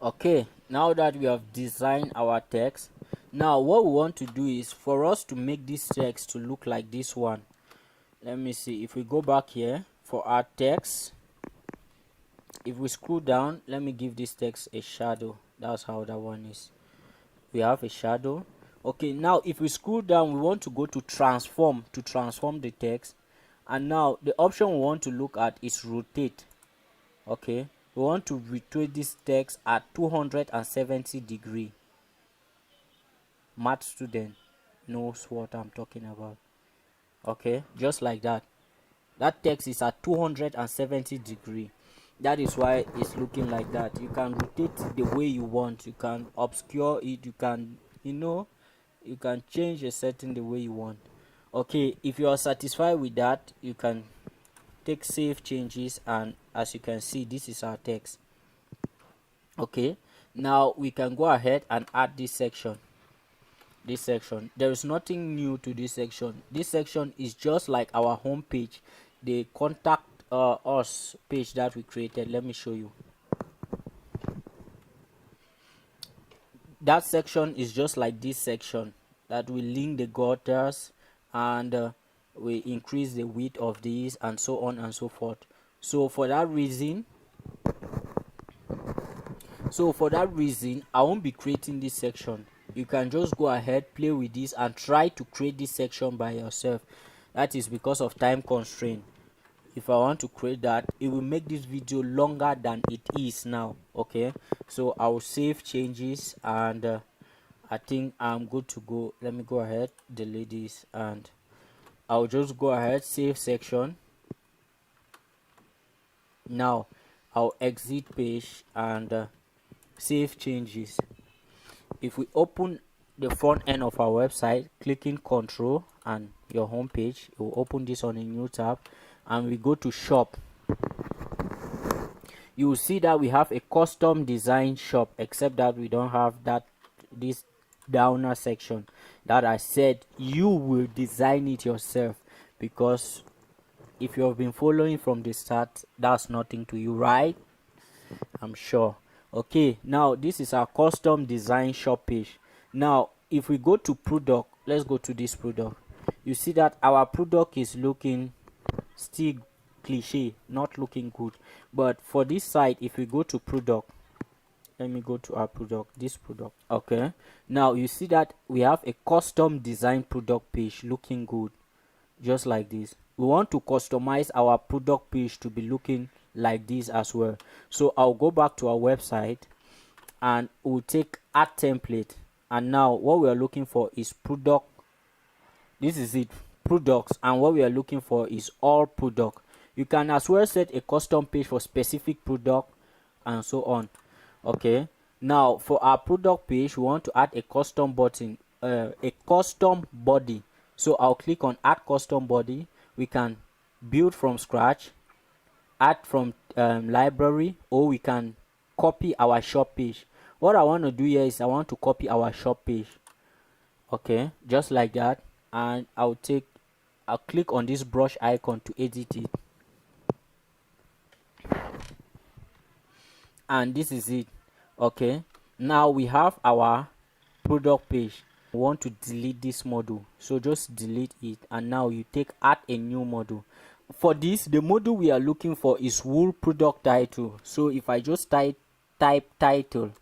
Speaker 1: Okay, now that we have designed our text, now what we want to do is for us to make this text to look like this one. Let me see, if we go back here for our text, if we scroll down, let me give this text a shadow. That's how that one is. We have a shadow. Okay, now if we scroll down, we want to go to transform to transform the text, and now the option we want to look at is rotate. Okay, we want to rotate this text at 270 degree. Math student knows what I'm talking about. Okay, just like that. That text is at 270 degree. That is why it's looking like that. You can rotate it the way you want. You can obscure it. You can, you can change a setting the way you want. Okay, if you are satisfied with that, you can take save changes, and as you can see, this is our text. Okay, now we can go ahead and add this section. There is nothing new to this section. This section is just like our home page, the contact us page that we created. Let me show you. That section is just like this section, that we link the gutters, and we increase the width of these, and so on and so forth. So for that reason, I won't be creating this section. You can just go ahead, play with this, and try to create this section by yourself. That is because of time constraint. If I want to create that, it will make this video longer than it is now. Okay, so I will save changes, and I think I'm good to go. Let me go ahead, delete this, and I'll just go ahead, save section. Now I'll exit page and save changes. If we open the front end of our website, clicking Control and your home page, it will open this on a new tab, and we go to shop. You will see that we have a custom design shop, except that we don't have this downer section that I said you will design it yourself, because if you have been following from the start, that's nothing to you, right? I'm sure. Okay, now this is our custom design shop page. Now if we go to product, let's go to this product. You see that our product is looking still cliche, not looking good. But for this side, if we go to product, let me go to our product, this product. Okay, now you see that we have a custom design product page looking good, just like this. We want to customize our product page to be looking like this as well. So I'll go back to our website, and we'll take add template, and now what we are looking for is product. This is it, products, and what we are looking for is all product. You can as well set a custom page for specific product and so on. Okay, Now for our product page, we want to add a custom button, a custom body. So I'll click on add custom body. We can build from scratch, add from library, or we can copy our shop page. What I want to do here is I want to copy our shop page. Okay, just like that. And I'll click on this brush icon to edit it, and this is it. Okay, now we have our product page. We want to delete this module, so just delete it, and now you add a new module. For this, the module we are looking for is wool product title. So if I just type title,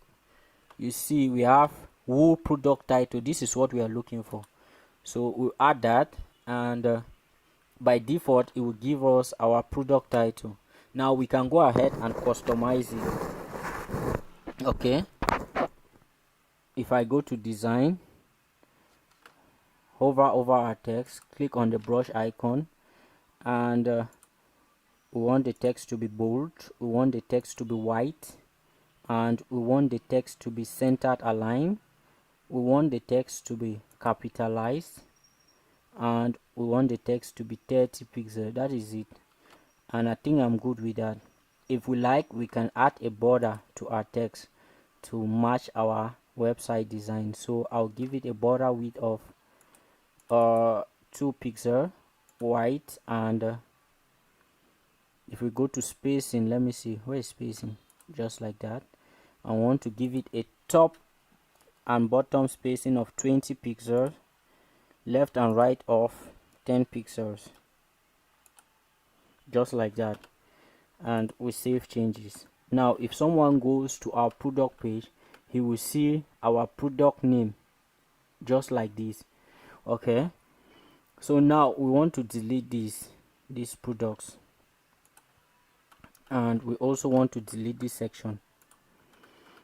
Speaker 1: you see we have wool product title. This is what we are looking for, so we'll add that, and by default it will give us our product title. Now we can go ahead and customize it. Okay, if I go to design, hover over our text, click on the brush icon, and we want the text to be bold, we want the text to be white, and we want the text to be centered aligned, we want the text to be capitalized, and we want the text to be 30 pixels. That is it, and I think I'm good with that. If we like, we can add a border to our text to match our website design. So I'll give it a border width of 2 pixels white, and if we go to spacing, let me see, where is spacing? Just like that. I want to give it a top and bottom spacing of 20 pixels, left and right of 10 pixels, just like that, and we save changes. Now if someone goes to our product page, he will see our product name just like this. Okay, so now we want to delete these products, and we also want to delete this section.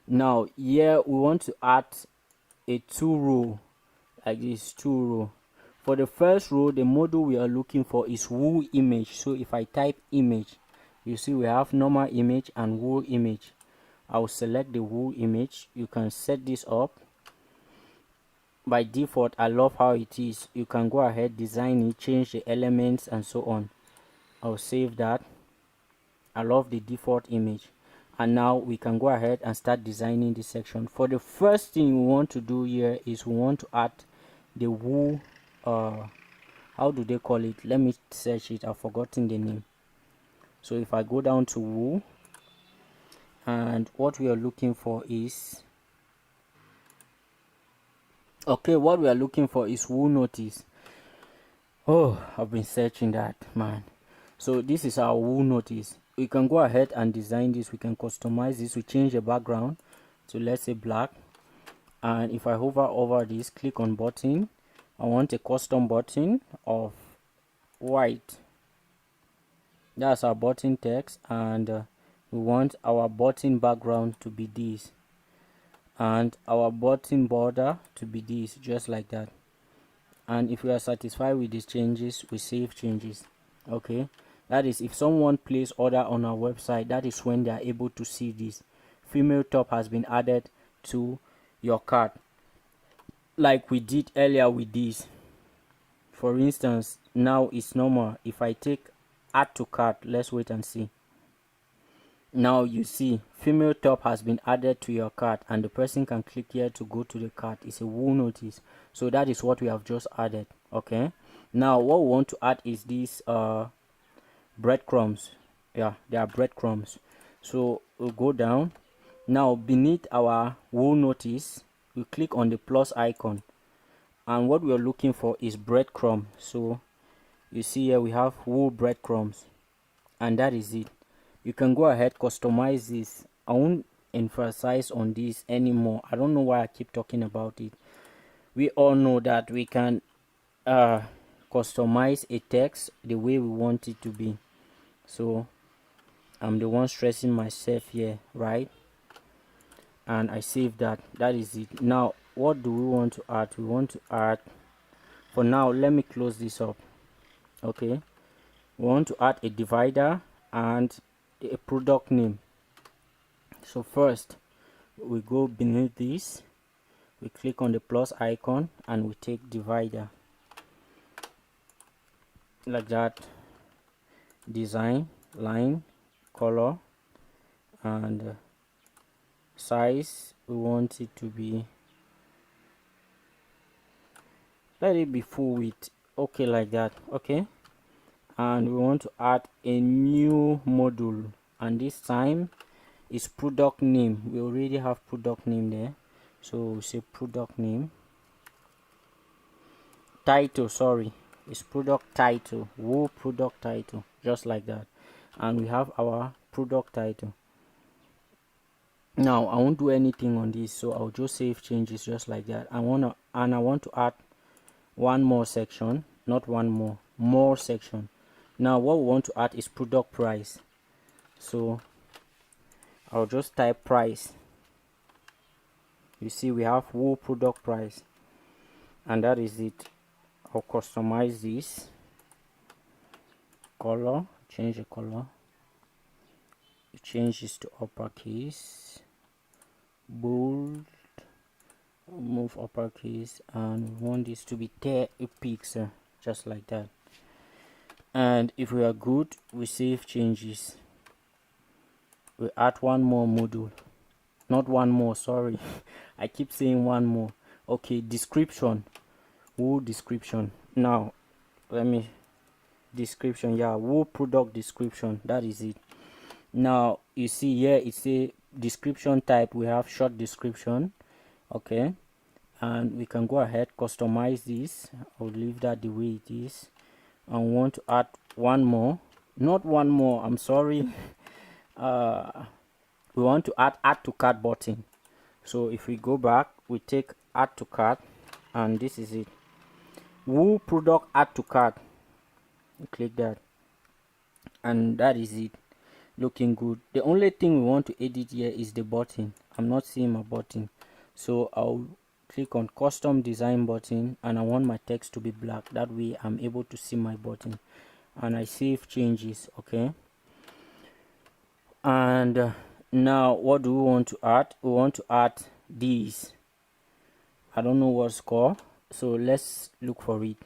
Speaker 1: Now here we want to add a 2 row, like this, 2 row. For the first row, the module we are looking for is wool image. So if I type image, you see we have normal image and wool image. I will select the wool image. You can set this up. By default, I love how it is. You can go ahead, design it, change the elements and so on. I'll save that. I love the default image. And now we can go ahead and start designing this section. For the first thing we want to do here is we want to add the wool, how do they call it? Let me search it. I've forgotten the name. So if I go down to wool, and what we are looking for is, okay, what we are looking for is wool notice. Oh, I've been searching that, man. So this is our wool notice. We can go ahead and design this. We can customize this. We change the background to, let's say, black, and if I hover over this, click on button, I want a custom button of white. That's our button text, and we want our button background to be this, and our button border to be this, just like that. And if we are satisfied with these changes, we save changes. Okay, that is, if someone places order on our website, that is when they are able to see this. Female top has been added to your cart, like we did earlier with this. For instance, now it's normal. If I take add to cart, let's wait and see. Now you see female top has been added to your cart, and the person can click here to go to the cart. It's a wool notice. So that is what we have just added. Okay, now what we want to add is these breadcrumbs. Yeah, they are breadcrumbs. So we'll go down. Now beneath our wool notice, we click on the plus icon, and what we are looking for is breadcrumb. So you see here we have wool breadcrumbs, and that is it. You can go ahead, customize this. I won't emphasize on this anymore. I don't know why I keep talking about it. We all know that we can customize a text the way we want it to be. So I'm the one stressing myself here, right? And I save that. That is it. Now what do we want to add? We want to add, for now, let me close this up. Okay, we want to add a divider and a product name. So first we go beneath this, we click on the plus icon and we take divider like that. Design, line, color, and size. We want it to be, let it be full width, okay, like that. Okay, and we want to add a new module, and this time is product name. We already have product name there, so we say product name. Title, sorry, is product title. Woo product title, just like that. And we have our product title. Now I won't do anything on this, so I'll just save changes just like that. I want to add one more section, not one more section. Now what we want to add is product price, so I'll just type price. You see we have whole product price, and that is it. I'll customize this color, change the color, change this to uppercase, bold, move uppercase, and we want this to be 30 pixel, just like that. And if we are good, we save changes. We add one more module, not one more, sorry. I keep saying one more. Okay, description. Woo description. Now let me description, yeah, woo product description, that is it. Now you see here it's a description type. We have short description, okay, and we can go ahead customize this. I'll leave that the way it is, and want to add one more, not one more, I'm sorry. We want to add to cart button. So if we go back, we take add to cart, and this is it. Woo product add to cart, click that, and that is it, looking good. The only thing we want to edit here is the button. I'm not seeing my button, so I'll click on custom design button, and I want my text to be black, that way I'm able to see my button, and I save changes. Okay, and now what do we want to add? We want to add these. I don't know what's called, so let's look for it.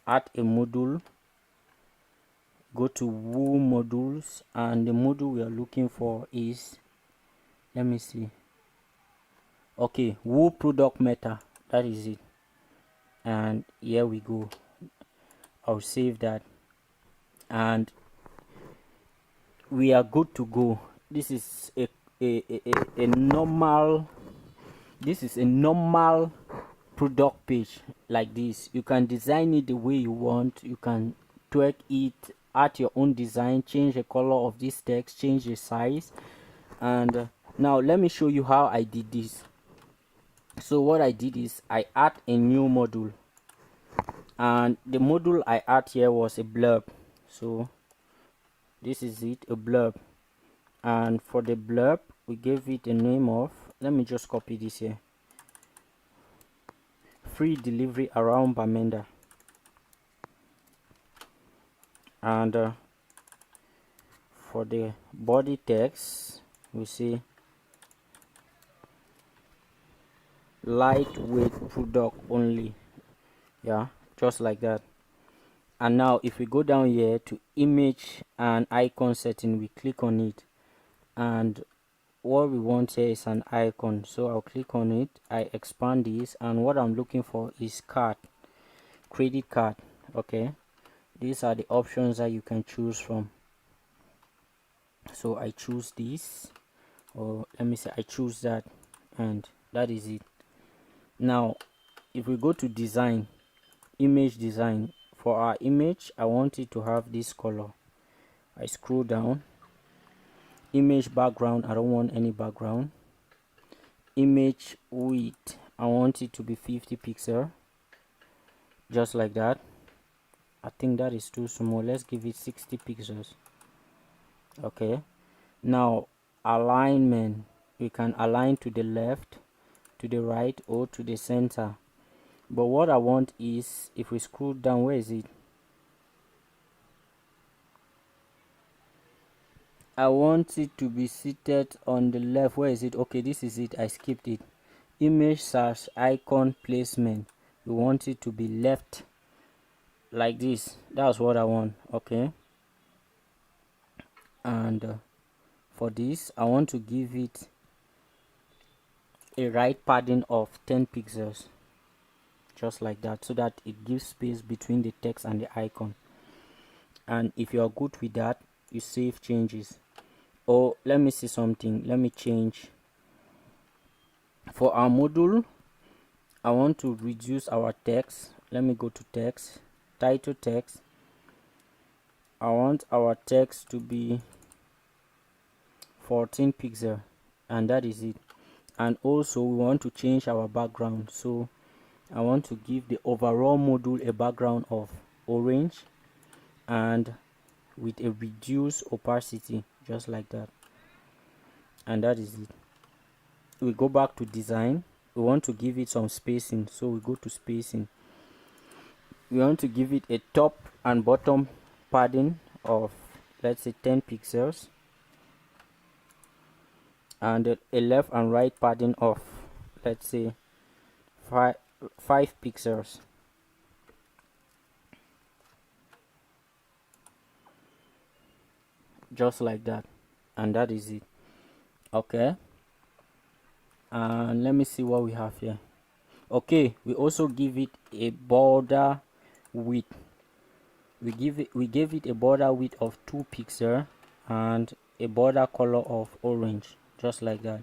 Speaker 1: Add a module, go to Woo modules, and the module we are looking for is, let me see, okay, Woo product meta, that is it. And here we go. I'll save that, and we are good to go. This is a normal, this is a normal product page like this. You can design it the way you want. You can tweak it, add your own design, change the color of this text, change the size. And now let me show you how I did this. So what I did is I add a new module, and the module I add here was a blurb. So this is it, a blurb. And for the blurb, we gave it a name of, let me just copy this here, free delivery around Bamenda. And for the body text, we see lightweight product only, yeah, just like that. And now if we go down here to image and icon setting, we click on it, and what we want here is an icon. So I'll click on it, I expand this, and what I'm looking for is card, credit card. Okay, these are the options that you can choose from. So I choose this, or let me say I choose that, and that is it. Now if we go to design, image design, for our image I want it to have this color. I scroll down, image background, I don't want any background. Image width, I want it to be 50 pixel, just like that. I think that is too small, let's give it 60 pixels. Okay, now alignment, we can align to the left, to the right, or to the center. But what I want is, if we scroll down, where is it? I want it to be seated on the left. Where is it? Okay, this is it. I skipped it. Image search icon placement. We want it to be left like this. That's what I want. Okay, and for this I want to give it a right padding of 10 pixels, just like that, so that it gives space between the text and the icon. And if you are good with that, you save changes. Or let me see something. Let me change. For our module, I want to reduce our text. Let me go to text, title text. I want our text to be 14 pixel, and that is it. And also we want to change our background, so I want to give the overall module a background of orange and with a reduced opacity, just like that. And that is it. We go back to design. We want to give it some spacing, so we go to spacing. We want to give it a top and bottom padding of, let's say, 10 pixels, and a left and right padding of, let's say, 5 pixels. Just like that. And that is it. Okay, and let me see what we have here. Okay, we also give it a border width. We gave it a border width of 2 pixels and a border color of orange, just like that.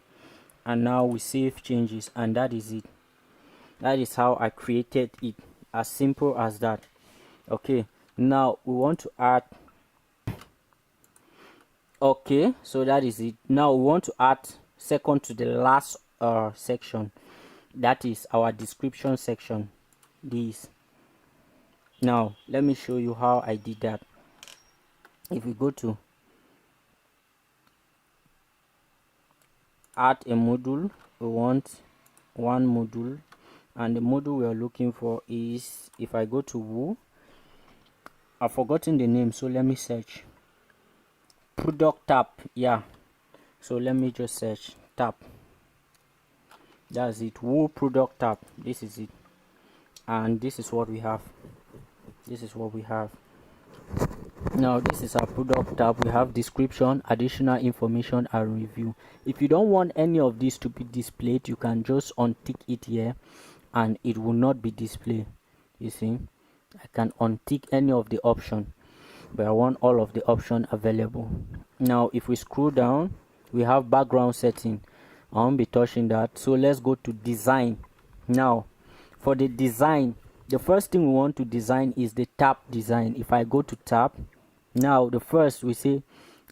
Speaker 1: And now we save changes, and that is it. That is how I created it, as simple as that. Okay, now we want to add. Okay, so that is it. Now we want to add second to the last section, that is our description section. This. Now let me show you how I did that. If we go to add a module, we want one module, and the module we are looking for is, if I go to Woo, I've forgotten the name, so let me search product tab. Yeah, so let me just search tab. That's it. Woo product tab. This is it, and this is what we have. This is what we have. Now this is our product tab. We have description, additional information, and review. If you don't want any of these to be displayed, you can just untick it here and it will not be displayed. You see, I can untick any of the option, but I want all of the option available. Now if we scroll down, we have background setting. I won't be touching that, so let's go to design. Now for the design, the first thing we want to design is the tab design. If I go to tab, now the first we say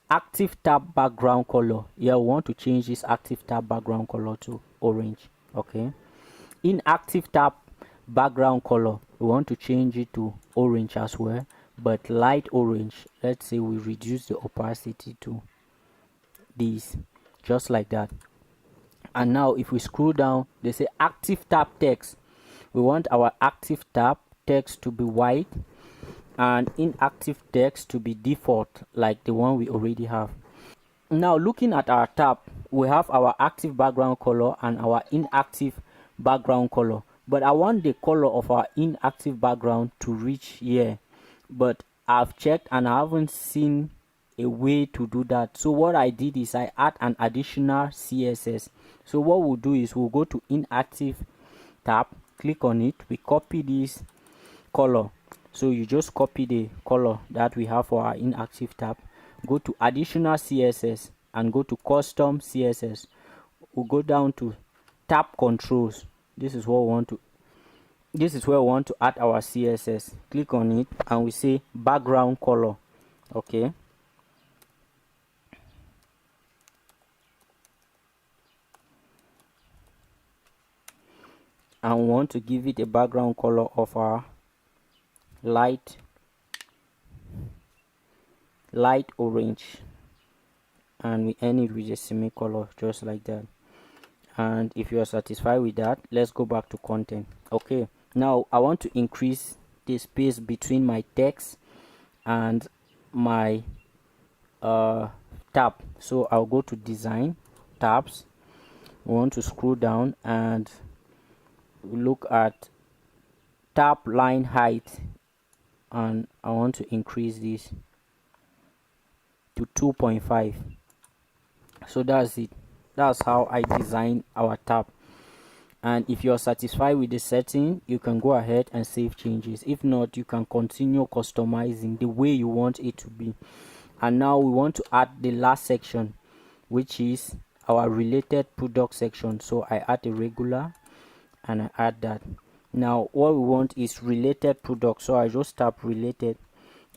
Speaker 1: active tab background color. Yeah, we want to change this active tab background color to orange. Okay, inactive tab background color, we want to change it to orange as well, but light orange. Let's say we reduce the opacity to this, just like that. And now if we scroll down, they say active tab text. We want our active tab text to be white and inactive text to be default, like the one we already have. Now looking at our tab, we have our active background color and our inactive background color, but I want the color of our inactive background to reach here, but I've checked and I haven't seen a way to do that. So what I did is I add an additional CSS. So what we'll do is we'll go to inactive tab, click on it, we copy this color. So you just copy the color that we have for our inactive tab, go to additional CSS and go to custom CSS. We'll go down to tab controls. This is what we want to, this is where we want to add our CSS. Click on it and we say background color. Okay, and we want to give it a background color of our light orange, and we end it with a semicolon, just like that. And if you are satisfied with that, let's go back to content. Okay, now I want to increase the space between my text and my tab. So I'll go to design, tabs. We want to scroll down and look at tab line height, and I want to increase this to 2.5. So that's it. That's how I design our tab. And if you're satisfied with the setting, you can go ahead and save changes. If not, you can continue customizing the way you want it to be. And now we want to add the last section, which is our related product section. So I add a regular and I add that. Now what we want is related product, so I just tap related,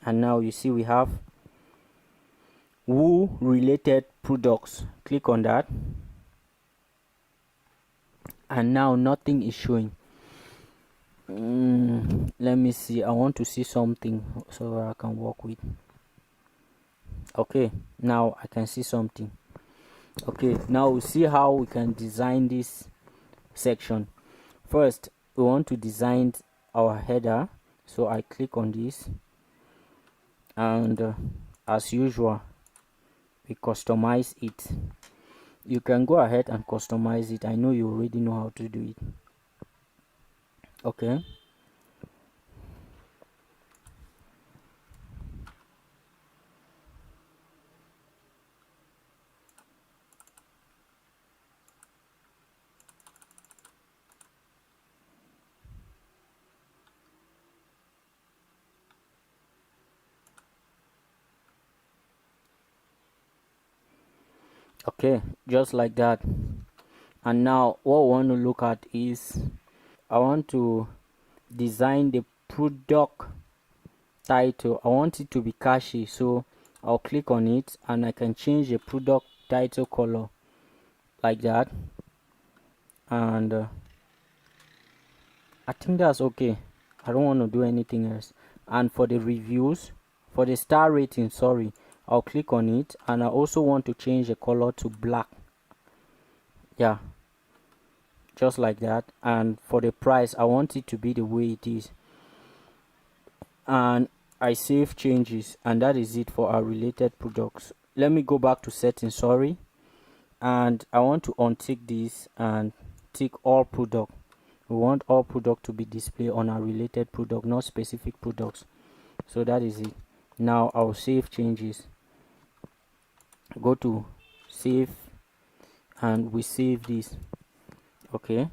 Speaker 1: and now you see we have Woo related products. Click on that, and now nothing is showing. Let me see. I want to see something so I can work with. Okay, now I can see something. Okay, now we see how we can design this section. First, we want to design our header, so I click on this, and as usual we customize it. You can go ahead and customize it. I know you already know how to do it. Okay, okay, just like that. And now what we want to look at is I want to design the product title. I want it to be catchy, so I'll click on it and I can change the product title color like that, and I think that's okay. I don't want to do anything else. And for the reviews, for the star rating, sorry, I'll click on it, and I also want to change the color to black. Yeah, just like that. And for the price, I want it to be the way it is, and I save changes, and that is it for our related products. Let me go back to settings, sorry, and I want to untick this and tick all product. We want all product to be displayed on our related product, not specific products. So that is it. Now I'll save changes. Go to save, and we save this. Okay,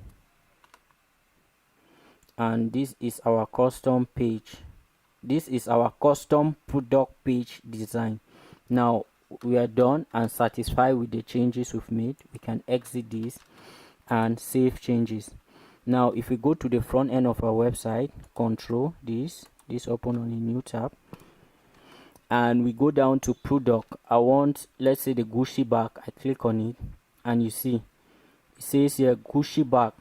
Speaker 1: and this is our custom page. This is our custom product page design. Now we are done and satisfied with the changes we've made. We can exit this and save changes. Now if we go to the front end of our website, control this open on a new tab, and we go down to product. I want, let's say, the Gucci bag. I click on it, and you see it says here Gucci bag,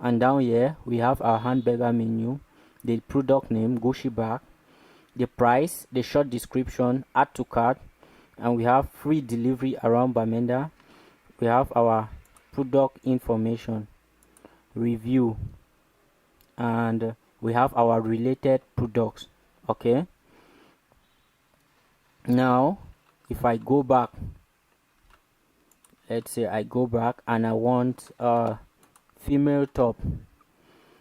Speaker 1: and down here we have our hamburger menu, the product name Gucci bag, the price, the short description, add to cart, and we have free delivery around Bamenda. We have our product information, review, and we have our related products. Okay, now if I go back, let's say I go back and I want female top.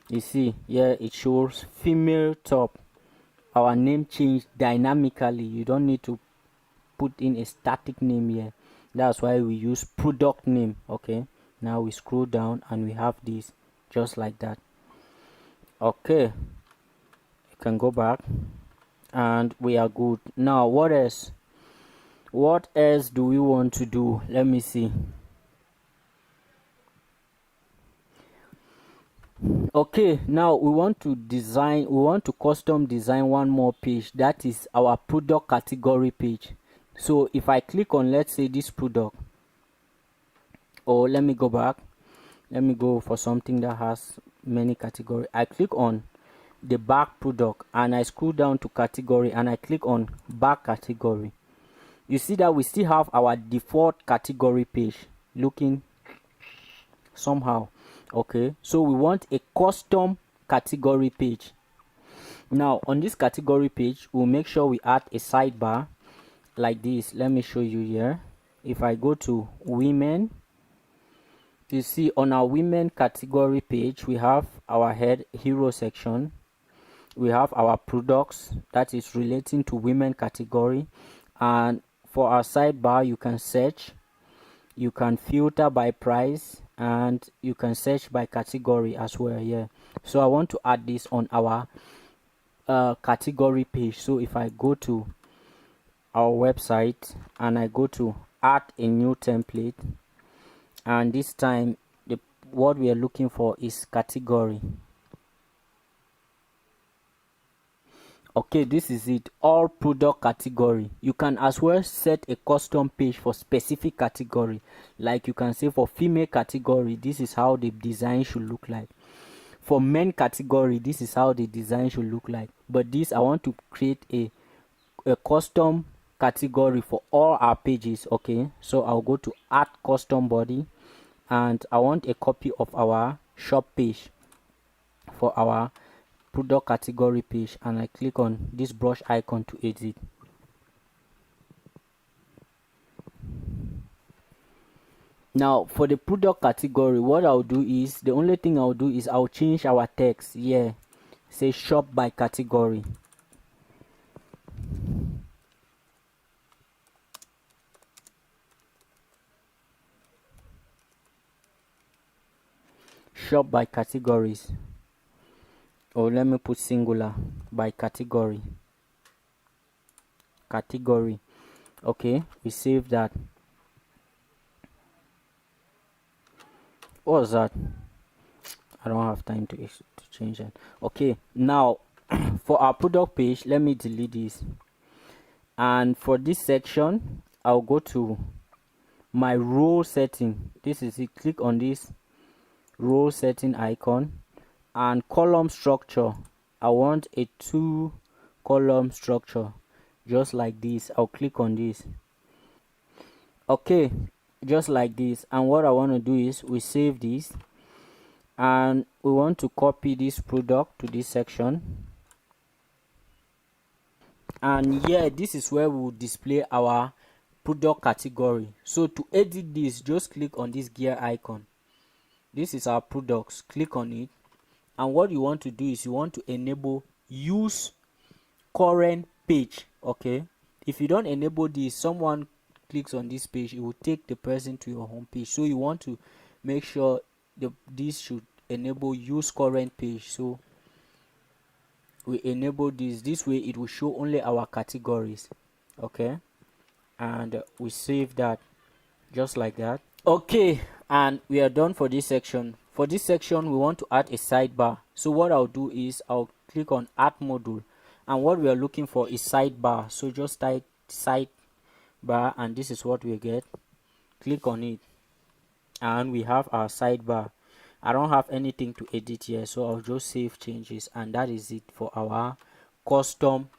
Speaker 1: You see here it shows female top. Our name changed dynamically. You don't need to put in a static name here. That's why we use product name. Okay, now we scroll down and we have this just like that. Okay, you can go back and we are good. Now what else do we want to do? Let me see. Okay, now we want to custom design one more page. That is our product category page. So if I click on, let's say, this product, or let me go back, let me go for something that has many categories. I click on the back product and I scroll down to category and I click on back category. You see that we still have our default category page looking somehow. Okay, so we want a custom category page. Now on this category page, we'll make sure we add a sidebar like this. Let me show you here. if I go to women, you see on our women category page, we have our head hero section, we have our products that is relating to women category, and for our sidebar you can search, you can filter by price, and you can search by category as well here. So I want to add this on our category page. So if I go to our website and I go to add a new template, and this time what we are looking for is category. Okay, this is it, all product category. You can as well set a custom page for specific category, like you can say for female category, this is how the design should look like. For men category, this is how the design should look like. But this, I want to create a custom category for all our pages. Okay, so I'll go to add custom body, and I want a copy of our shop page for our product category page, and I click on this brush icon to edit. Now for the product category, what I'll do is, the only thing I'll do is I'll change our text here, say shop by category. Shop by categories, or let me put singular, by category. Okay, we save that. What was that? I don't have time to change that. Okay, now for our product page, let me delete this, and for this section I'll go to my row setting. This is it. Click on this row setting icon, and column structure, I want a 2-column structure, just like this. I'll click on this. Okay, just like this. And what I want to do is we save this, and we want to copy this product to this section, and yeah, this is where we will display our product category. So to edit this, just click on this gear icon. This is our products. Click on it, and what you want to do is you want to enable use current page. Okay, if you don't enable this, someone clicks on this page, it will take the person to your home page. So you want to make sure this should enable use current page. So we enable this way, it will show only our categories. Okay, and we save that just like that. Okay, and we are done for this section. For this section, we want to add a sidebar. So what I'll do is I'll click on add module, and what we are looking for is sidebar. So just type sidebar, and this is what we get. Click on it, and we have our sidebar. I don't have anything to edit here, so I'll just save changes, and that is it for our custom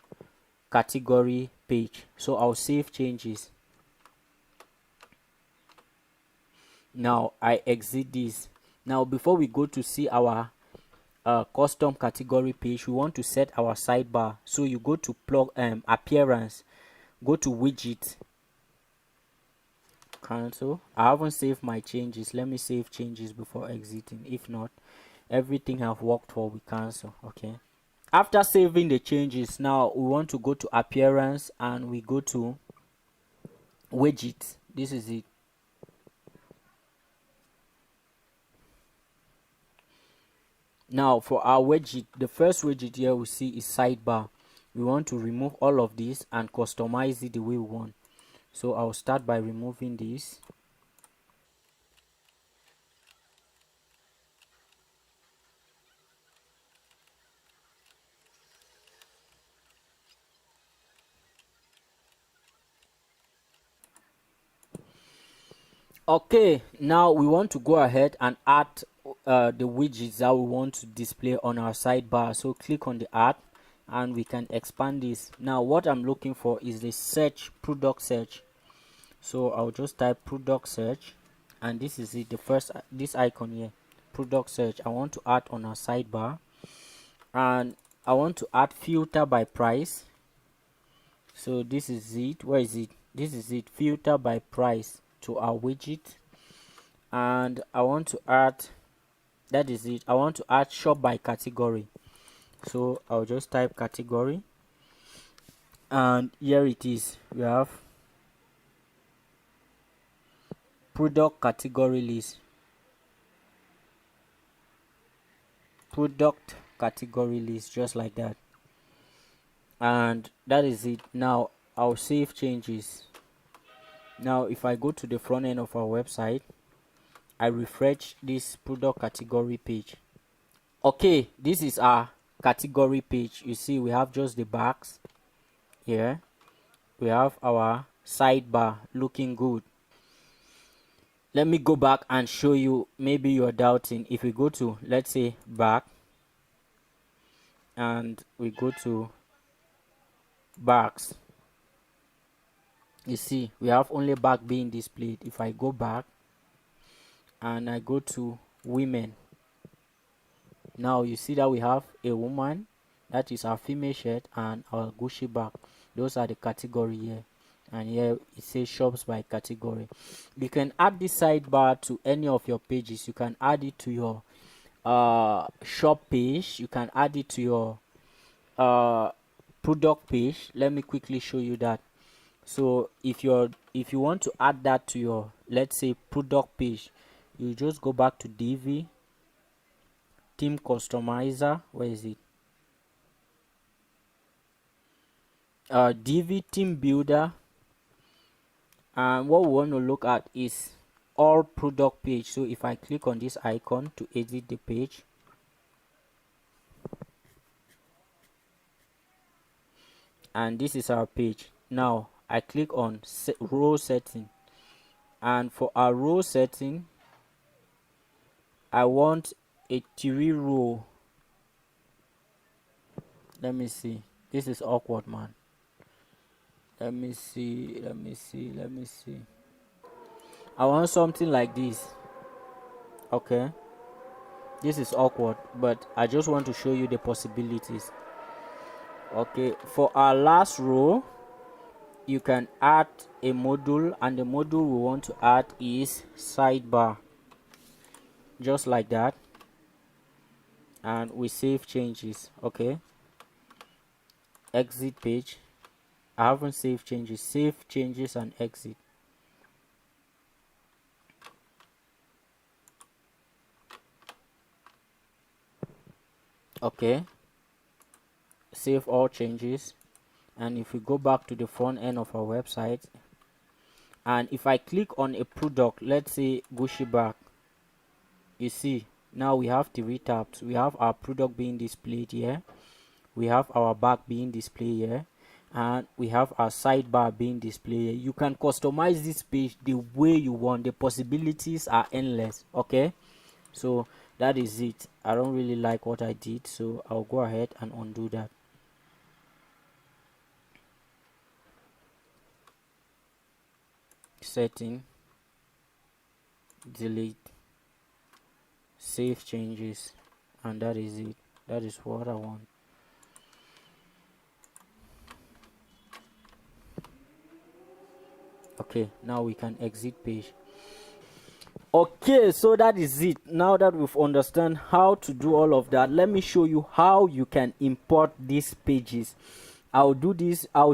Speaker 1: category page. So I'll save changes. Now I exit this. Now before we go to see our custom category page, we want to set our sidebar. So you go to appearance, go to widget, cancel. I haven't saved my changes. Let me save changes before exiting. If not, everything have worked for, we cancel. Okay, after saving the changes, now we want to go to appearance, and we go to widget. This is it. Now for our widget, the first widget here we see is sidebar. We want to remove all of this and customize it the way we want. So I'll start by removing this. Okay, now we want to go ahead and add the widgets that we want to display on our sidebar. So click on the add, and we can expand this. Now what I'm looking for is the search, product search. So I'll just type product search, and this is it, the first, this icon here, product search. I want to add on our sidebar, and I want to add filter by price. So this is it. Where is it? This is it, filter by price to our widget. And I want to add, that is it, I want to add shop by category. So I'll just type category, and here it is. We have product category list, product category list, just like that. And that is it. Now I'll save changes. Now if I go to the front end of our website, I refresh this product category page. Okay, this is our category page. You see we have just the box here. We have our sidebar looking good. Let me go back and show you. Maybe you're doubting. If we go to, let's say, back, and we go to backs, you see we have only back being displayed. If I go back and I go to women, now you see that we have a woman, that is our female shirt, and our Gucci bag. Those are the category here. And here it says shops by category. You can add this sidebar to any of your pages. You can add it to your shop page. You can add it to your product page. Let me quickly show you that. So if you want to add that to your, let's say, product page, you just go back to Divi Theme Customizer. Where is it? Divi Theme Builder. And what we want to look at is all product page. So if I click on this icon to edit the page, and this is our page. Now I click on row setting, and for our row setting, I want a 3-row. Let me see. This is awkward, man. Let me see. I want something like this. Okay, this is awkward, but I just want to show you the possibilities. Okay, for our last row, you can add a module, and the module we want to add is sidebar, just like that. And we save changes. Okay, exit page. I haven't saved changes. Save changes and exit. Okay, save all changes. And if we go back to the front end of our website, and if I click on a product, let's say Gucci bag, you see now we have 3 tabs. We have our product being displayed here, we have our bag being displayed here, and we have our sidebar being displayed here. You can customize this page the way you want. The possibilities are endless. Okay, so that is it. I don't really like what I did, so I'll go ahead and undo that. Setting, delete, save changes, and that is it. That is what I want. Okay, now we can exit page. Okay, so that is it. Now that we've understand how to do all of that, let me show you how you can import these pages. I'll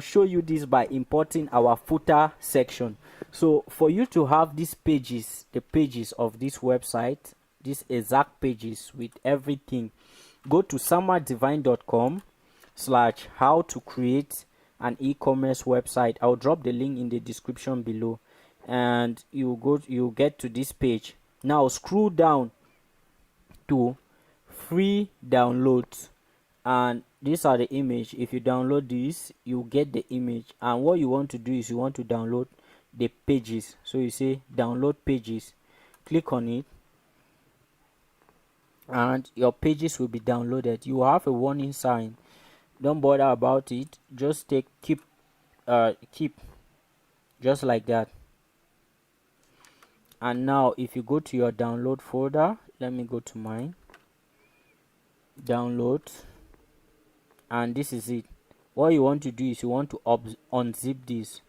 Speaker 1: show you this by importing our footer section. So for you to have these pages, the pages of this website, these exact pages with everything, go to samadivine.com/how to create an e-commerce website. I'll drop the link in the description below, and you get to this page. Now scroll down to free downloads, and these are the image. If you download this, you get the image, and what you want to do is you want to download the pages. So you say download pages, click on it, and your pages will be downloaded. You will have a warning sign. Don't bother about it, just keep just like that. And now if you go to your download folder, let me go to mine, download, and this is it. What you want to do is you want to unzip this.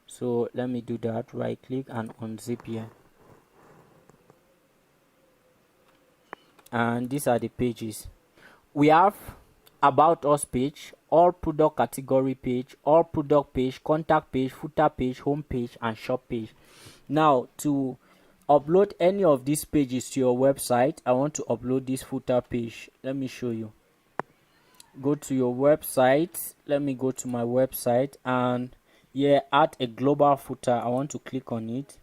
Speaker 1: So let me do that. Right click and unzip here, and these are the pages. We have about us page, all product category page, all product page, contact page, footer page, home page, and shop page. Now to upload any of these pages to your website, I want to upload this footer page. Let me show you. Go to your website. Let me go to my website, and here add a global footer. I want to click on it,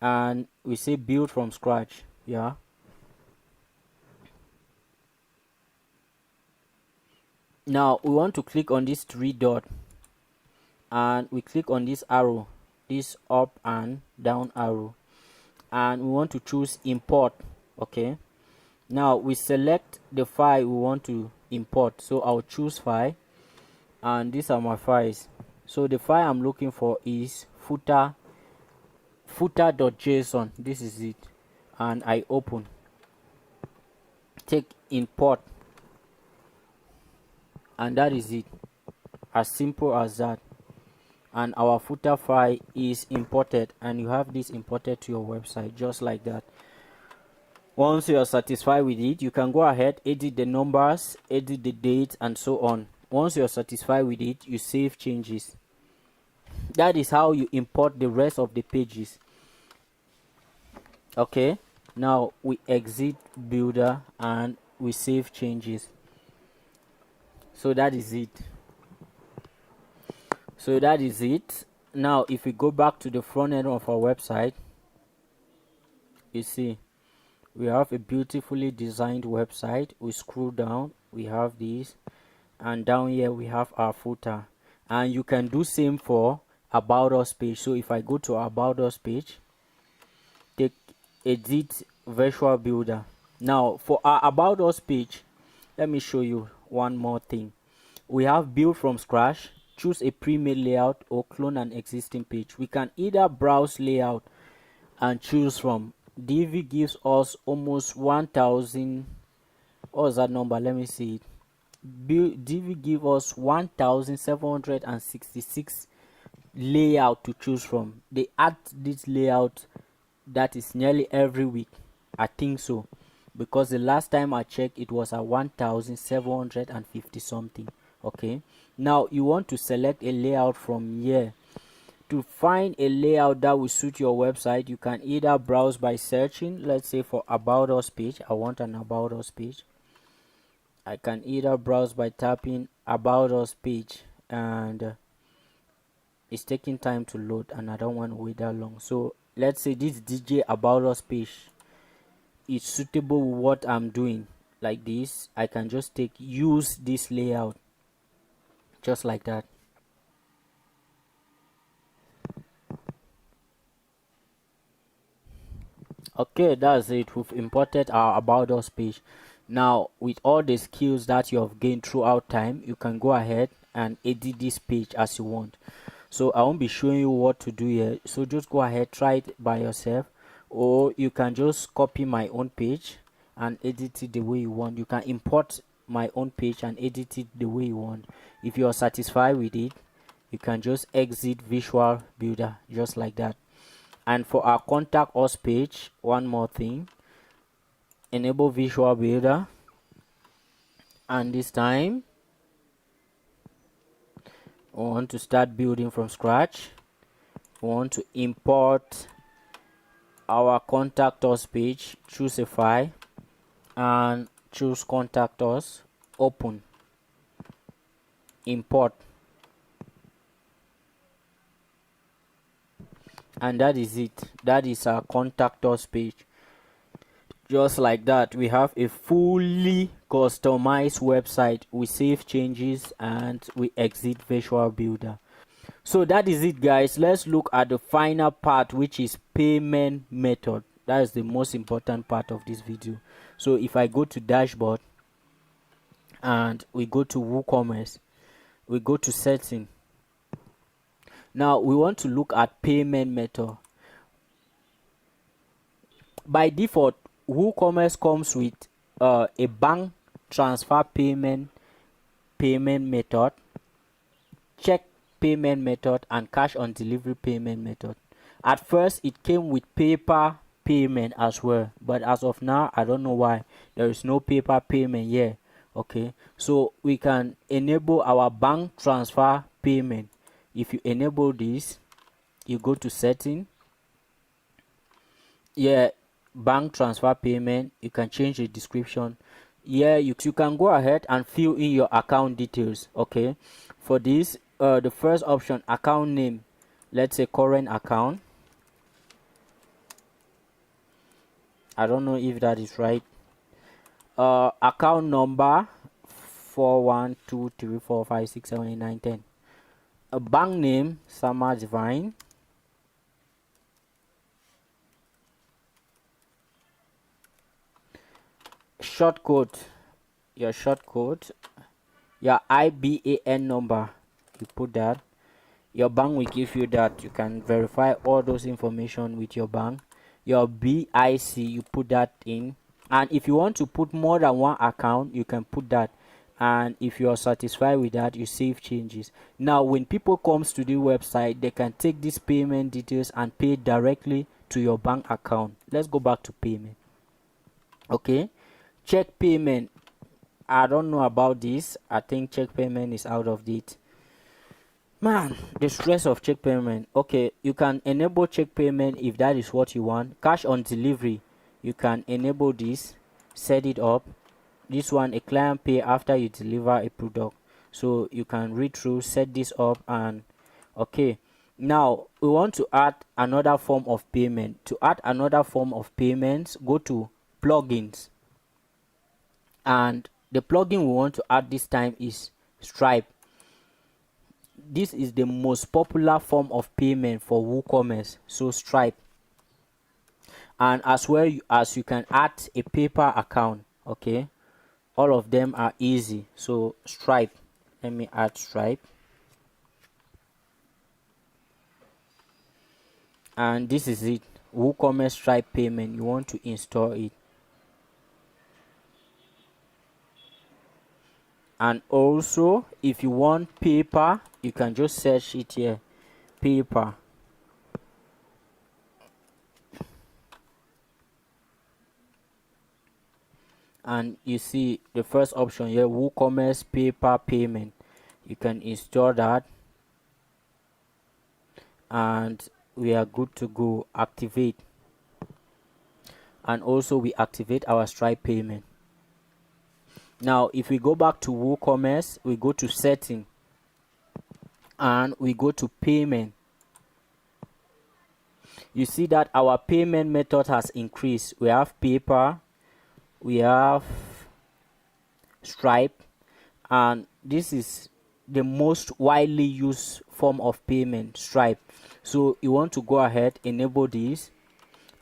Speaker 1: and we say build from scratch. Yeah, now we want to click on this three dot, and we click on this arrow, this up and down arrow, and we want to choose import. Okay, now we select the file we want to import, so I'll choose file, and these are my files. So the file I'm looking for is footer.json. This is it, and I open, take import, and that is it. As simple as that. And our footer file is imported, and you have this imported to your website just like that. Once you are satisfied with it, you can go ahead, edit the numbers, edit the date, and so on. Once you are satisfied with it, you save changes. That is how you import the rest of the pages. Okay, now we exit builder and we save changes. So that is it. Now if we go back to the front end of our website, you see we have a beautifully designed website. We scroll down, we have this, and down here we have our footer. And you can do same for about us page. So if I go to about us page, take edit visual builder. Now for our about us page, let me show you one more thing. We have build from scratch, choose a pre-made layout, or clone an existing page. We can either browse layout and choose from. Divi gives us almost 1000. What was that number? Let me see it. Divi gives us 1766 layout to choose from. They add this layout, that is nearly every week, I think so, because the last time I checked it was at 1750 something. Okay, now you want to select a layout from here. To find a layout that will suit your website, you can either browse by searching. Let's say for about us page, I want an about us page. I can either browse by tapping about us page, and it's taking time to load, and I don't want to wait that long. So let's say this DJ about us page is suitable with what I'm doing. Like this, I can just use this layout just like that. Okay, that's it. We've imported our about us page. Now with all the skills that you have gained throughout time, you can go ahead and edit this page as you want. So I won't be showing you what to do here, so just go ahead, try it by yourself, or you can just copy my own page and edit it the way you want. You can import my own page and edit it the way you want. If you are satisfied with it, you can just exit visual builder just like that. And for our contact us page, one more thing, enable visual builder, and this time we want to start building from scratch. We want to import our contact us page, choose a file and choose contact us, open, import, and that is it. That is our contact us page. Just like that, we have a fully customized website. We save changes and we exit visual builder. So that is it, guys. Let's look at the final part, which is payment method. That is the most important part of this video. So if I go to dashboard and we go to WooCommerce, we go to setting. Now we want to look at payment method. By default, WooCommerce comes with a bank transfer payment method, check payment method and cash on delivery payment method. At first it came with paper payment as well, but as of now I don't know why there is no paper payment here. Okay, so we can enable our bank transfer payment. If you enable this, you go to setting, bank transfer payment. You can change the description. You can go ahead and fill in your account details. Okay, for this the first option, account name, let's say current account. I don't know if that is right. Account number 412345678910. A bank name, Summer Divine. Short code, your IBAN number, you put that. Your bank will give you that. You can verify all those information with your bank. Your BIC, you put that in. And if you want to put more than one account, you can put that. And if you are satisfied with that, you save changes. Now when people comes to the website, they can take these payment details and pay directly to your bank account. Let's go back to payment. Okay, check payment. I don't know about this. I think check payment is out of date. Man, the stress of check payment. Okay, you can enable check payment if that is what you want. Cash on delivery, you can enable this, set it up. This one, a client pay after you deliver a product. So you can read through, set this up, and okay. Now we want to add another form of payment. To add another form of payments, go to plugins, and the plugin we want to add this time is Stripe. This is the most popular form of payment for WooCommerce, so Stripe. And as well as you can add a paper account. Okay, all of them are easy. So Stripe, let me add Stripe, and this is it, WooCommerce Stripe payment. You want to install it. And also if you want paper, you can just search it here, paper. And you see the first option here, WooCommerce paper payment. You can install that, and we are good to go. Activate, and also we activate our Stripe payment. Now if we go back to WooCommerce, we go to setting and we go to payment. You see that our payment method has increased. We have paper, we have Stripe, and this is the most widely used form of payment, Stripe. So you want to go ahead, enable this,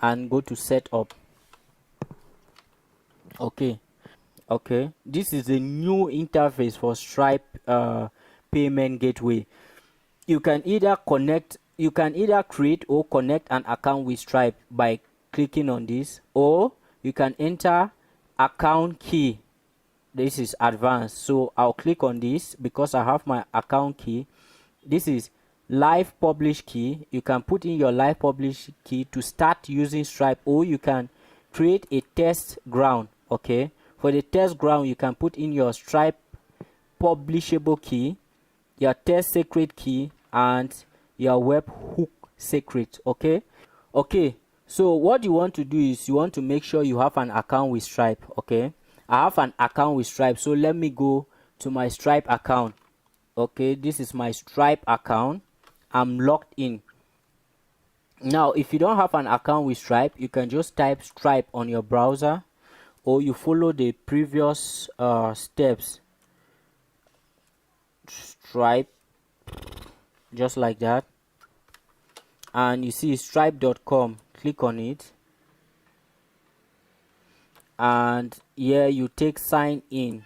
Speaker 1: and go to setup. Okay, this is the new interface for Stripe payment gateway. You can either create or connect an account with Stripe by clicking on this, or you can enter account key. This is advanced, so I'll click on this because I have my account key. This is live publish key. You can put in your live publish key to start using Stripe, or you can create a test ground. Okay, for the test ground, you can put in your Stripe publishable key, your test secret key, and your webhook secret. Okay, so what you want to do is you want to make sure you have an account with Stripe. Okay, I have an account with Stripe, so let me go to my Stripe account. Okay, this is my Stripe account. I'm logged in. Now if you don't have an account with Stripe, you can just type Stripe on your browser, or you follow the previous steps. Stripe, just like that, and you see stripe.com. Click on it, and here you take sign in.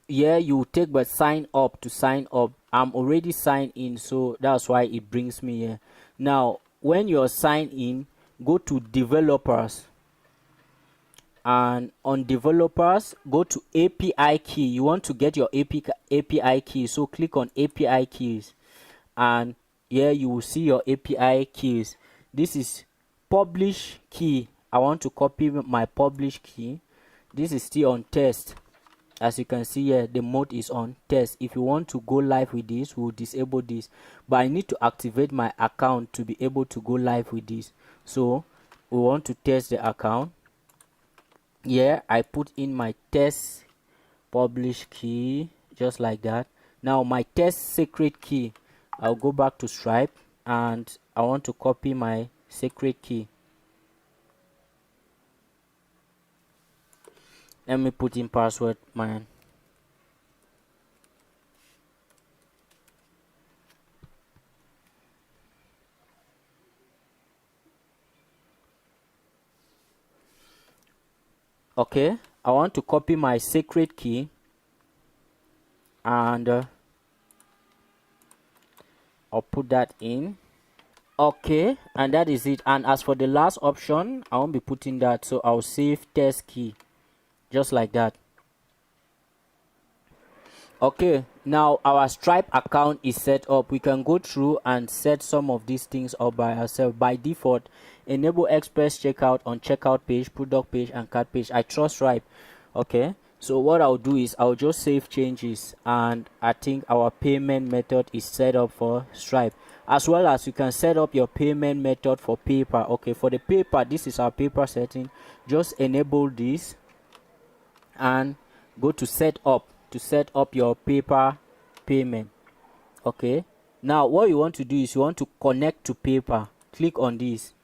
Speaker 1: Here you take but sign up to sign up. I'm already signed in, so that's why it brings me here. Now when you're signed in, go to developers. and on developers, go to API key. You want to get your API key, so click on API keys, and here you will see your API keys. This is publish key. I want to copy my publish key. This is still on test. As you can see here, the mode is on test. If you want to go live with this, we'll disable this, but I need to activate my account to be able to go live with this. So we want to test the account. Here I put in my test publish key, just like that. Now my test secret key, I'll go back to Stripe and I want to copy my secret key. Let me put in password, man. Okay, I want to copy my secret key, and I'll put that in. Okay, and that is it. And as for the last option, I won't be putting that, so I'll save test key, just like that. Okay, now our Stripe account is set up. We can go through and set some of these things up by ourselves. By default, enable express checkout on checkout page, product page, and cart page. I trust Stripe. Okay, so what I'll do is I'll just save changes, and I think our payment method is set up for Stripe, as well as you can set up your payment method for PayPal. Okay, for the PayPal, this is our PayPal setting. Just enable this and go to set up to set up your PayPal payment. Okay, now what you want to do is you want to connect to PayPal. Click on this,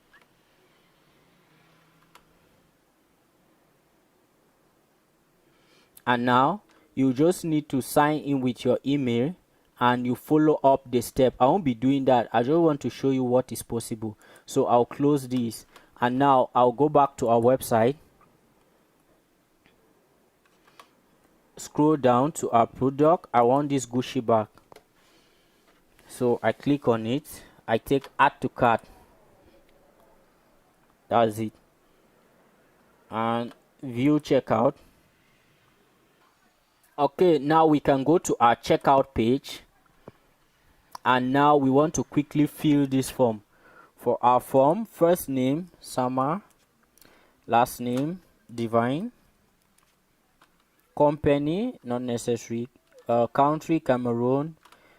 Speaker 1: and now you just need to sign in with your email and you follow up the step. I won't be doing that. I just want to show you what is possible. So I'll close this, and now I'll go back to our website, scroll down to our product. I want this Gucci bag, so I click on it. I take add to cart, that's it, and view checkout. Okay, now we can go to our checkout page, and now we want to quickly fill this form. For our form, first name Summer, last name Divine, company not necessary, country Cameroon,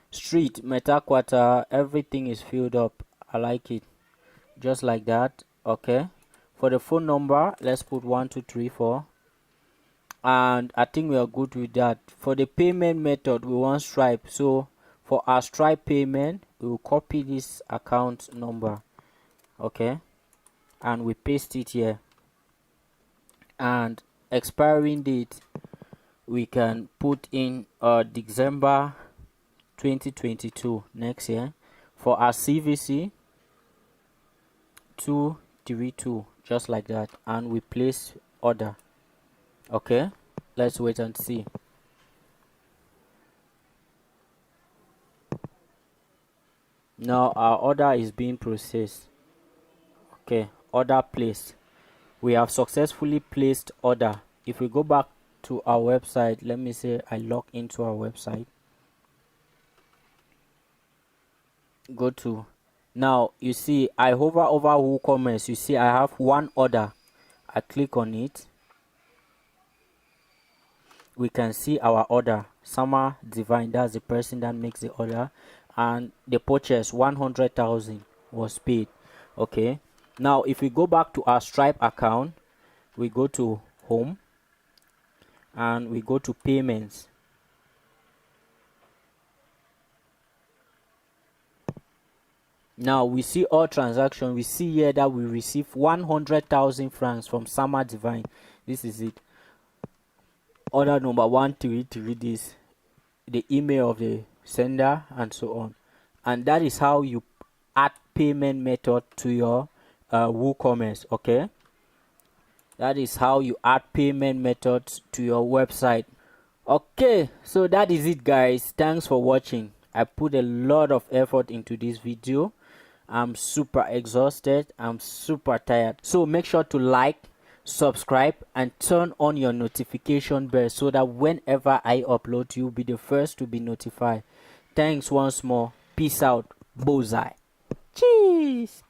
Speaker 1: street Metaquata. Everything is filled up. I like it, just like that. Okay, for the phone number, let's put 1234, and I think we are good with that. For the payment method, we want Stripe, so for our Stripe payment, we will copy this account number. Okay, and we paste it here, and expiring date we can put in December 2022, next year. For our CVC, 232, just like that, and we place order. Okay, let's wait and see. Now our order is being processed. Okay, order placed. We have successfully placed order. If we go back to our website, let me say I log into our website, go to, now you see I hover over WooCommerce. You see I have one order. I click on it, we can see our order, Summer Divine. That's the person that makes the order, and the purchase 100,000 was paid. Okay, now if we go back to our Stripe account, we go to home and we go to payments. Now we see all transactions. We see here that we received 100,000 francs from Summer Divine. This is it. Order number 133, this, the email of the sender, and so on. And that is how you add payment method to your WooCommerce. Okay, that is how you add payment methods to your website. Okay, so that is it, guys. Thanks for watching. I put a lot of effort into this video. I'm super exhausted, I'm super tired, so make sure to like, subscribe and turn on your notification bell so that whenever I upload, you'll be the first to be notified. Thanks once more. Peace out. Bullseye. Cheers.